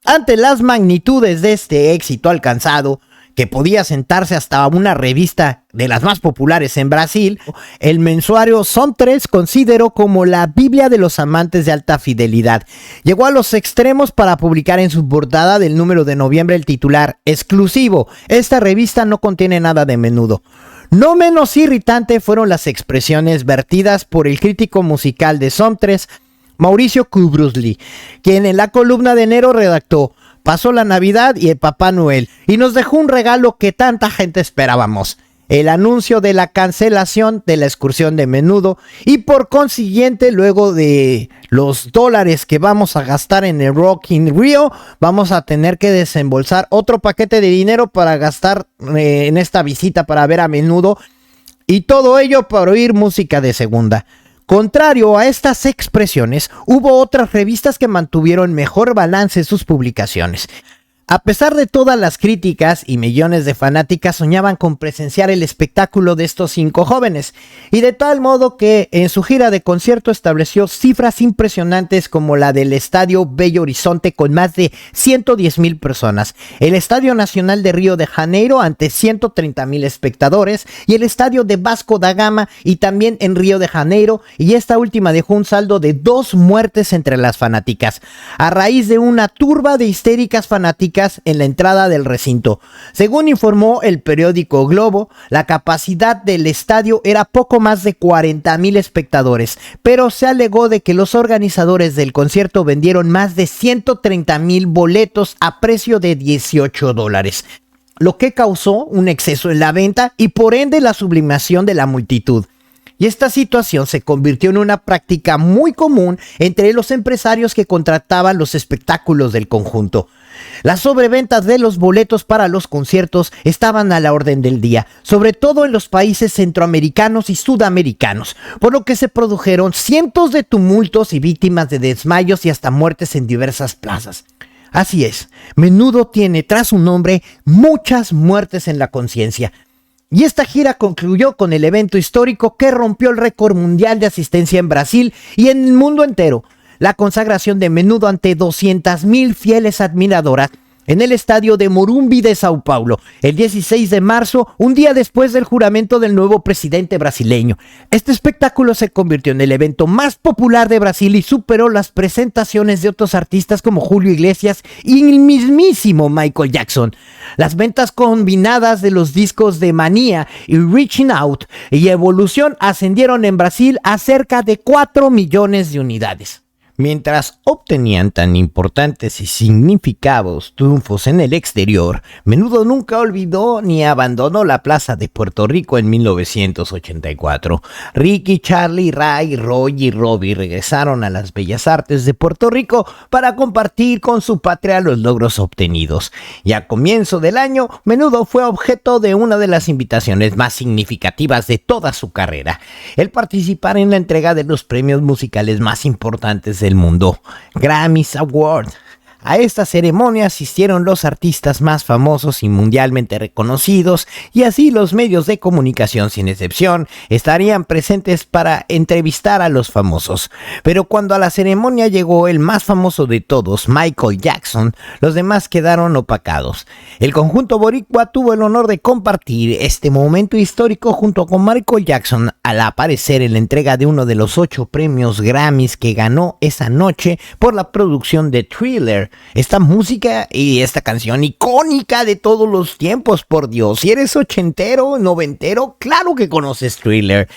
Ante las magnitudes de este éxito alcanzado, que podía sentarse hasta una revista de las más populares en Brasil, el mensuario Som 3 consideró como la Biblia de los amantes de alta fidelidad. Llegó a los extremos para publicar en su portada del número de noviembre el titular exclusivo: esta revista no contiene nada de Menudo. No menos irritante fueron las expresiones vertidas por el crítico musical de Som 3, Mauricio Kubrusli, quien en la columna de enero redactó: pasó la Navidad y el Papá Noel y nos dejó un regalo que tanta gente esperábamos, el anuncio de la cancelación de la excursión de Menudo, y por consiguiente, luego de los dólares que vamos a gastar en el Rock in Rio, vamos a tener que desembolsar otro paquete de dinero para gastar en esta visita para ver a Menudo, y todo ello para oír música de segunda. Contrario a estas expresiones, hubo otras revistas que mantuvieron mejor balance en sus publicaciones. A pesar de todas las críticas y millones de fanáticas soñaban con presenciar el espectáculo de estos 5 jóvenes, y de tal modo que en su gira de concierto estableció cifras impresionantes como la del Estadio Belo Horizonte con más de 110,000 personas, el Estadio Nacional de Río de Janeiro ante 130,000 espectadores y el Estadio de Vasco da Gama y también en Río de Janeiro, y esta última dejó un saldo de 2 muertes entre las fanáticas, a raíz de una turba de histéricas fanáticas en la entrada del recinto. Según informó el periódico Globo, la capacidad del estadio era poco más de 40,000 espectadores, pero se alegó de que los organizadores del concierto vendieron más de 130,000 boletos a precio de $18, lo que causó un exceso en la venta y por ende la sublimación de la multitud. Y esta situación se convirtió en una práctica muy común entre los empresarios que contrataban los espectáculos del conjunto. Las sobreventas de los boletos para los conciertos estaban a la orden del día, sobre todo en los países centroamericanos y sudamericanos, por lo que se produjeron cientos de tumultos y víctimas de desmayos y hasta muertes en diversas plazas. Así es, Menudo tiene tras su nombre muchas muertes en la conciencia. Y esta gira concluyó con el evento histórico que rompió el récord mundial de asistencia en Brasil y en el mundo entero: la consagración de Menudo ante 200,000 fieles admiradoras en el estadio de Morumbi de Sao Paulo, el 16 de marzo, un día después del juramento del nuevo presidente brasileño. Este espectáculo se convirtió en el evento más popular de Brasil y superó las presentaciones de otros artistas como Julio Iglesias y el mismísimo Michael Jackson. Las ventas combinadas de los discos de Manía y Reaching Out y Evolución ascendieron en Brasil a cerca de 4 millones de unidades. Mientras obtenían tan importantes y significativos triunfos en el exterior, Menudo nunca olvidó ni abandonó la plaza de Puerto Rico en 1984. Ricky, Charlie, Ray, Roy y Robbie regresaron a las Bellas Artes de Puerto Rico para compartir con su patria los logros obtenidos. Y a comienzo del año, Menudo fue objeto de una de las invitaciones más significativas de toda su carrera: el participar en la entrega de los premios musicales más importantes del mundo, Grammys Award. A esta ceremonia asistieron los artistas más famosos y mundialmente reconocidos, y así los medios de comunicación, sin excepción, estarían presentes para entrevistar a los famosos. Pero cuando a la ceremonia llegó el más famoso de todos, Michael Jackson, los demás quedaron opacados. El conjunto boricua tuvo el honor de compartir este momento histórico junto con Michael Jackson al aparecer en la entrega de uno de los 8 premios Grammys que ganó esa noche por la producción de Thriller. Esta música y esta canción icónica de todos los tiempos, por Dios. Si eres ochentero, noventero, claro que conoces Thriller.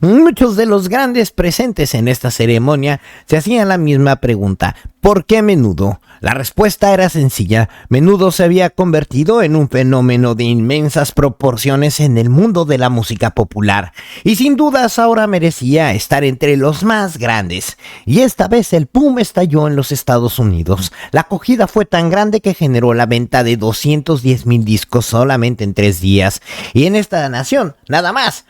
Muchos de los grandes presentes en esta ceremonia se hacían la misma pregunta: ¿Por qué Menudo? La respuesta era sencilla. Menudo se había convertido en un fenómeno de inmensas proporciones en el mundo de la música popular, y sin dudas ahora merecía estar entre los más grandes. Y esta vez el boom estalló en los Estados Unidos. La acogida fue tan grande que generó la venta de 210,000 discos solamente en 3 días. Y en esta nación, nada más.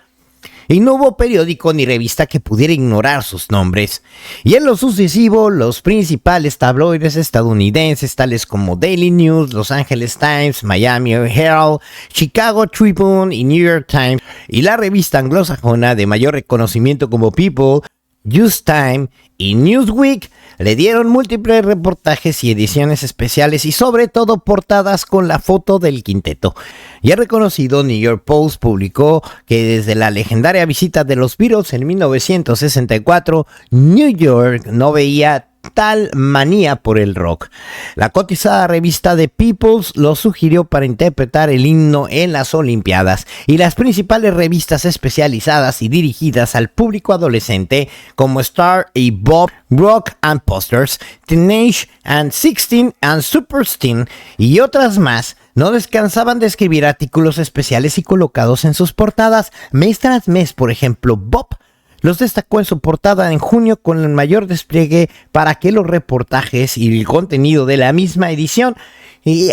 Y no hubo periódico ni revista que pudiera ignorar sus nombres. Y en lo sucesivo, los principales tabloides estadounidenses, tales como Daily News, Los Angeles Times, Miami Herald, Chicago Tribune y New York Times, y la revista anglosajona de mayor reconocimiento como People, Just Time y Newsweek, le dieron múltiples reportajes y ediciones especiales y sobre todo portadas con la foto del quinteto. Y el reconocido New York Post publicó que desde la legendaria visita de los Beatles en 1964, New York no veía tal manía por el rock. La cotizada revista The Peoples lo sugirió para interpretar el himno en las Olimpiadas, y las principales revistas especializadas y dirigidas al público adolescente como Star y Bob, Rock and Posters, Teenage and 16 and Supersteen y otras más no descansaban de escribir artículos especiales y colocados en sus portadas mes tras mes. Por ejemplo, Bob los destacó en su portada en junio con el mayor despliegue para que los reportajes y el contenido de la misma edición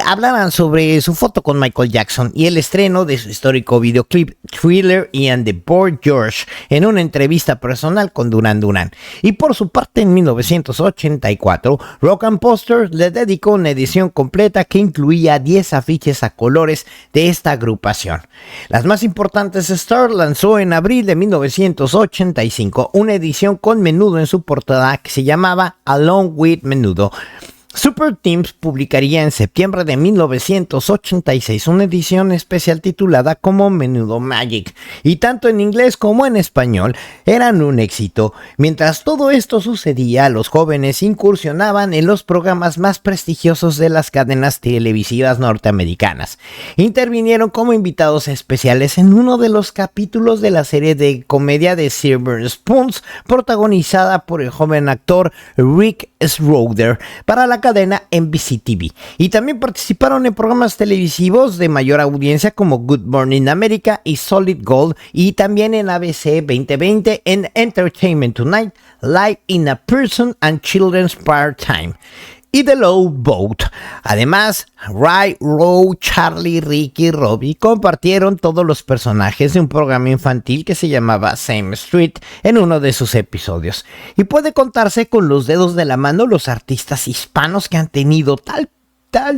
hablaran sobre su foto con Michael Jackson y el estreno de su histórico videoclip Thriller y and the Boy George en una entrevista personal con Duran Duran. Y por su parte, en 1984, Rock and Posters le dedicó una edición completa que incluía 10 afiches a colores de esta agrupación. Las más importantes, Star lanzó en abril de 1985 una edición con Menudo en su portada que se llamaba Along with Menudo. Super Teams publicaría en septiembre de 1986 una edición especial titulada como Menudo Magic, y tanto en inglés como en español eran un éxito. Mientras todo esto sucedía, los jóvenes incursionaban en los programas más prestigiosos de las cadenas televisivas norteamericanas. Intervinieron como invitados especiales en uno de los capítulos de la serie de comedia de Silver Spoons, protagonizada por el joven actor Rick Schroeder para la cadena NBC TV, y también participaron en programas televisivos de mayor audiencia como Good Morning America y Solid Gold, y también en ABC 2020 en Entertainment Tonight, Live in a Person and Children's Part-Time y The Love Boat. Además, Ray, Roe, Charlie, Ricky y Robbie compartieron todos los personajes de un programa infantil que se llamaba Same Street en uno de sus episodios. Y puede contarse con los dedos de la mano los artistas hispanos que han tenido tal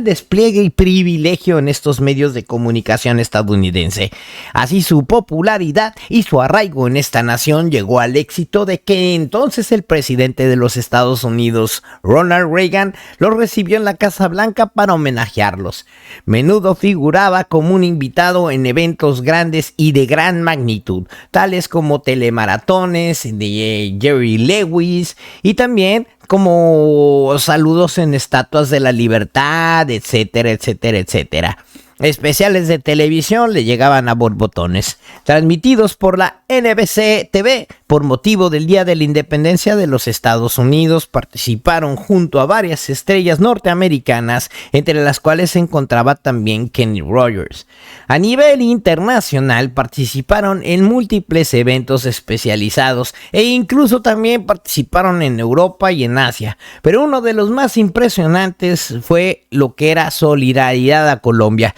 despliegue y privilegio en estos medios de comunicación estadounidense. Así su popularidad y su arraigo en esta nación llegó al éxito de que entonces el presidente de los Estados Unidos, Ronald Reagan, los recibió en la Casa Blanca para homenajearlos. Menudo figuraba como un invitado en eventos grandes y de gran magnitud, tales como telemaratones de Jerry Lewis, y también como saludos en estatuas de la libertad, etcétera, etcétera, etcétera. Especiales de televisión le llegaban a borbotones, transmitidos por la NBC TV por motivo del Día de la Independencia de los Estados Unidos. Participaron junto a varias estrellas norteamericanas, entre las cuales se encontraba también Kenny Rogers. A nivel internacional participaron en múltiples eventos especializados e incluso también participaron en Europa y en Asia, pero uno de los más impresionantes fue lo que era Solidaridad a Colombia,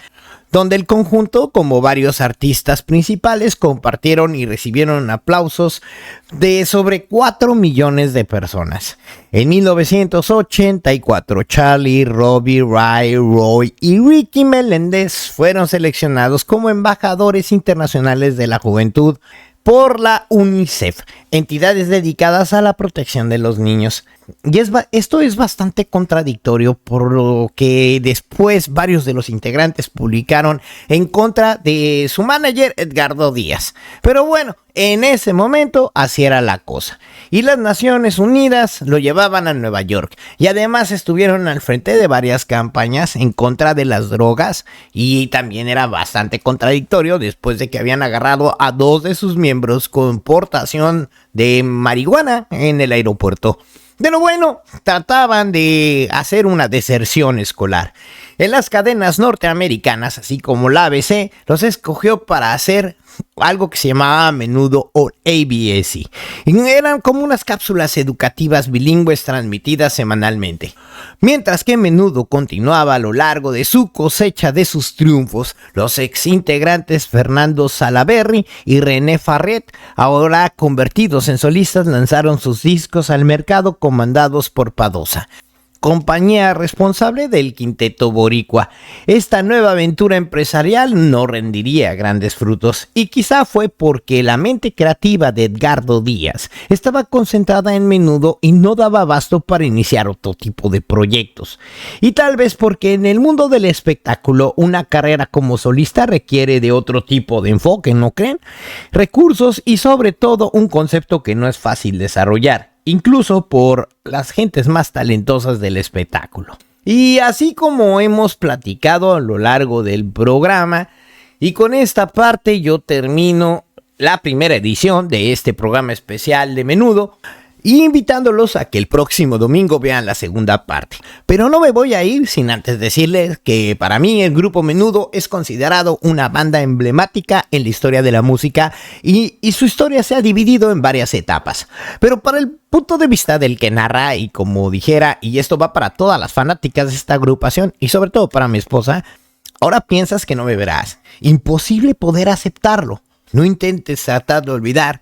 donde el conjunto, como varios artistas principales, compartieron y recibieron aplausos de sobre 4 millones de personas. En 1984, Charlie, Robbie, Ray, Roy y Ricky Meléndez fueron seleccionados como embajadores internacionales de la juventud por la UNICEF, entidades dedicadas a la protección de los niños. Y esto es bastante contradictorio, por lo que después varios de los integrantes publicaron en contra de su manager Edgardo Díaz. Pero bueno, en ese momento así era la cosa. Y las Naciones Unidas lo llevaban a Nueva York. Y además estuvieron al frente de varias campañas en contra de las drogas. Y también era bastante contradictorio después de que habían agarrado a 2 de sus miembros con portación de marihuana en el aeropuerto. Pero bueno, trataban de hacer una deserción escolar. En las cadenas norteamericanas, así como la ABC, los escogió para hacer algo que se llamaba a menudo o ABS. Y eran como unas cápsulas educativas bilingües transmitidas semanalmente. Mientras que Menudo continuaba a lo largo de su cosecha de sus triunfos, los ex integrantes Fernando Salaverry y René Farret, ahora convertidos en solistas, lanzaron sus discos al mercado comandados por Padosa, compañía responsable del Quinteto Boricua. Esta nueva aventura empresarial no rendiría grandes frutos, y quizá fue porque la mente creativa de Edgardo Díaz estaba concentrada en Menudo y no daba abasto para iniciar otro tipo de proyectos. Y tal vez porque en el mundo del espectáculo una carrera como solista requiere de otro tipo de enfoque, ¿no creen? Recursos y sobre todo un concepto que no es fácil desarrollar, incluso por las gentes más talentosas del espectáculo. Y así como hemos platicado a lo largo del programa, y con esta parte yo termino la primera edición de este programa especial de Menudo, y invitándolos a que el próximo domingo vean la segunda parte. Pero no me voy a ir sin antes decirles que para mí el grupo Menudo es considerado una banda emblemática en la historia de la música, y su historia se ha dividido en varias etapas. Pero para el punto de vista del que narra, y como dijera, y esto va para todas las fanáticas de esta agrupación y sobre todo para mi esposa, ahora piensas que no me verás. Imposible poder aceptarlo. No intentes tratar de olvidar.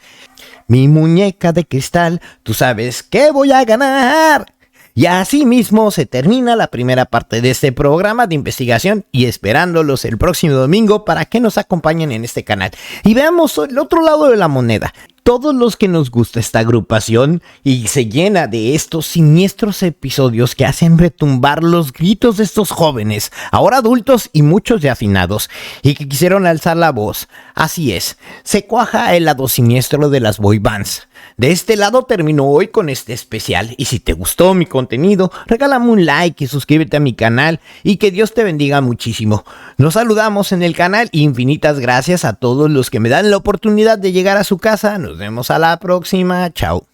Mi muñeca de cristal, tú sabes que voy a ganar. Y así mismo se termina la primera parte de este programa de investigación, y esperándolos el próximo domingo para que nos acompañen en este canal y veamos el otro lado de la moneda. Todos los que nos gusta esta agrupación y se llena de estos siniestros episodios que hacen retumbar los gritos de estos jóvenes, ahora adultos y muchos ya afinados, y que quisieron alzar la voz. Así es, se cuaja el lado siniestro de las boy bands. De este lado termino hoy con este especial, y si te gustó mi contenido, regálame un like y suscríbete a mi canal, y que Dios te bendiga muchísimo. Nos saludamos en el canal, y infinitas gracias a todos los que me dan la oportunidad de llegar a su casa. Nos vemos a la próxima. Chao.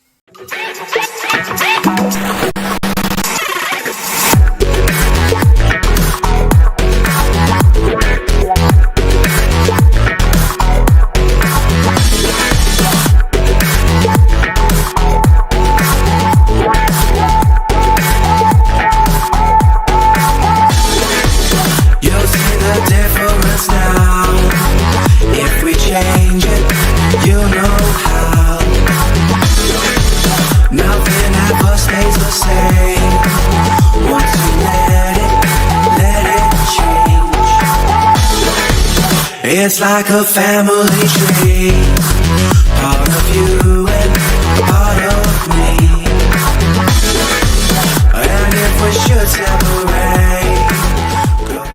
You'll see the difference now. If we change it, you know how. Nothing ever stays the same. Once you let it change. It's like a family tree. Part of you and part of me. And if we should separate,